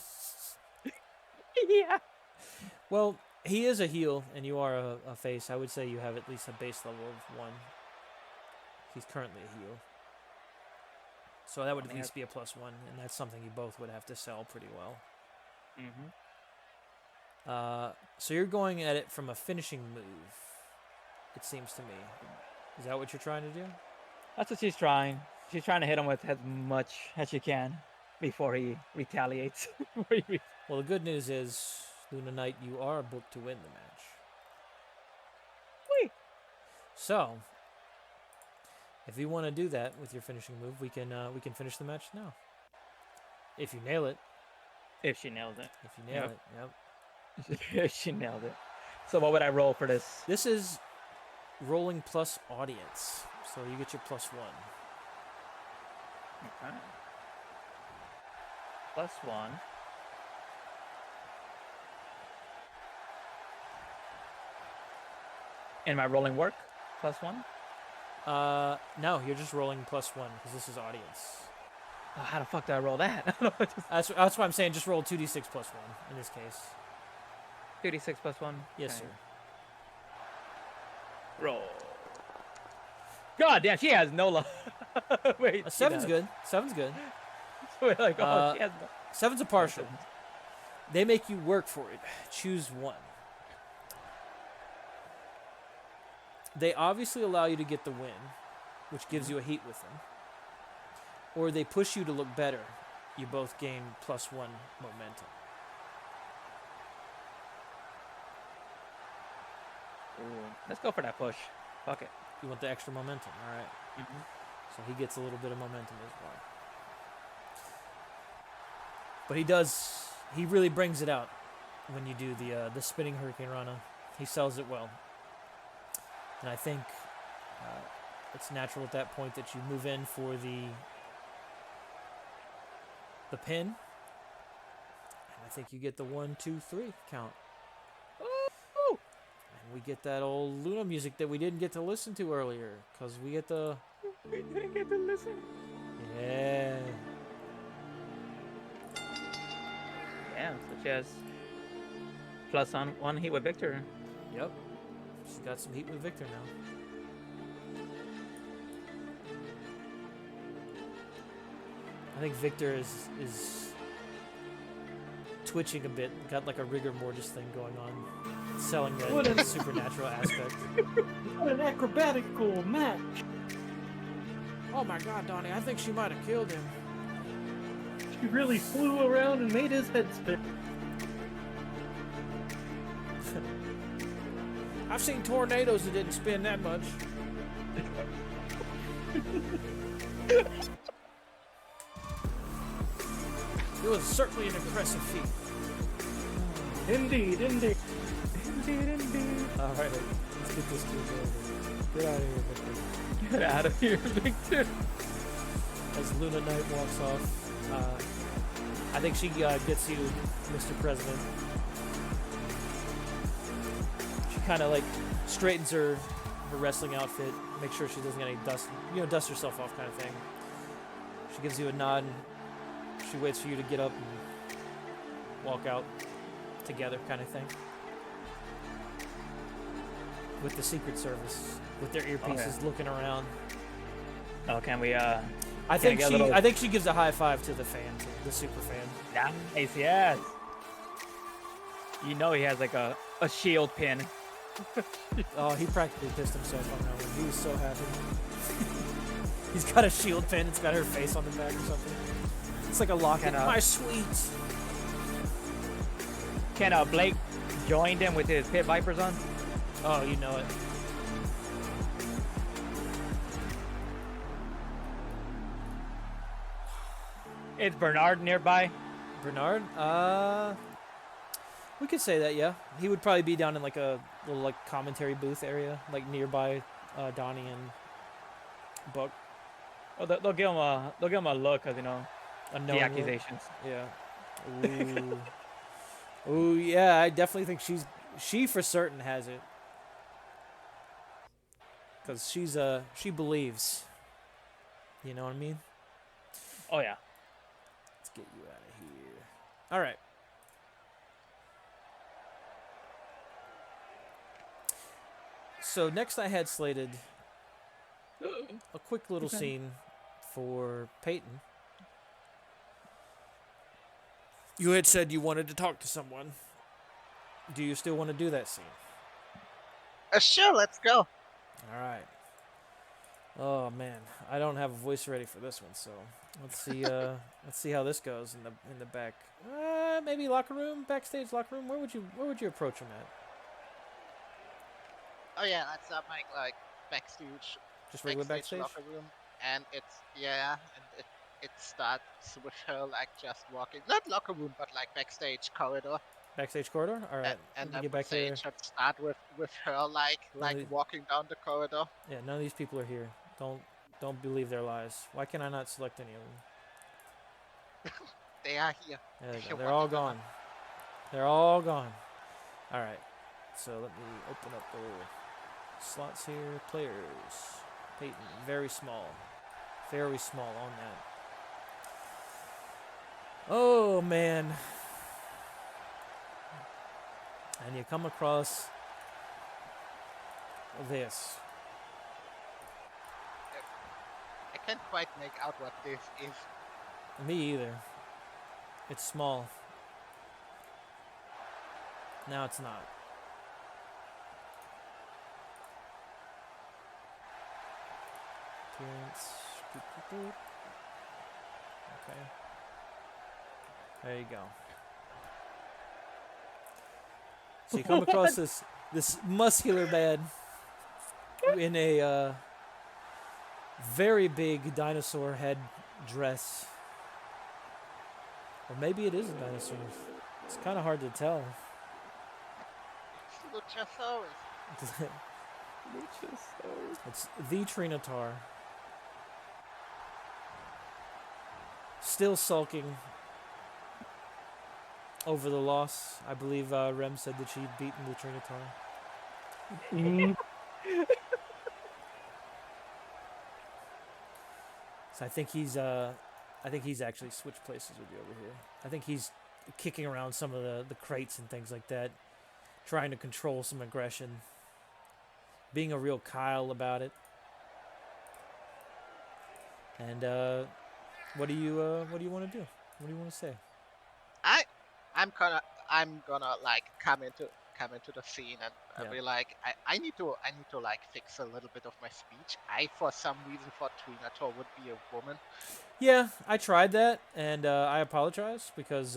Yeah. Well, he is a heel, and you are a face. I would say you have at least a base level of 1. He's currently a heel. So that would at least be a +1, and that's something you both would have to sell pretty well. So you're going at it from a finishing move, it seems to me. Is that what you're trying to do? That's what she's trying. She's trying to hit him with as much as she can. before he retaliates. Before he re- Well, the good news is, Luna Knight, you are booked to win the match. Whee! So, if you want to do that with your finishing move, we can finish the match now. If you nail it. If she nails it. If you nail Yep. it, yep. If she nailed it. So what would I roll for this? This is rolling plus audience, so you get your +1. Okay. +1. And my rolling work? +1? No, you're just rolling +1 because this is audience. Oh, how the fuck did I roll that? That's why I'm saying just roll 2d6 +1 in this case. 2d6 +1? Yes, Okay. sir. Roll. God damn, she has no luck. Wait. A she 7's does. good. 7's good. We're like, oh, Uh, she has no... 7's a partial. They make you work for it. Choose one. They obviously allow you to get the win, which gives you a heat with them. Or they push you to look better. You both gain +1 momentum. Ooh, let's go for that push. Fuck it. You want the extra momentum, all right. So he gets a little bit of momentum as well. But he really brings it out when you do the spinning Hurricane Rana. He sells it well. And I think it's natural at that point that you move in for the pin. And I think you get the 1, 2, 3 count. Ooh. And we get that old Luna music that we didn't get to listen to earlier. Because we get the... We didn't get to listen. Yeah. Yeah, such as +1 heat with Victor. Yep. She's got some heat with Victor now. I think Victor is twitching a bit. Got like a rigor mortis thing going on. Selling the supernatural aspect. What an acrobatical match! Oh my god, Donnie, I think she might have killed him. She really flew around and made his head spin. I've seen tornadoes that didn't spin that much. It was certainly an impressive feat. Indeed, indeed. Alright, let's get this dude over. Get out of here, Victor. Get out of here, Victor. As Luna Knight walks off, I think she gets you, Mr. President. She kind of like straightens her wrestling outfit, make sure she doesn't get any dust, dust herself off kind of thing. She gives you a nod. She waits for you to get up and walk out together kind of thing. With the Secret Service, with their earpieces, looking around. Oh, can we, I think get a little- I think she gives a high five to the fan, to the super fan. Nice, yes. You know he has like a shield pin. Oh, he practically pissed himself on that one. He was so happy. He's got a shield pin. It's got her face on the back or something. It's like a locket. My sweet. Can Blake join them with his pit vipers on? Oh, you know it. Is Bernard nearby? Bernard? We could say that, yeah. He would probably be down in like a little like commentary booth area, like nearby Donnie and Buck. Oh, they'll give him a look, cause the Unknowing look. accusations. Yeah. Ooh. Ooh, yeah. I definitely think she for certain has it. Cause she believes. You know what I mean? Oh yeah. Let's get you out of here. All right. So next I had slated a quick little scene for Peyton. You had said you wanted to talk to someone. Do you still want to do that scene? Sure, let's go. All right. Oh man, I don't have a voice ready for this one, so let's see. Let's see how this goes in the back. Maybe locker room, backstage locker room. Where would you approach him at? Oh yeah, that's my like backstage Just regular backstage. locker room, and it starts with her like just walking, not locker room, but like backstage corridor. Backstage corridor. All right, And let me I get would back say here. it should start with her like the- walking down the corridor. Yeah, none of these people are here. Don't believe their lies. Why can I not select any of them? They are here. There they If go. you They're want all to know. gone. They're all gone. All right. So let me open up the little slots here. Players. Peyton. Very small. Very small on that. Oh, man. And you come across this. I can't quite make out what this is. Me either. It's small. Now it's not. Appearance. Boop, boop, boop. Okay. There you go. So you come across this muscular man in a very big dinosaur head dress. Or maybe it is a dinosaur. It's kind of hard to tell. Luchasaurus. It's the Trinatar. Still sulking over the loss. I believe Rem said that she'd beaten the Trinatar. So I think he's actually switched places with you over here. I think he's kicking around some of the crates and things like that, trying to control some aggression, being a real Kyle about it. And what do you want to do? What do you want to say? I'm gonna like come into the scene and Yeah. be like I need to like fix a little bit of my speech. I for some reason thought Trinator would be a woman. Yeah, I tried that, and I apologize because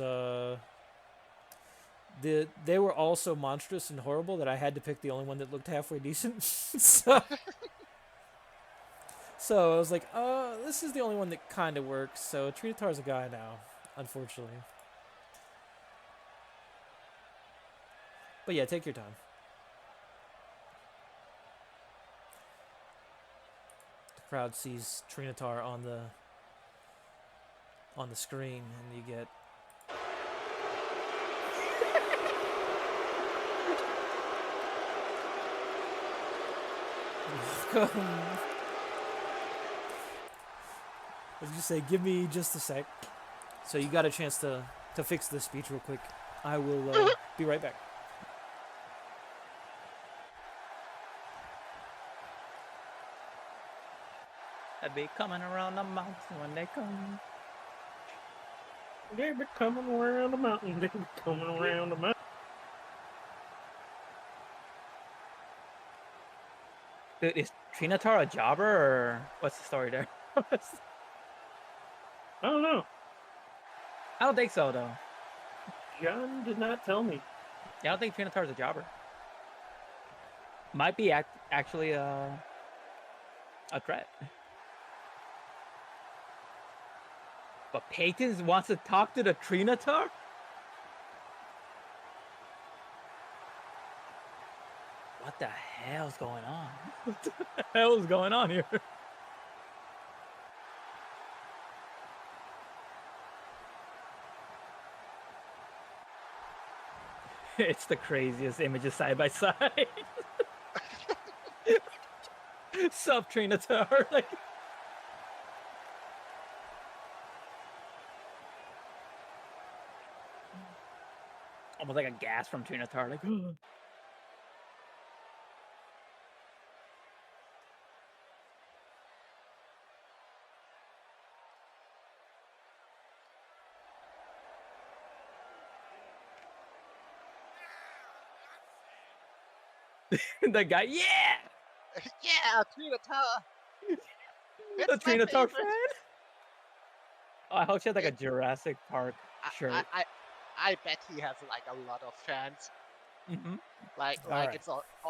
they were all so monstrous and horrible that I had to pick the only one that looked halfway decent. so I was like, this is the only one that kind of works. So Trinatar's a guy now, unfortunately. But yeah, take your time. The crowd sees Trinatar on the screen, and you get welcome. I was just say, give me just a sec. So you got a chance to fix this speech real quick. I will be right back. I'd be coming around the mountain when they come. They be coming around the mountain. They be coming around the mountain. Dude, is Trinatar a jobber or what's the story there? I don't know. I don't think so though. John did not tell me. Yeah, I don't think Trinatar's a jobber. Might be actually a threat. But Peyton wants to talk to the Trinatar? What the hell's going on? What the hell is going on here? It's the craziest images side by side. Sup, Trinatar? Like, almost like a gas from Trinatar. Like, the guy, yeah! Yeah, Trinator. The It's my Trina Tar favorite. fan. Oh, I hope she has like a It, Jurassic Park I, shirt. I bet he has like a lot of fans. Hmm. All right. It's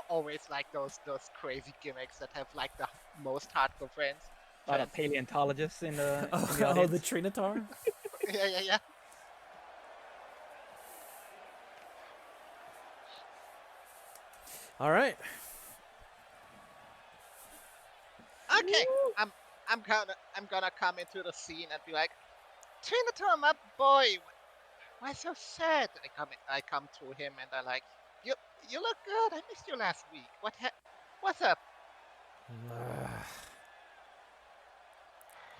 always like those crazy gimmicks that have like the most hardcore fans. A lot of Fans. paleontologists in the Oh, audience. the Trinitar? Yeah. All right. Okay, I'm gonna come into the scene and be like, Trinator, my boy, why so sad? I come to him and I like, you you look good. I missed you last week. What's up?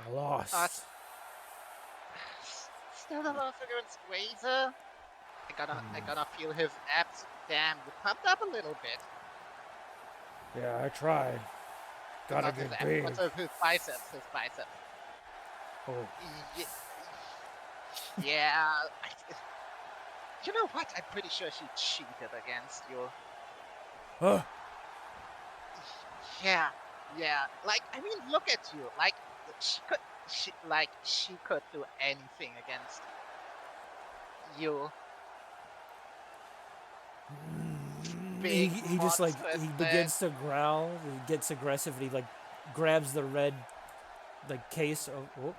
I lost. Still a loss against Razor. I gonna feel his abs. Damn, you pumped up a little bit. Yeah, I tried. Gotta Not his get abs, big. but his biceps. His biceps. Oh. Ye- Yeah. You know what? I'm pretty sure she cheated against you. Oh. Yeah, yeah. Like, I mean, look at you. Like, she could do anything against you. He, Big he just like monstrous he man. begins to growl. He gets aggressive and he like grabs the red like case of. Oh.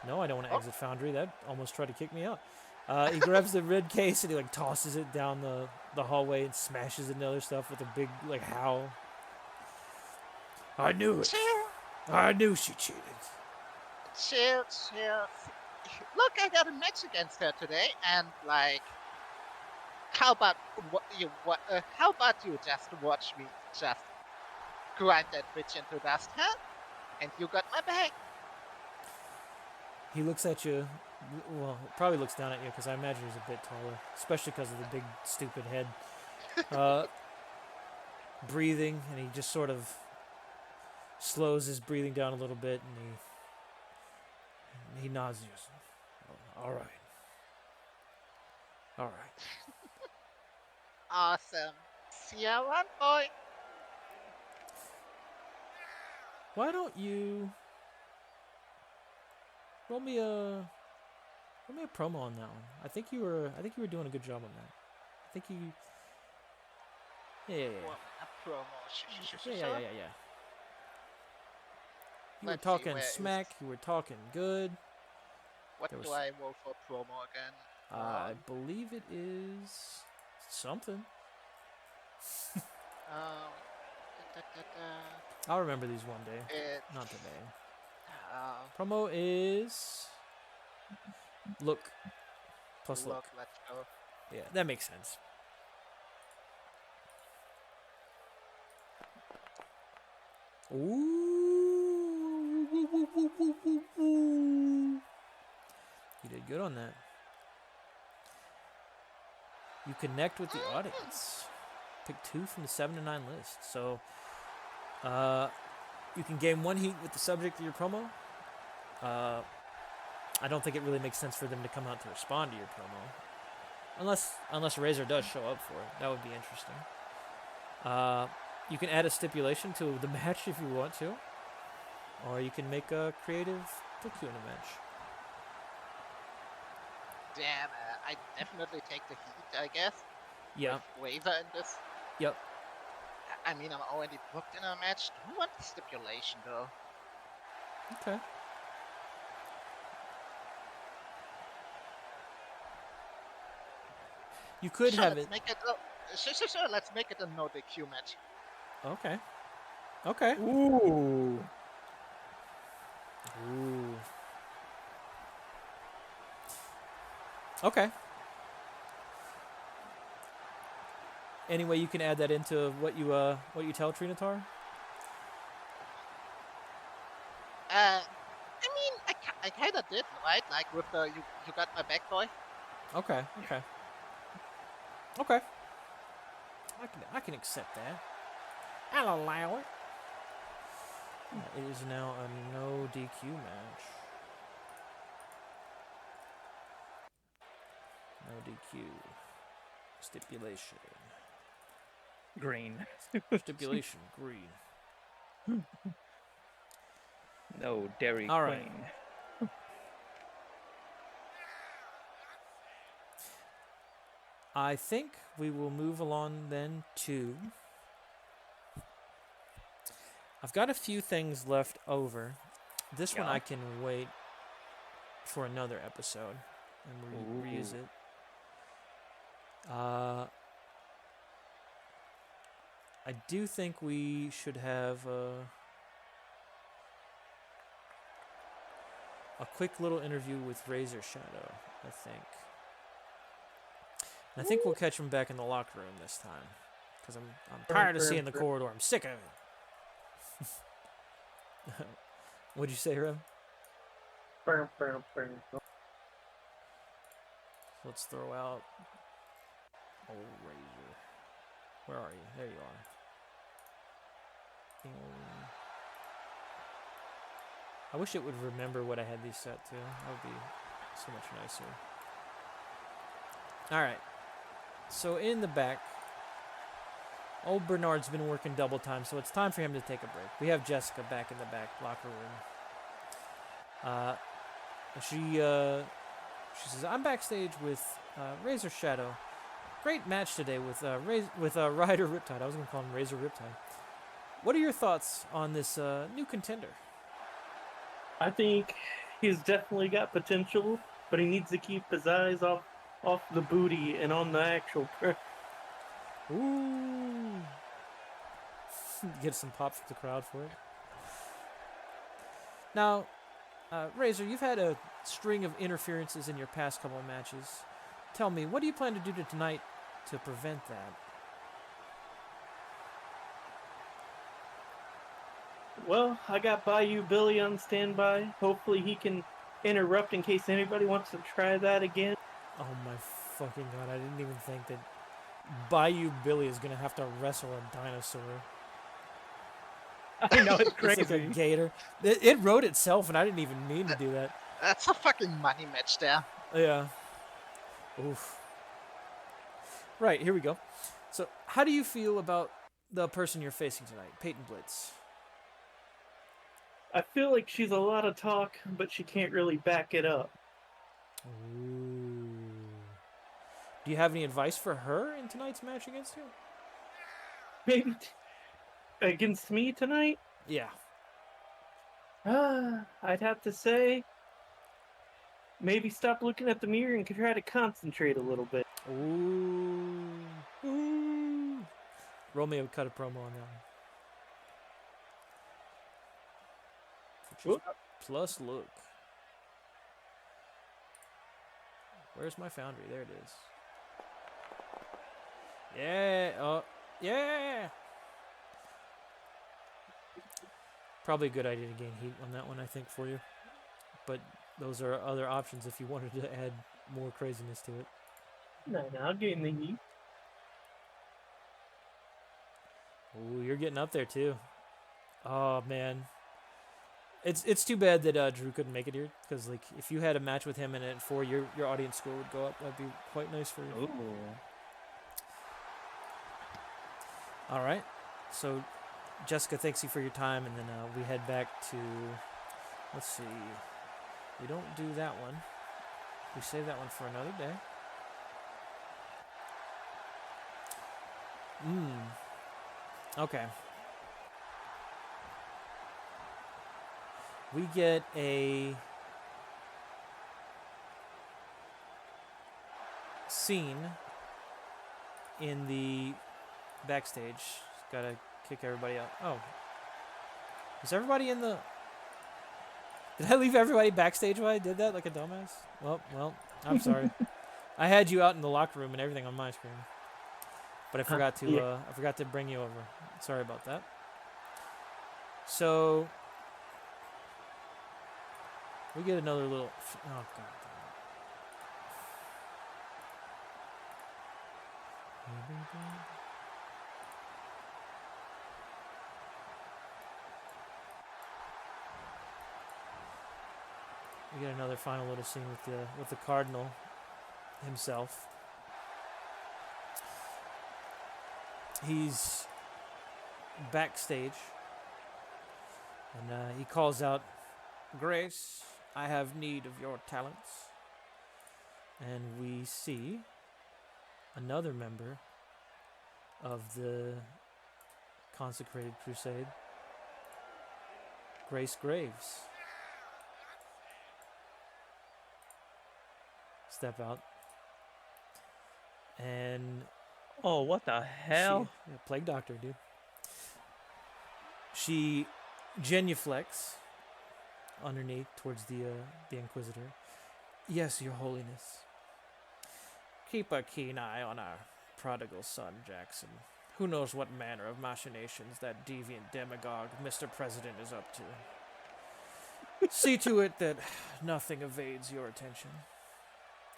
No, I don't want to exit Foundry. That almost tried to kick me out. He grabs the red case and he like tosses it down the hallway and smashes it into other stuff with a big like howl. I knew it. Chill, I knew she cheated. chill. Look, I got a match against her today, and like, how about how about you just watch me just grind that bitch into dust, huh? And you got my back. He looks at you. Well, probably looks down at you because I imagine he's a bit taller, especially because of the big stupid head. Breathing, and he just sort of slows his breathing down a little bit, and he nods. And goes, "Oh, all right, all right." Awesome. See ya, one boy. Why don't you roll me a promo on that one? I think you were doing a good job on that. I think you. Yeah. Well, a promo. Yeah. You were Let's see, talking where is- smack. You were talking good. What There do was- I roll for promo again? I believe it is something. Um, da, da, da, I'll remember these one day. It's Not today. uh, Promo is look plus look. Let's go. Yeah, that makes sense. Ooh. You did good on that. You connect with the audience. Pick 2 from the 7 to 9 list. So, you can gain 1 heat with the subject of your promo. I don't think it really makes sense for them to come out to respond to your promo, unless Razor does show up for it. That would be interesting. You can add a stipulation to the match if you want to, or you can make a creative put you in a match. Damn, I definitely take the heat, I guess. Yeah. With Razor in this. Yep. I mean, I'm already booked in a match. Do you want the stipulation, though? Okay. You could Sure, have let's it. make it. Sure. Let's make it a no DQ match. Okay. Okay. Ooh. Ooh. Okay. Anyway, you can add that into what you tell Trinatar. I mean, I kind of did, right? Like with the you got my back, boy. Okay. I can accept that. I'll allow it. It is now a no DQ match. No DQ. Stipulation. Green. Stipulation green. No, Dairy All right. Queen. I think we will move along then to. I've got a few things left over. This one Yeah. I can wait for another episode and reuse Ooh. it. I do think we should have a quick little interview with Razor Shadow, I think. And I think we'll catch him back in the locker room this time. Because I'm tired of seeing the corridor. I'm sick of it. What'd you say, Rem? Let's throw out old Razor. Where are you? There you are. I wish it would remember what I had these set to. That would be so much nicer. Alright. So in the back, old Bernard's been working double time, so it's time for him to take a break. We have Jessica back in the back locker room. She says, I'm backstage with Razor Shadow. Great match today with Ryder Riptide. I was going to call him Razor Riptide. What are your thoughts on this new contender? I think he's definitely got potential, but he needs to keep his eyes off the booty and on the actual. Ooh. Get some pop from the crowd for it. Now, Razor, you've had a string of interferences in your past couple of matches. Tell me, what do you plan to do tonight to prevent that? Well, I got Bayou Billy on standby. Hopefully he can interrupt in case anybody wants to try that again. Oh my fucking god, I didn't even think that Bayou Billy is going to have to wrestle a dinosaur. I know, it's crazy. It's like a gator. It wrote itself, and I didn't even mean to do that. That's a fucking money match there. Yeah. Oof. Right, here we go. So, how do you feel about the person you're facing tonight, Peyton Blitz? I feel like she's a lot of talk, but she can't really back it up. Ooh. Do you have any advice for her in tonight's match against you? Maybe against me tonight? Yeah. I'd have to say, maybe stop looking at the mirror and try to concentrate a little bit. Ooh. Ooh. Romeo cut a promo on that one. Plus look. Where's my foundry? There it is. Yeah. Oh, yeah. Probably a good idea to gain heat on that one, I think, for you. But those are other options if you wanted to add more craziness to it. No, I'll gain the heat. Ooh, you're getting up there too. Oh man, it's too bad that Drew couldn't make it here, because like if you had a match with him and at 4, your audience score would go up. That'd be quite nice for you. Ooh. All right, so Jessica, thanks you for your time, and then we head back to. Let's see. We don't do that one. We save that one for another day. Okay. We get a scene in the backstage. Gotta kick everybody out. Oh. Is everybody in the... Did I leave everybody backstage while I did that like a dumbass? Well, I'm sorry. I had you out in the locker room and everything on my screen. But I forgot to bring you over. Sorry about that. So we get another little. Oh god. We get another final little scene with the Cardinal himself. He's backstage, and he calls out Grace, I have need of your talents. And we see another member of the Consecrated Crusade, Grace Graves. Step out. And Oh, what the hell? yeah, Plague Doctor, dude. She genuflects underneath towards the Inquisitor. Yes, Your Holiness. Keep a keen eye on our prodigal son, Jackson. Who knows what manner of machinations that deviant demagogue, Mr. President, is up to. See to it that nothing evades your attention.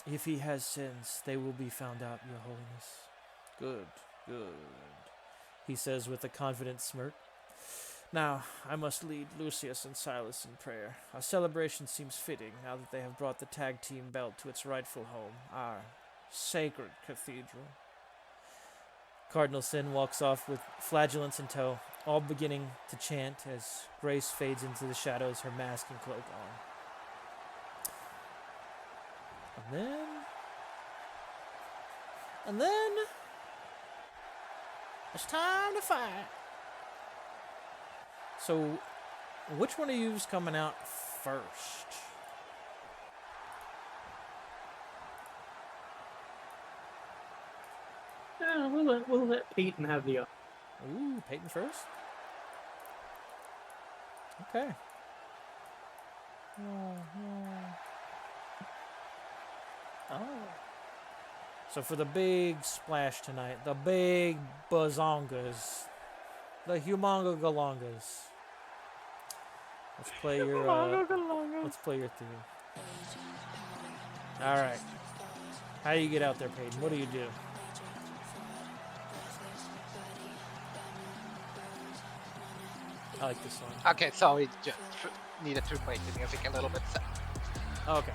If he has sins, they will be found out, Your Holiness. Good, good, he says with a confident smirk. Now, I must lead Lucius and Silas in prayer. Our celebration seems fitting now that they have brought the tag team belt to its rightful home, our sacred cathedral. Cardinal Sin walks off with flagellants in tow, all beginning to chant as Grace fades into the shadows, her mask and cloak on. And then, it's time to fight. So, which one of you is coming out first? Yeah, we'll let Peyton have the. Ooh, Peyton first? Okay. Oh. So for the big splash tonight, the big bazongas, the humonga galongas. Let's play your let's play your theme. All right. How do you get out there, Peyton? What do you do? I like this one. Okay, so we just needed to make the music a little bit. Okay.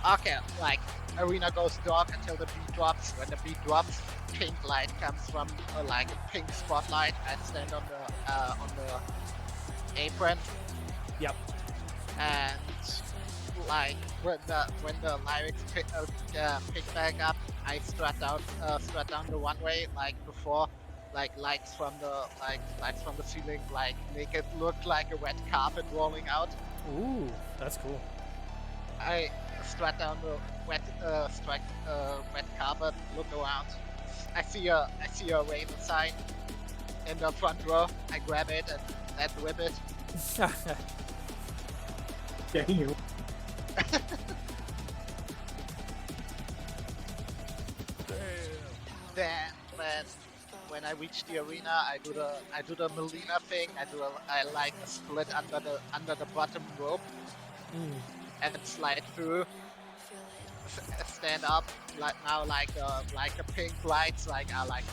Okay, like arena goes dark until the beat drops. When the beat drops, pink light comes from like a pink spotlight. I stand on the apron. Yep. And like when the lyrics pick back up, I strut down the one way like before. Like lights from the ceiling, like make it look like a red carpet rolling out. Ooh, that's cool. I strut down the wet carpet, look around. I see a Raven sign in the front row. I grab it and whip it. Damn. Then when I reach the arena, I do the Melina thing. I like a split under the bottom rope. And slide through, stand up like the pink lights like are like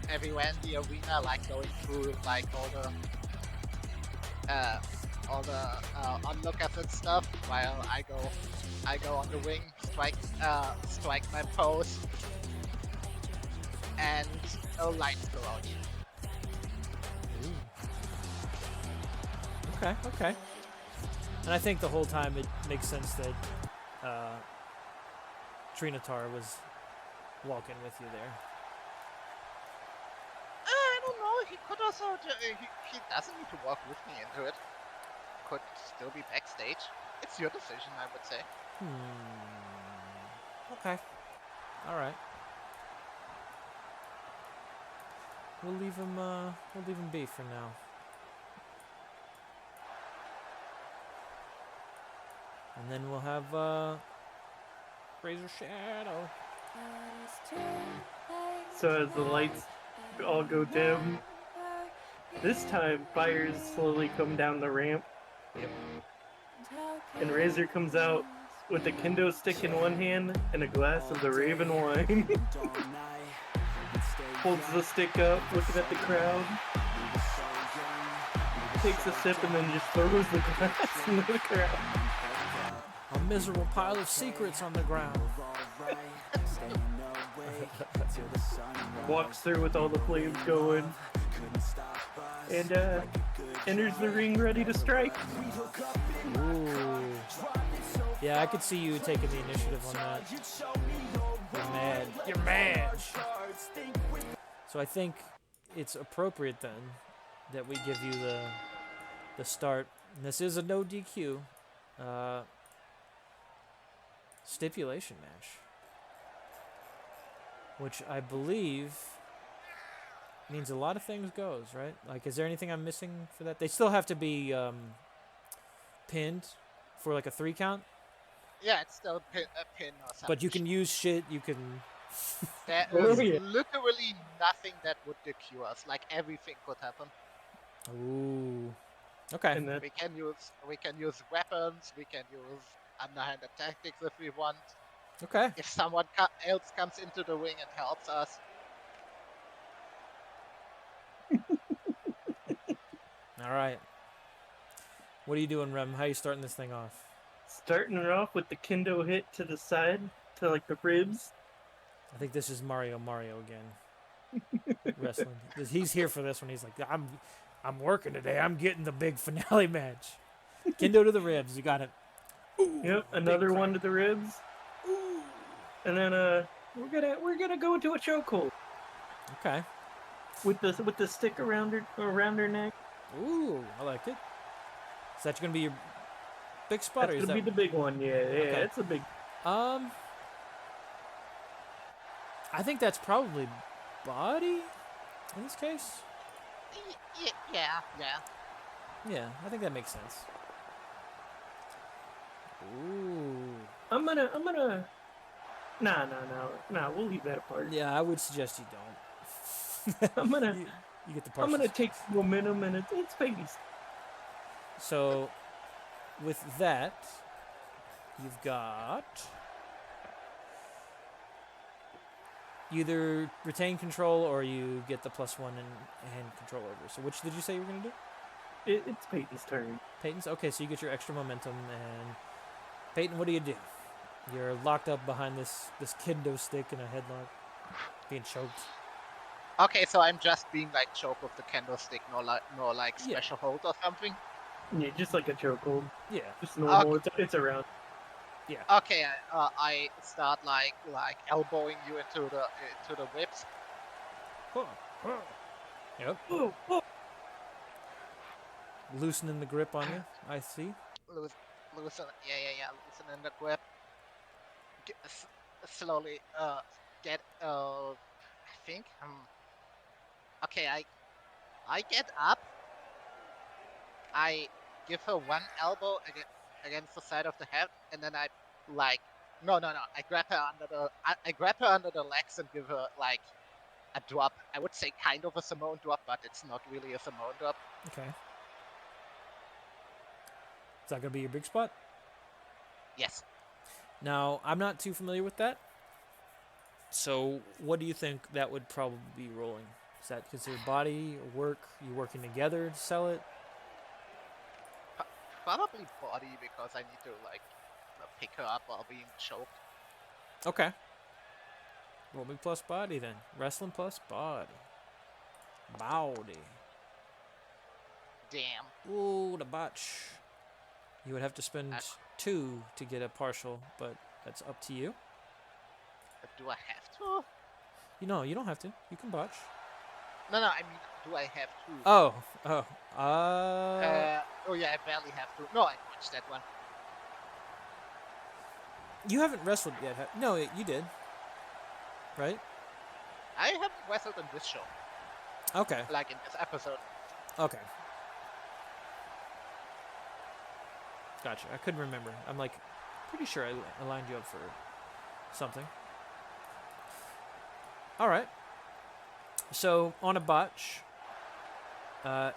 everywhere in the arena, like going through like all the onlookers and stuff, while I go on the wing, strike my pose, and lights go out. Okay. And I think the whole time it makes sense that Trinatar was walking with you there. I don't know. He could also. He doesn't need to walk with me into it. Could still be backstage. It's your decision, I would say. Okay. All right. We'll leave him. We'll leave him be for now. And then we'll have Razor Shadow. So as the lights all go dim, this time fires slowly come down the ramp. Yep. And Razor comes out with a kendo stick in one hand and a glass of the Raven wine. Holds the stick up, looking at the crowd. Takes a sip and then just throws the glass into the crowd. A miserable pile of secrets on the ground. Walks through with all the flames going. And enters the ring ready to strike. Ooh. Yeah, I could see you taking the initiative on that. You're mad. You're mad. So I think it's appropriate then that we give you the start. And this is a no DQ stipulation match, which I believe means a lot of things goes, right? Like, is there anything I'm missing for that? They still have to be pinned for like a 3 count, Yeah, it's still a pin or something. but you can use shit. You can. There Oh, is yeah. literally nothing that would DQ us. Like everything could happen. Ooh. Okay. And then We can use weapons. We can use underhanded tactics if we want. Okay. If someone else comes into the ring and helps us. All right. What are you doing, Rem? How are you starting this thing off? starting it off with the kendo hit to the side, to like the ribs. I think this is Mario again. Wrestling. He's here for this one. He's like, I'm working today. I'm getting the big finale match. Kendo to the ribs. You got it. Ooh, Yep, another one to the ribs. And then we're gonna go into a chokehold Okay. with the stick around her neck. Ooh, I like it. Is that gonna be your big spot, That's or is gonna that? be the big one. Yeah, Okay. it's a big. I think that's probably body in this case. Yeah. Yeah, I think that makes sense. Ooh. I'm gonna. Nah. We'll leave that apart. Yeah, I would suggest you don't. I'm gonna. You get the I'm partials. gonna take momentum, and it's babies. So, with that, you've got either retain control or you get the +1 and control over. So, which did you say you were gonna do? It's Peyton's turn. Peyton's? Okay, so you get your extra momentum. And Peyton, what do? You're locked up behind this kendo stick in a headlock, being choked. Okay, so I'm just being like choked with the kendo stick, no like Yeah. special hold or something. Yeah, just like a chokehold. Yeah. Just normal. It's around. Okay, I start like elbowing you into the whips. Yep. Oh, oh. Loosening the grip on you. I see. Loosen in the grip. Slowly get I think okay, I get up. I give her one elbow against the side of the head, and then I like no. I grab her under the legs and give her like a drop. I would say kind of a Samoan drop, but it's not really a Samoan drop. Okay. Is that gonna be your big spot? Yes. Now, I'm not too familiar with that. So, what do you think that would probably be rolling? Is that considered body or work? You working together to sell it? Probably body because I need to like pick her up while being choked. Okay. Roll me plus body then. Wrestling plus body. Body. Damn. Ooh, the botch. You would have to spend 2 to get a partial, but that's up to you. Do I have to? You don't have to. You can botch. No, I mean, do I have to? Oh. Oh yeah, I barely have to. No, I watched that one. You haven't wrestled yet. No, you did. Right? I haven't wrestled in this show, Okay. like in this episode. Okay. Gotcha. I couldn't remember. I'm like pretty sure I lined you up for something. All right. So on a botch,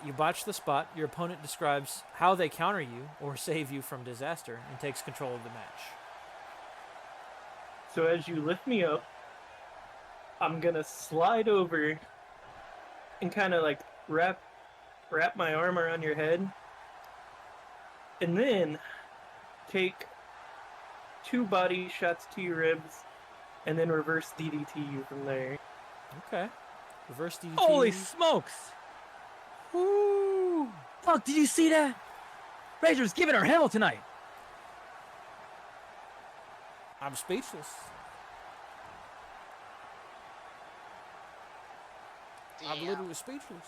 you botch the spot. Your opponent describes how they counter you or save you from disaster and takes control of the match. So as you lift me up, I'm gonna slide over and kind of like wrap my arm around your head, and then take 2 body shots to your ribs, and then reverse DDT you from there. Okay. Reverse DDT. Holy smokes! Woo! Fuck, did you see that? Razor's giving her hell tonight. I'm speechless. I'm Damn. literally speechless.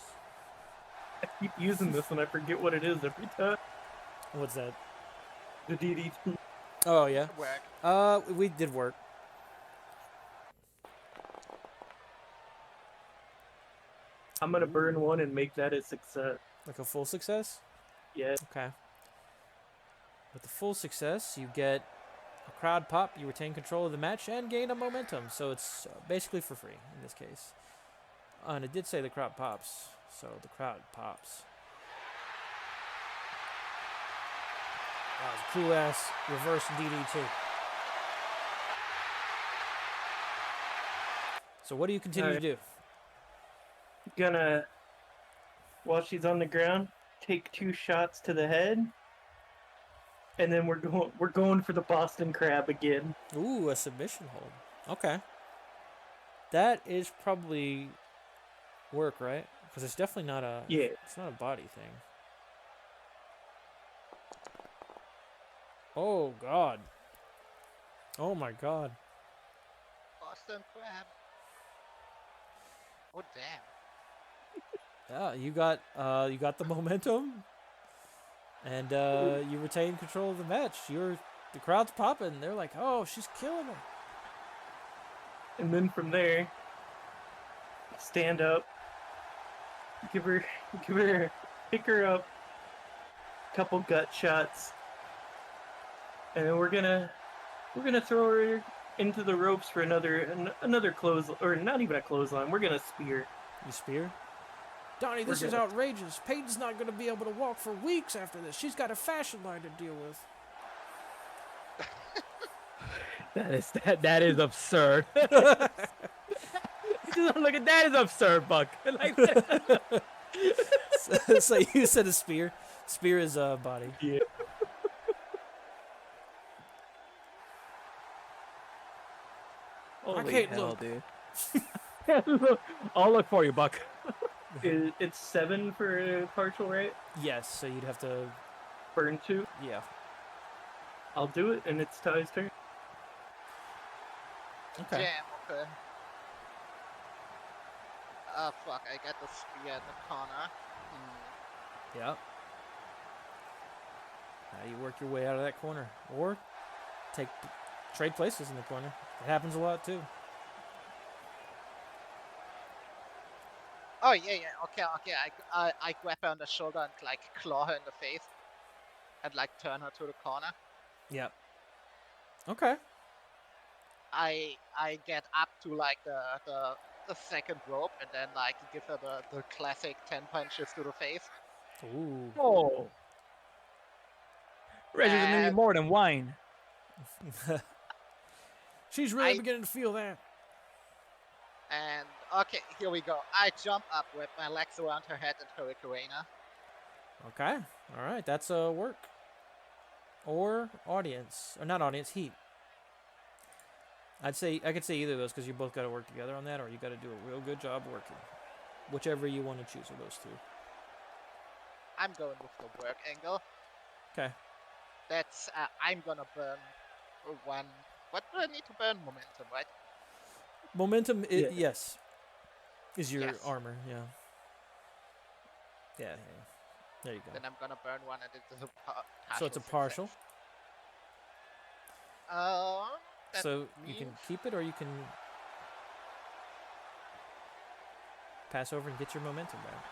I keep using this and I forget what it is every time. What's that? The DDT. Oh yeah. Work. We did work. I'm gonna burn one and make that a success. Like a full success. Yeah. Okay. With the full success, you get a crowd pop. You retain control of the match and gain a momentum. So it's basically for free in this case. And it did say the crowd pops. So the crowd pops. That was a cool ass reverse DDT. So what do you continue to do? Gonna, while she's on the ground, take 2 shots to the head, and then we're going for the Boston Crab again. Ooh, a submission hold. Okay. That is probably work, right? Because it's definitely not a. Yeah. It's not a body thing. Oh God. Oh my God. Boston Crab. Oh damn. Yeah, you got the momentum, and you retain control of the match. The crowd's popping. They're like, oh, she's killing her. And then from there, stand up, pick her up, couple gut shots, and then we're gonna throw her into the ropes for another close, or not even a clothesline. We're gonna spear. You spear? Donnie, this We're is gonna- outrageous. Peyton's not going to be able to walk for weeks after this. She's got a fashion line to deal with. That is absurd. Look at that is absurd, Buck. Like, So you said a spear. Spear is body. Yeah. holy can't hell, look. dude. I'll look for you, Buck. It's 7 for partial, right? Yes, so you'd have to. Burn 2. Yeah. I'll do it, and it's Ty's turn. Okay. Jam, okay. Ah, fuck, I got the spear in the corner. Yeah. Now you work your way out of that corner, or trade places in the corner. It happens a lot too. Oh, yeah, okay. I grab her on the shoulder and, like, claw her in the face. And, like, turn her to the corner. Yep. Okay. I get up to, like, the second rope and then, like, give her the classic 10 punches to the face. Ooh. Oh. Razor's gonna need more than wine. She's really I- beginning to feel that. And, okay, here we go. I jump up with my legs around her head and Hurricane. Okay. All right. That's work. Or audience, or not audience, heat. I could say either of those because you both got to work together on that, or you got to do a real good job working. Whichever you want to choose of those two. I'm going with the work angle. Okay. That's, I'm gonna burn one. What do I need to burn? Momentum, right? Momentum, Yeah. yes, is your Yes. armor. Yeah. Yeah. There you go. Then I'm gonna burn one and it's a partial. So it's a partial. success. That So you can means- keep it, or you can pass over and get your momentum back.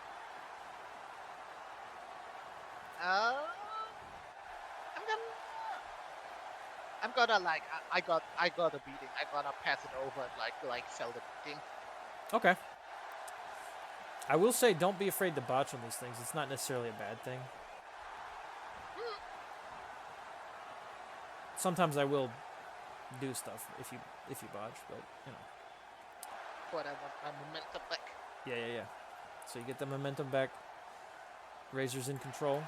I'm gonna like I got a beating. I'm gonna pass it over and like sell the beating. Okay. I will say, don't be afraid to botch on these things. It's not necessarily a bad thing. Sometimes I will do stuff if you botch, but you know. But I want my momentum back. Yeah. So you get the momentum back. Razor's in control.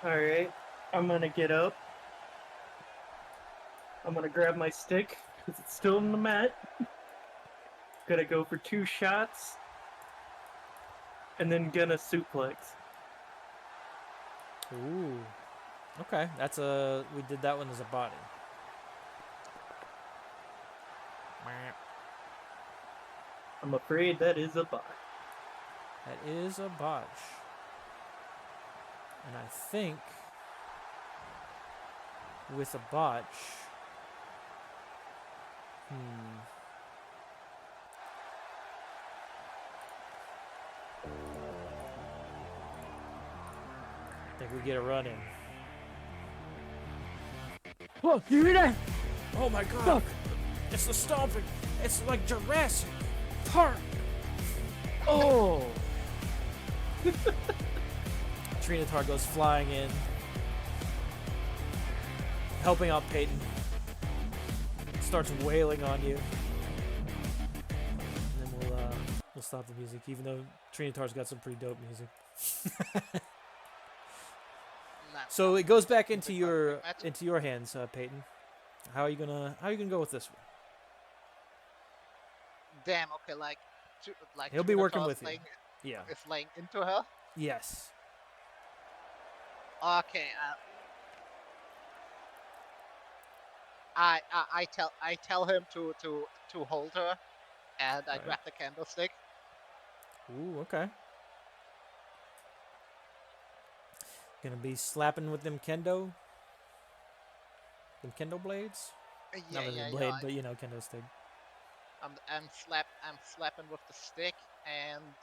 Alright, I'm gonna get up. I'm gonna grab my stick, because it's still in the mat. Gonna go for 2 shots. And then gonna suplex. Ooh. Okay, that's a. We did that one as a body. I'm afraid that is a bot. That is a botch. And I think with a botch. I think we get a run in. Look, you hear that? Oh my god! Look. It's the stomping! It's like Jurassic Park! Oh. Trinitar goes flying in, helping out Peyton. Starts wailing on you. And then we'll stop the music, even though Trinitar's got some pretty dope music. So it goes back into your hands, Peyton. How are you gonna go with this one? Damn. Okay. He'll be working Trinitar with you. Yeah. is laying into her. Yes. Okay. I tell him to hold her, and I Right. grab the candlestick. Ooh, okay. Gonna be slapping with them kendo blades. Not really a blade, but you know, kendo stick. I'm slapping with the stick, and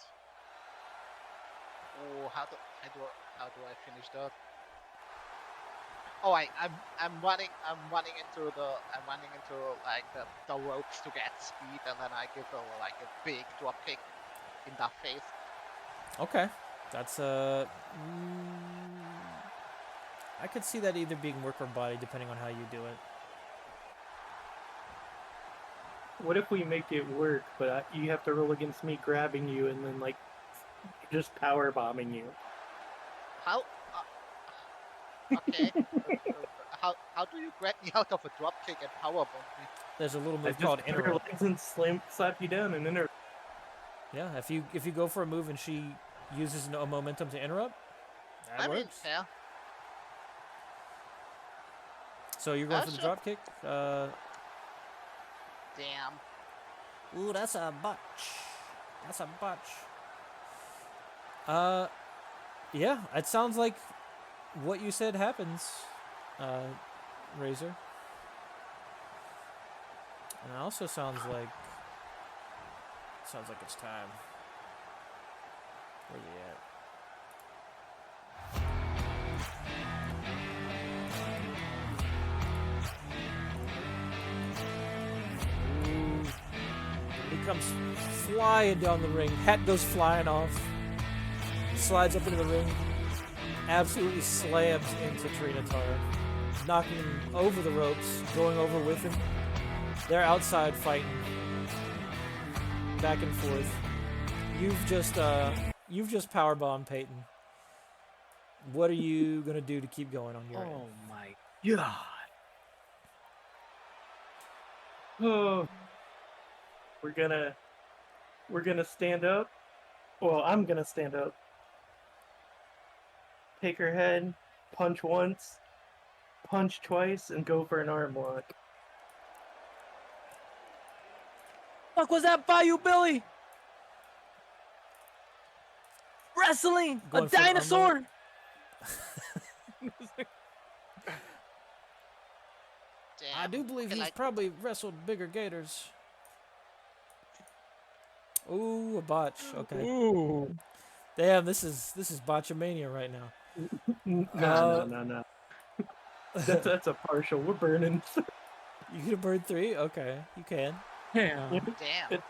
how do I finish that? Oh, I'm running into like the ropes to get speed, and then I give her like a big drop kick in the face. Okay, that's I could see that either being work or body, depending on how you do it. What if we make it work, but you have to roll against me grabbing you and then like just power bombing you? How? Okay. How do you grab me out of a drop kick and power bomb me? There's a little I move just called grab your interrupt. legs and slap you down and then Yeah, if you go for a move and she uses a momentum to interrupt, that I mean, works. yeah. So you're going for the Sure. drop kick. Damn. Ooh, that's a botch. That's a botch. Yeah, it sounds like what you said happens, Razor. And it also sounds like it's time. Where's he at? Ooh. He comes flying down the ring. Hat goes flying off. Slides up into the ring. Absolutely slams into Trinitar, knocking him over the ropes, going over with him. They're outside fighting, back and forth. You've just powerbombed Peyton. What are you gonna do to keep going on your end? Oh my god. oh, we're gonna stand up. Well, I'm gonna stand up. Take her head, punch once, punch twice, and go for an arm lock. Fuck was that by you, Billy? Wrestling Going a for the arm dinosaur. Damn. I do believe Okay, he's like, probably wrestled bigger gators. Ooh, a botch. Okay. Ooh. Damn, this is botchamania right now. No. That's a partial. We're burning. You can burn 3? Okay, you can. Yeah. Damn.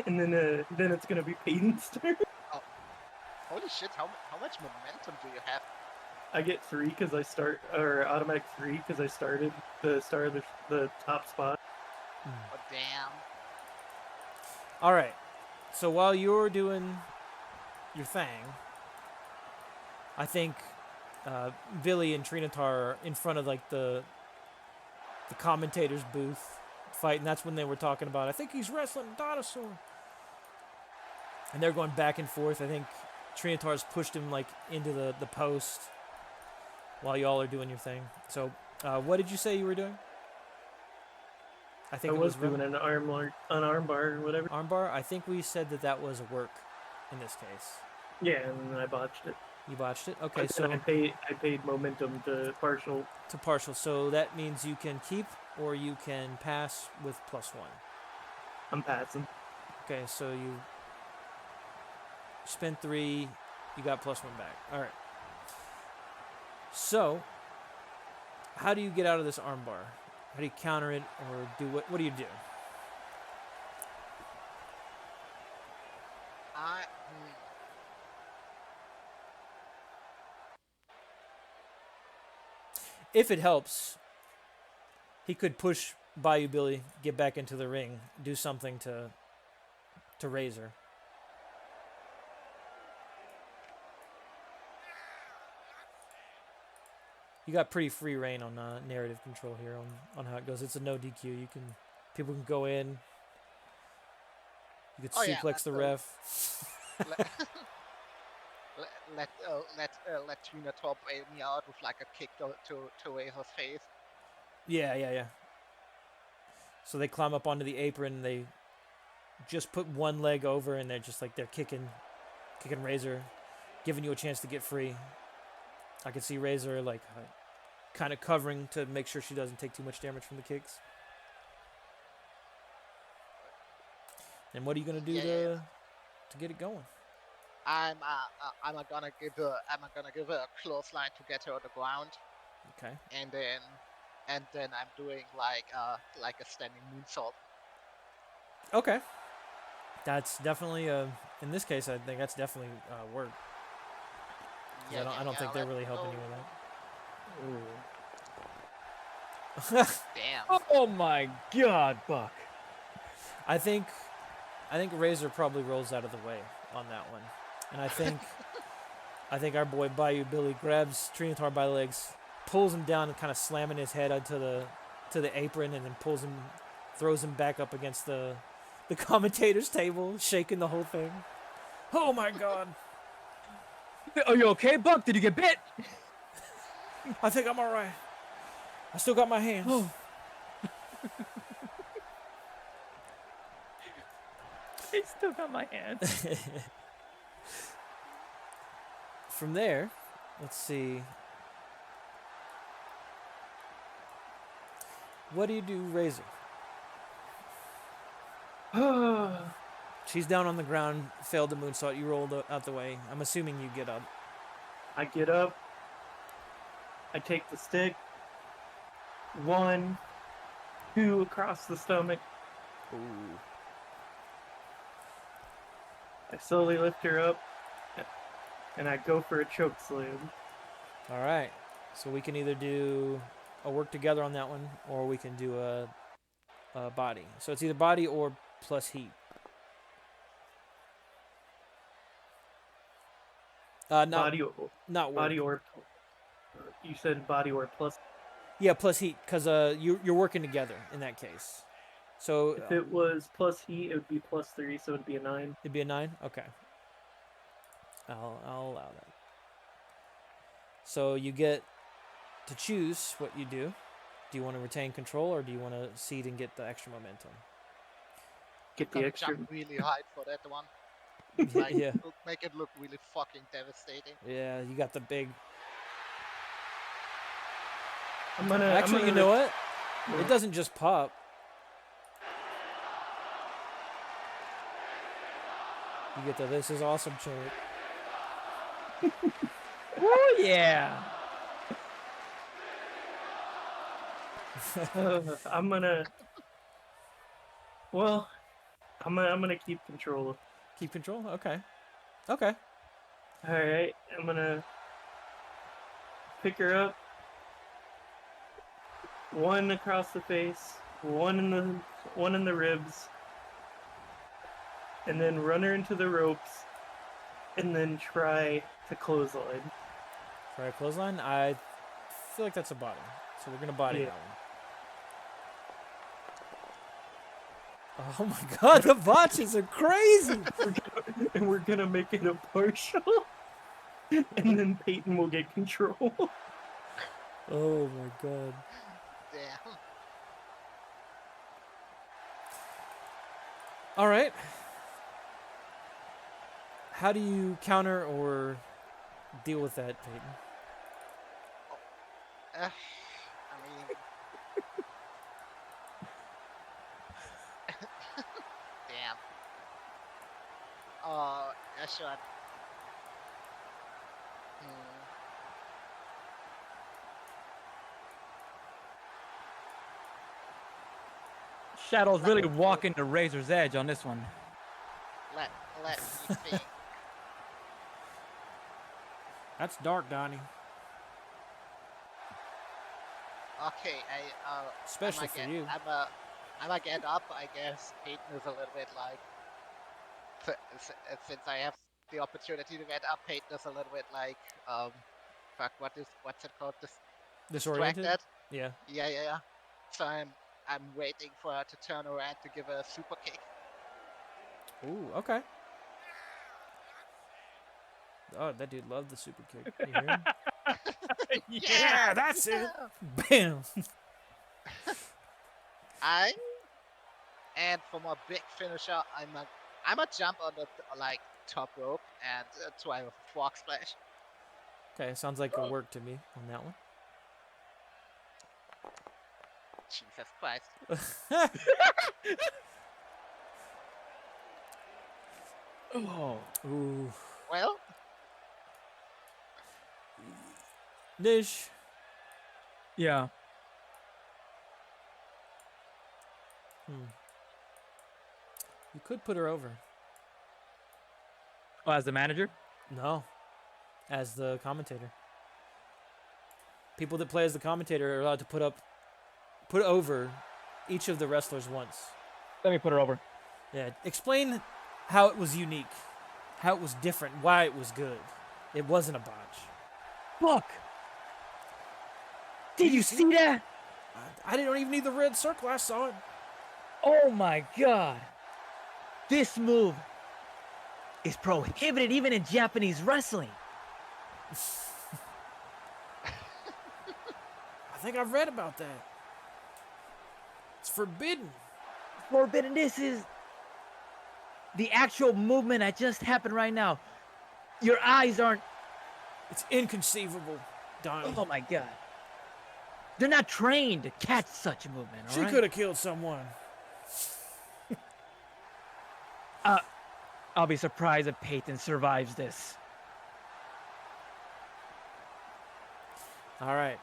And then it's gonna be Peyton's turn. Holy shit! How much momentum do you have? I get 3 because I start, or automatic 3 because I started the top spot. Oh damn. All right. So while you're doing your thing, I think Billy and Trinitar are in front of like the commentator's booth fighting. That's when they were talking about, I think he's wrestling a dinosaur. And they're going back and forth. I think Trinitar's pushed him like into the post. while y'all are doing your thing. So, what did you say you were doing? I I think it was was doing an arm bar or whatever. armbar. I think we said that was a work in this case. Yeah, and then I botched it. You botched it. Okay, But then so I paid momentum to partial. to partial. So that means you can keep or you can pass with +1. I'm passing. Okay, so you spend 3, you got +1 back. All right. So, how do you get out of this armbar? How do you counter it, or do what do you do? I If it helps, he could push Bayou Billy, get back into the ring, do something to Razor. You got pretty free reign on narrative control here on how it goes. It's a no DQ. People can go in. You could Oh, yeah, suplex the that's ref. let Trina top me out with like a kick to Razor's face. Yeah. So they climb up onto the apron. They just put one leg over, and they're just like they're kicking Razor, giving you a chance to get free. I could see Razor like kind of covering to make sure she doesn't take too much damage from the kicks. And what are you gonna do to get it going? I'm gonna give her a clothesline to get her on the ground, Okay. and then I'm doing like a standing moonsault. Okay. That's definitely in this case I think that's definitely work. I don't think they're really helping you with that. Damn. Oh my God, Buck. I think Razor probably rolls out of the way on that one. And I think our boy Bayou Billy grabs Trinitar by the legs, pulls him down and kind of slamming his head onto the apron, and then throws him back up against the commentator's table, shaking the whole thing. Oh my God. Are you okay, Buck? Did you get bit? I think I'm all right. I still got my hands. Oh. I still got my hands. From there, let's see. What do you do, Razor? She's down on the ground, failed the moonsault. You rolled out the way. I'm assuming you get up. I get up. I take the stick. 1, 2 across the stomach. Ooh. I slowly lift her up, and I go for a choke slam. All right. So we can either do a work together on that one, or we can do a body. So it's either body or plus heat. Not Body or not work. body or you said body or plus. Yeah, plus heat, because you're working together in that case. So If it was plus heat, it would be +3, so it'd be a 9. it'd be a 9. Okay. I'll allow that. So you get to choose what you do. Do you want to retain control, or do you want to seed and get the extra momentum? Get the Gonna extra. jump really high for that one. Yeah. Make it look really fucking devastating. Yeah, you got the big. Actually, You know what? It doesn't just pop. You get the "This is awesome" chant. Oh yeah. I'm gonna. Well, I'm gonna keep control. Keep control. Okay. Okay. All right, I'm gonna pick her up. 1 across the face, 1 in the ribs, and then run her into the ropes, and then try to clothesline. Try a clothesline. I feel like that's a body, so we're gonna body Yeah. that one. Oh my God, the botches are crazy. And we're gonna make it a partial, and then Peyton will get control. Oh my god. Damn. All right. How do you counter or deal with that, Peyton? I mean, damn. Yeah, sure. Hmm. Shadow's really Let, walking the razor's edge on this one. let, let me think. That's dark, Donnie. Okay, Especially for you. I'm a get up. I guess Peyton is a little bit like, since I have the opportunity to get up, Peyton is a little bit like, fuck, what's it called? Disoriented? Distracted. Yeah. Yeah. So I'm waiting for her to turn around to give a super kick. Ooh, okay. Oh, that dude loved the super kick. You hear him? Yeah, that's it. Bam. I and for my big finisher, I'm a jump on the like top rope and try a frog splash. Okay, sounds like a work to me on that one. Jesus Christ. Oh. Ooh. Well, Nish. Yeah. You could put her over. Oh, as the manager? No. As the commentator. People that play as the commentator are allowed to put over each of the wrestlers once. Let me put her over. Yeah. Explain how it was unique. How it was different. Why it was good. It wasn't a botch. Look! Did you see that? I didn't even need the red circle. I saw it. Oh my god. This move is prohibited even in Japanese wrestling. I think I've read about that. It's forbidden. Forbidden. This is the actual movement that just happened right now. Your eyes aren't. It's inconceivable, Donnie. Oh my god. They're not trained to catch such a movement, all She right? could have killed someone. I'll be surprised if Peyton survives this. All right.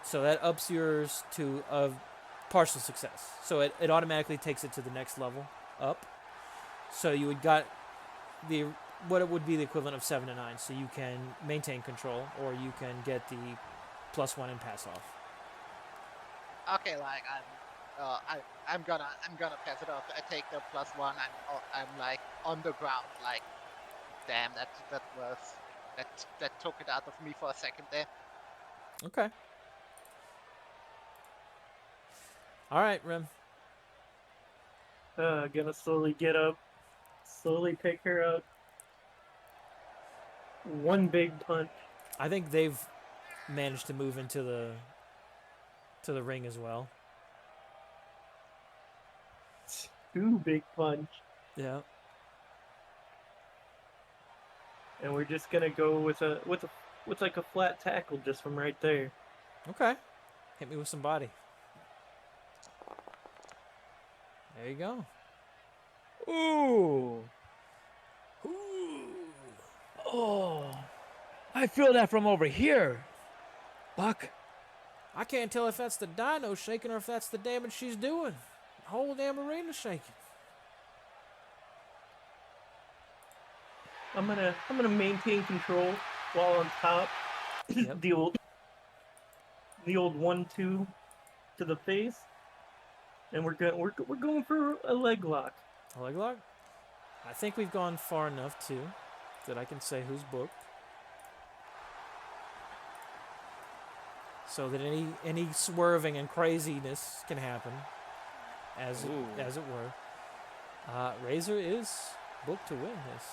So that ups yours to a partial success. So it automatically takes it to the next level up. So you would got what it would be the equivalent of 7 to 9. So you can maintain control, or you can get the +1 and pass off. okay, like I'm gonna pass it off. I take the +1. I'm like on the ground. Like, damn, that took it out of me for a second there. Okay. All right, Rim. Gonna slowly get up, slowly pick her up. One big punch. I think they've managed to move into the ring as well. Two big punch. Yeah. And we're just gonna go with like a flat tackle just from right there. Okay. Hit me with some body. There you go. Ooh. Ooh. Oh. I feel that from over here. Buck. I can't tell if that's the dyno shaking or if that's the damage she's doing. The whole damn arena's shaking. I'm gonna maintain control while on top. Yep. the old 1-2 to the face, and we're going for a leg lock. A leg lock? I think we've gone far enough too that I can say who's booked. So that any swerving and craziness can happen, as it were. Razor is booked to win this.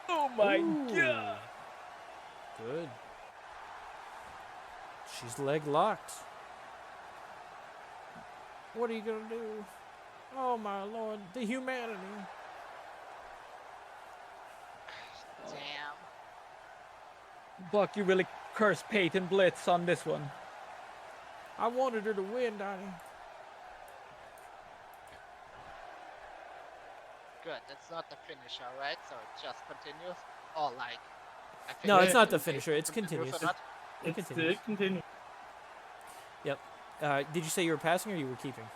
Oh my Ooh. god. Good. She's leg locked. What are you gonna do? Oh my lord, the humanity. Damn. Buck, you really cursed Peyton Blitz on this one. I wanted her to win, Donnie. Good. That's not the finisher, right? So it just continues. Or like. I No, think it's not the it finisher. It's continuous. or not. It continues. It continues. Yep. Did you say you were passing or you were keeping?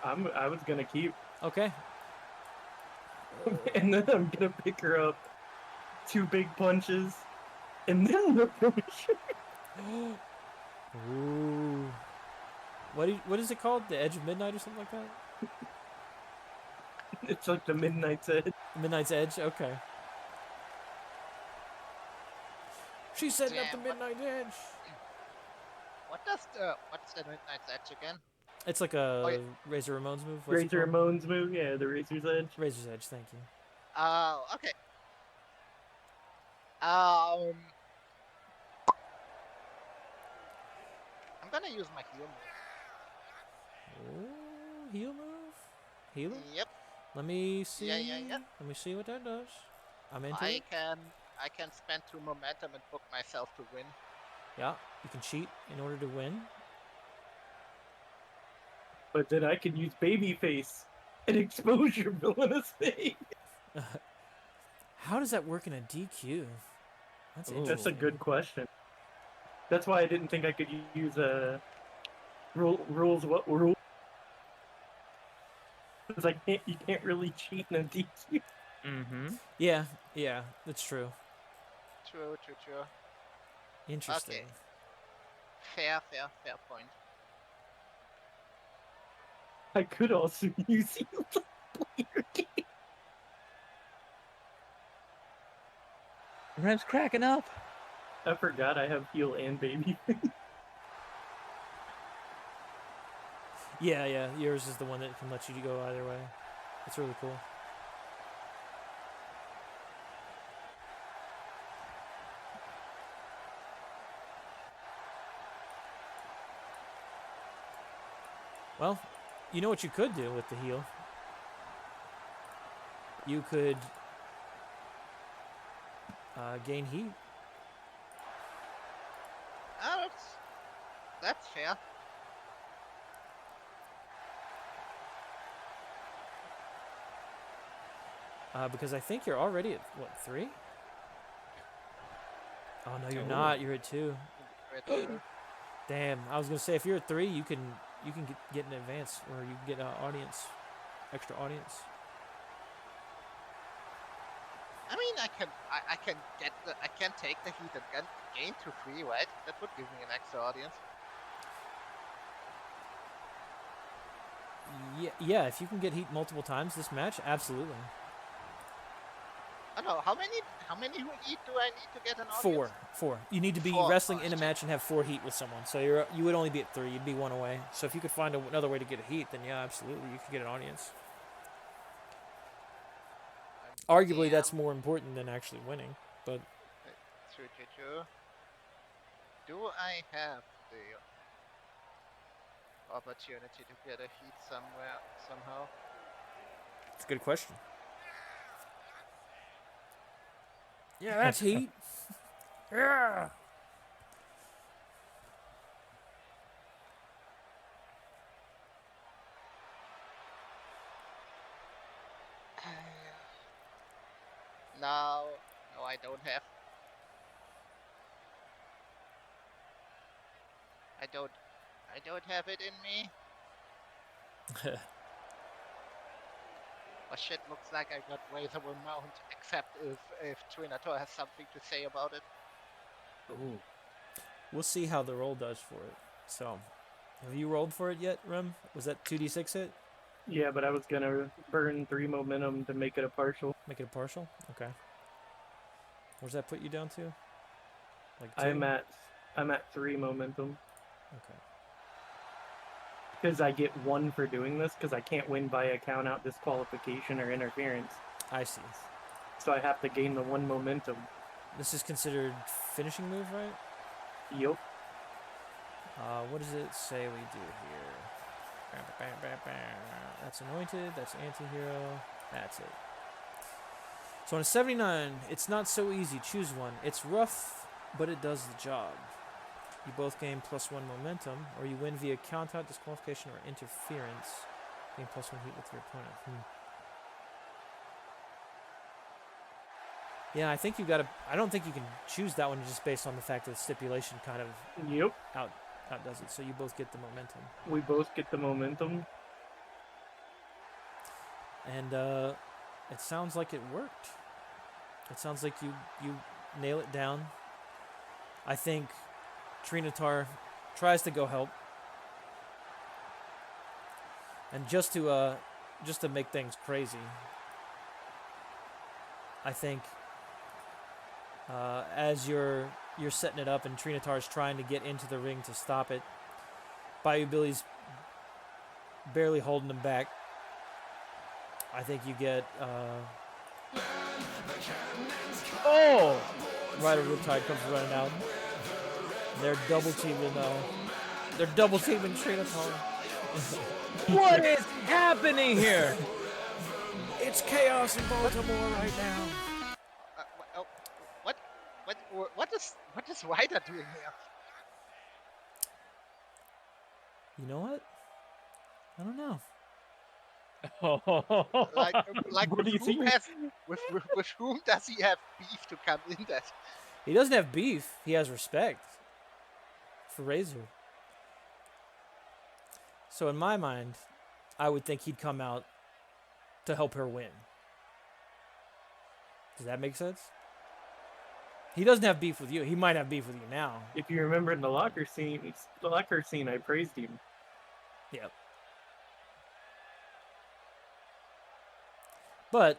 I was gonna keep, Okay. and then I'm gonna pick her up 2 big punches, and then the finisher. Ooh. What is it called? The Edge of Midnight or something like that? It's like the Midnight's Edge. Midnight's Edge. Okay. She's setting up the Damn, what- Midnight Edge. What's the Midnight's Edge again? It's like Oh, a yeah. Razor Ramon's move. What's it Razor called? Ramon's move, yeah, the Razor's Edge. Razor's Edge. Thank you. Oh, okay. I'm gonna use my heal move. Ooh, heal move. Healer. Yep. Let me see. Yeah. Let me see what that does. I'm into I it. can spend 2 momentum and book myself to win. Yeah, you can cheat in order to win. But then I can use Babyface and expose your villainous face. How does that work in a DQ? That's Ooh. interesting. That's a good question. That's why I didn't think I could use rules. What rule? Because you can't really cheat in a DQ. Mm-hmm. Yeah, that's true. True. Interesting. Fair point. I could also use heal to play your game. Rem's cracking up. I forgot I have heal and Babyface. Yeah. Yours is the one that can let you go either way. It's really cool. Well, you know what you could do with the heal? You could gain heat. Oh, that's fair. Because I think you're already at, what, 3? Oh, no, you're Oh. not. You're at 2. Great leader. Damn, I was going to say, if you're at 3, you can get an advance, or you can get audience, extra audience. I mean, I can take the heat and gain to 3, right? That would give me an extra audience. Yeah, if you can get heat multiple times this match, absolutely. Oh no, how many heat do I need to get an audience? 4. You need to be 4. wrestling Oh, in a shit. match and have 4 heat with someone. So you would only be at 3. You'd be 1 away. So if you could find another way to get a heat, then yeah, absolutely, you could get an audience. Arguably, Damn. that's more important than actually winning. But True. Do I have the opportunity to get a heat somehow? it's a good question. Yeah, that's heat. Yeah. No, I don't have. I don't have it in me. Oh shit, looks like I got Razor Mount, except if Trinator has something to say about it. Ooh. We'll see how the roll does for it. So, have you rolled for it yet, Rem? Was that 2d6 hit? Yeah, but I was gonna burn 3 momentum to make it a partial. Make it a partial? Okay. Where's that put you down to? Like 2? I'm at 3 momentum. Okay. Because I get 1 for doing this, because I can't win via count out, disqualification, or interference. I see. So I have to gain the 1 momentum. This is considered finishing move, right? Yup. What does it say we do here? That's anointed. That's anti-hero. That's it. So on a 79, it's not so easy. Choose one. It's rough, but it does the job. You both gain +1 momentum, or you win via countout, disqualification, or interference. Gain +1 heat with your opponent. Yeah, I think you gotta. I don't think you can choose that one just based on the fact that the stipulation kind of Yep. outdoes it. So you both get the momentum. We both get the momentum. And it sounds like it worked. It sounds like you nail it down. I think Trinatar tries to go help. And just to make things crazy, I think as you're setting it up and Trinatar's trying to get into the ring to stop it, Bayou Billy's barely holding him back. I think you get Rider Riptide comes running out. They're double teaming Trinatar. What is happening here? It's chaos in Baltimore right now. What is Ryder doing here? You know what? I don't know. Like What do you see? with whom does he have beef to come in that? He doesn't have beef. He has respect for Razor. So in my mind, I would think he'd come out to help her win. Does that make sense? He doesn't have beef with you. He might have beef with you now. If you remember in the locker scene, I praised him. Yep. But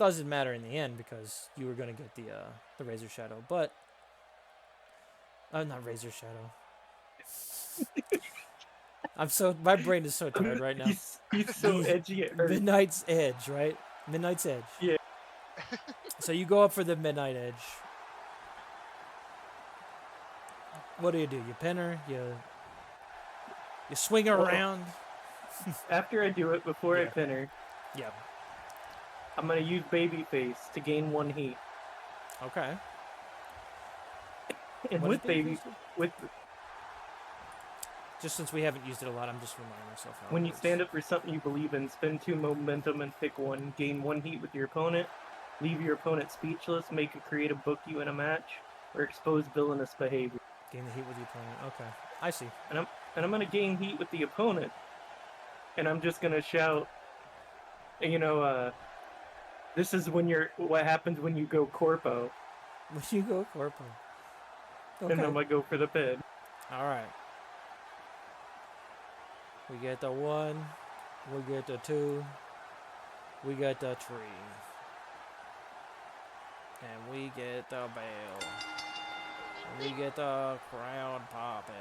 doesn't matter in the end because you were going to get the Razor Shadow. But not Razor Shadow. My brain is so tired right now. He's so edgy. Midnight's Edge, right? Midnight's Edge. Yeah. So you go up for the Midnight Edge. What do? You pin her? You swing her around? After I do it, before I Yeah. pin her, Yeah. I'm gonna use Babyface to gain 1 heat. Okay. And What with is with Just since we haven't used it a lot, I'm just reminding myself. How when it you works. stand up for something you believe in, spend 2 momentum and pick 1. Gain 1 heat with your opponent. Leave your opponent speechless. Make a creative book you in a match, or expose villainous behavior. Gain the heat with the opponent. Okay. I see. And I'm gonna gain heat with the opponent, and I'm just gonna shout, this is what happens when you go corpo, When you go corpo. Okay. and I'm gonna go for the pin. All right. We get the 1. We get the 2. We get the 3. And we get the bell. And we get the crowd popping.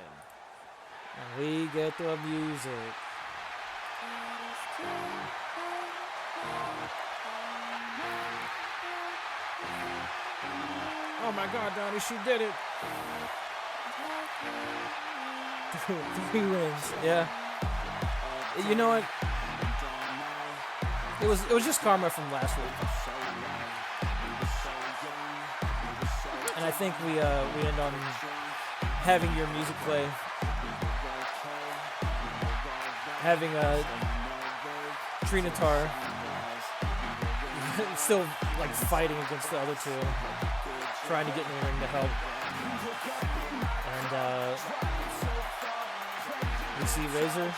And we get the music. Oh my God, Donnie, she did it. 3 wins. Yeah. You know what? It was just karma from last week. And I think we end on having your music play. Having Trinatar still like fighting against the other two, trying to get in the ring to help. And we see Razor.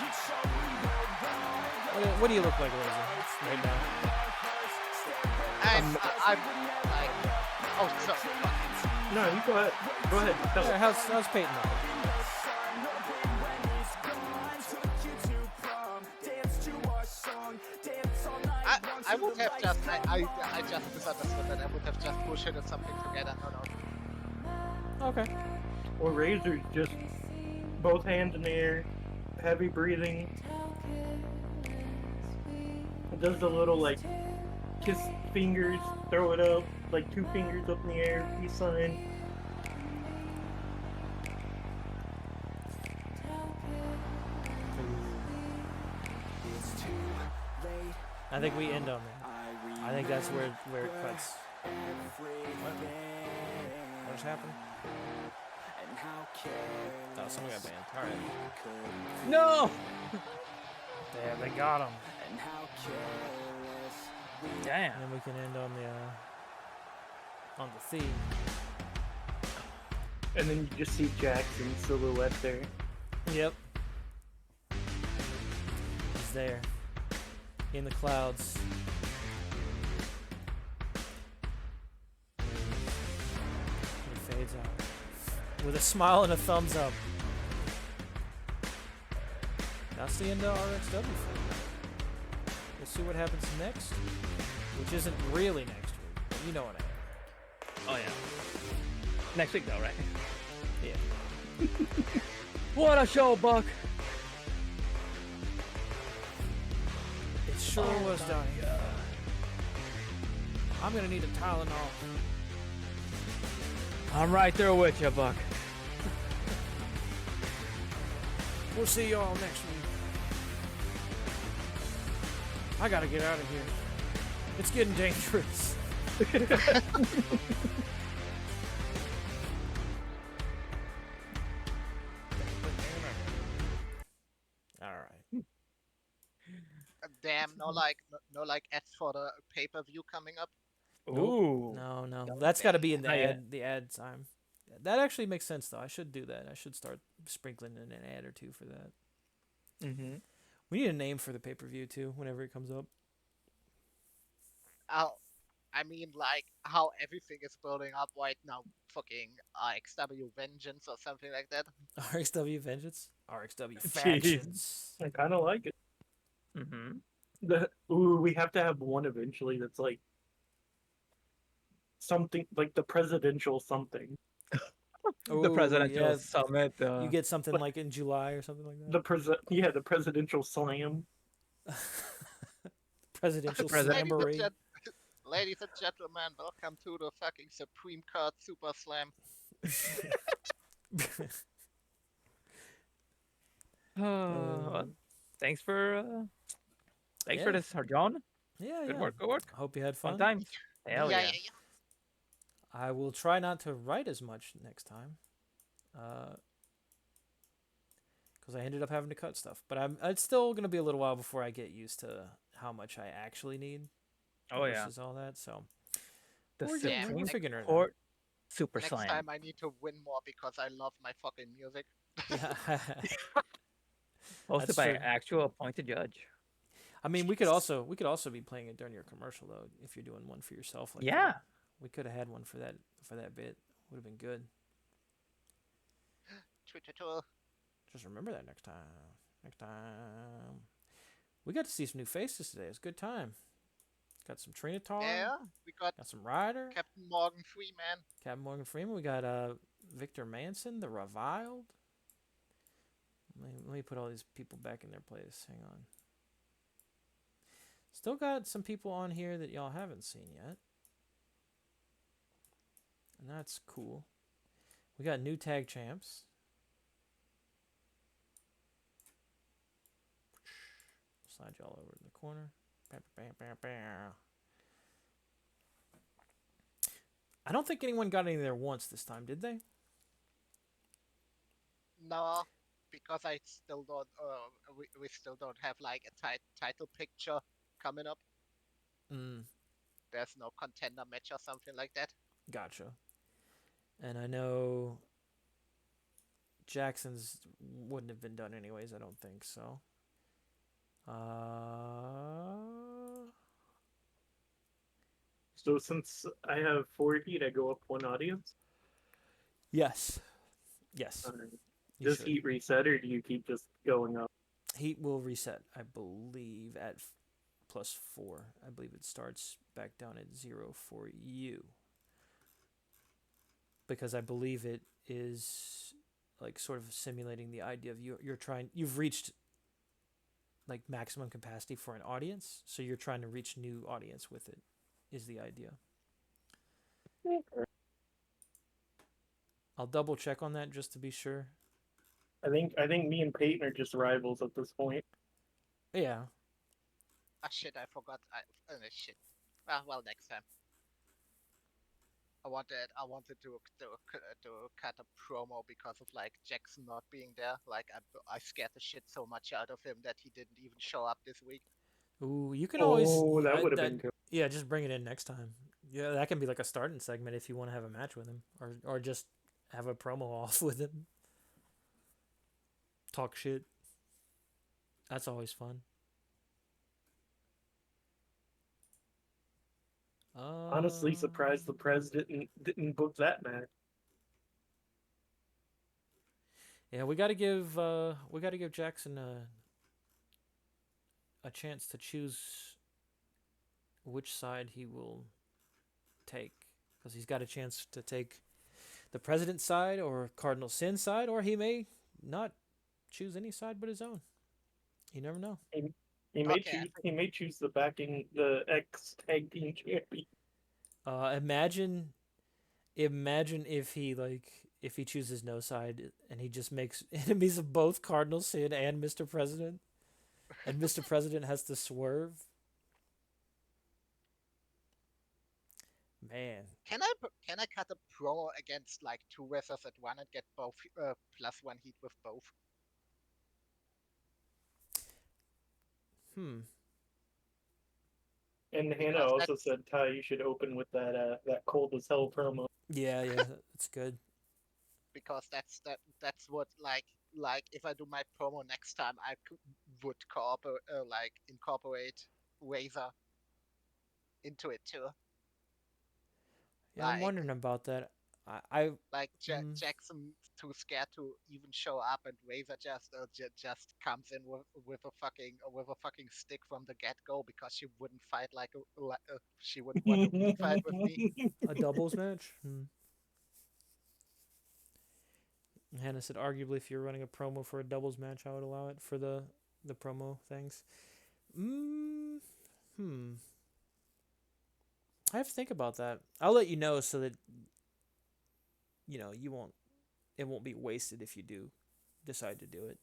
What do you look like, Razor, right now? I'm like, oh, sorry. No, you go ahead. Go ahead. Tell Yeah, me. how's Peyton looking? I would have just I just misunderstood that I would have just bullshitted something together. No. Okay. Or Razor's just both hands in the air, heavy breathing. It does the little like kiss fingers, throw it up, like 2 fingers up in the air, peace sign. I think we end on that. I think that's where it cuts. What just happened? Oh, someone got banned. All right. No! Yeah, they got him. Damn. And then we can end on the theme. And then you just see Jackson's silhouette there. Yep. He's there. In the clouds. He fades out. With a smile and a thumbs up. That's the end of RXW for now. We'll see what happens next. Which isn't really next week. But you know what I mean. Oh, yeah. Next week, though, right? Yeah. What a show, Buck! It sure was, Donnie. I'm gonna need a Tylenol. I'm right there with you, Buck. We'll see y'all next week. I gotta get out of here. It's getting dangerous. All right. Damn, no like ads for the pay-per-view coming up. Ooh. No. That's got to be in the Not yet. ad. The ad time. That actually makes sense, though. I should do that. I should start sprinkling in an ad or two for that. Mm-hmm. We need a name for the pay-per-view too. Whenever it comes up. I mean, like how everything is building up right now. Fucking RXW Vengeance or something like that. RXW Vengeance. RXW Jeez. Factions. I kind of like it. Mm-hmm. We have to have one eventually that's like something like the presidential something. The Ooh, presidential yeah. summit. You get something like in July or something like that. The presidential slam. Presidential President- Slamboree. Ladies and gentlemen, welcome to the fucking Supreme Court Super Slam. Thanks for Yeah. this, John. Yeah, Good yeah. work. Good work. I hope you had Fun fun. times. Hell yeah. I will try not to write as much next time. Because I ended up having to cut stuff. But it's still going to be a little while before I get used to how much I actually need. Oh yeah. Versus all that, so. The We're Supreme figuring it out. Court Super Next Slam. time I need to win more because I love my fucking music. Yeah. Hosted That's by true. an actual appointed judge. I mean, we could also be playing it during your commercial though, if you're doing one for yourself. Like Yeah. that. We could have had one for that bit. Would have been good. Just remember that next time. Next time. We got to see some new faces today. It's a good time. Got some Trina Tar. Yeah, we got Got some Ryder. Captain Morgan Freeman. Captain Morgan Freeman. We got Victor Manson, the Reviled. Let me put all these people back in their place. Hang on. Still got some people on here that y'all haven't seen yet. And that's cool. We got new tag champs. Slide y'all over in the corner. I don't think anyone got any there once this time, did they? No, because I still don't. We still don't have like a title picture coming up. There's no contender match or something like that. Gotcha. And I know Jackson's wouldn't have been done anyways. I don't think so. So since I have 4 heat, I go up 1 audience. Yes. Yes. You Does should. heat reset, or do you keep just going up? Heat will reset, I believe, at +4. I believe it starts back down at 0 for you. Because I believe it is like sort of simulating the idea of you've reached like maximum capacity for an audience, so you're trying to reach new audience with it. is the idea. I'll double check on that just to be sure. I think me and Peyton are just rivals at this point. Yeah. Ah shit, I forgot. Shit. Well, next time. I wanted to cut a promo because of like Jackson not being there. Like I scared the shit so much out of him that he didn't even show up this week. Ooh, you can always Oh, that would have that been good. yeah, just bring it in next time. Yeah, that can be like a starting segment if you want to have a match with him, or just have a promo off with him. Talk shit. That's always fun. Honestly, surprised the Prez didn't book that match. Yeah, we got to give Jackson a chance to choose which side he will take, because he's got a chance to take the president's side or Cardinal Sin's side, or he may not choose any side but his own. You never know. He may Okay, choose. He may choose the ex tag team champion. Imagine if he chooses no side and he just makes enemies of both Cardinal Sin and Mr. President, and Mr. President has to swerve. Man, can I cut a promo against like two wrestlers at one and get both plus one heat with both? hmm. And Hannah Because also that's said, Ty, you should open with that cold as hell promo. Yeah, that's good. that's what like if I do my promo next time, would cooperate like incorporate Razor into it too. Yeah, I'm Like wondering about that. I mm, Jackson too scared to even show up, and Razor just comes in with a fucking stick from the get go because she wouldn't fight she wouldn't want a real fight with me. a doubles match. Hannah said, arguably, if you're running a promo for a doubles match, I would allow it for the promo things. Mm, hmm. I have to think about that. I'll let you know so that you won't. It won't be wasted if you do decide to do it.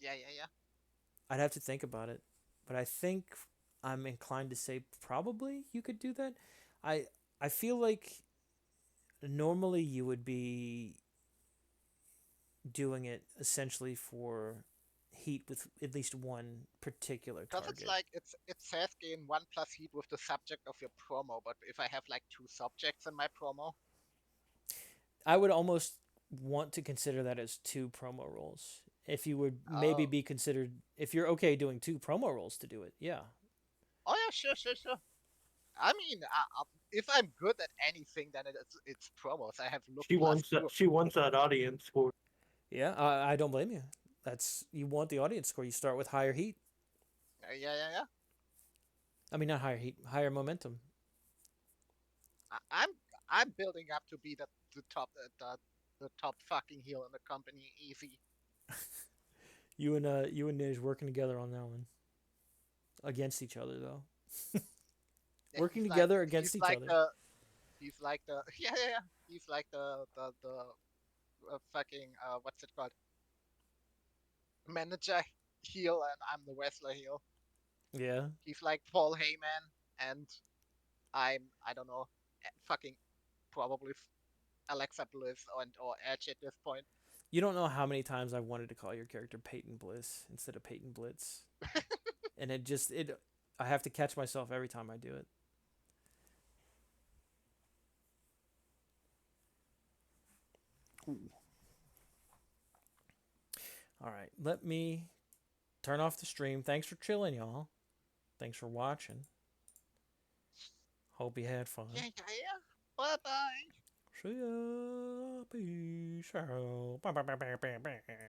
Yeah. I'd have to think about it, but I think I'm inclined to say probably you could do that. I I feel like normally you would be doing it essentially for heat with at least one particular Because it's target. like it says gain one plus heat with the subject of your promo, but if I have like two subjects in my promo, I would almost want to consider that as two promo rolls. If you would maybe oh be considered, if you're okay doing two promo rolls to do it, yeah. oh yeah, sure. I mean, if I'm good at anything, then it's promos. I have look She plus wants two. that. She wants that audience score. Yeah, I don't blame you. That's you want the audience score. You start with higher heat. Yeah. I mean, not higher heat, higher momentum. I, I'm I'm building up to be the top the top fucking heel in the company. Easy. You and Nij working together on that one against each other though. Yeah, Working together he's against each like other. the yeah. He's like the fucking what's it called, manager heel, and I'm the wrestler heel. Yeah. He's like Paul Heyman, and I don't know, fucking probably Alexa Bliss or Edge at this point. You don't know how many times I wanted to call your character Peyton Bliss instead of Peyton Blitz, and it. I have to catch myself every time I do it. Ooh. All right, let me turn off the stream. Thanks for chilling, y'all. Thanks for watching. Hope you had fun. Yeah. Bye bye. See ya. Peace out. Bye.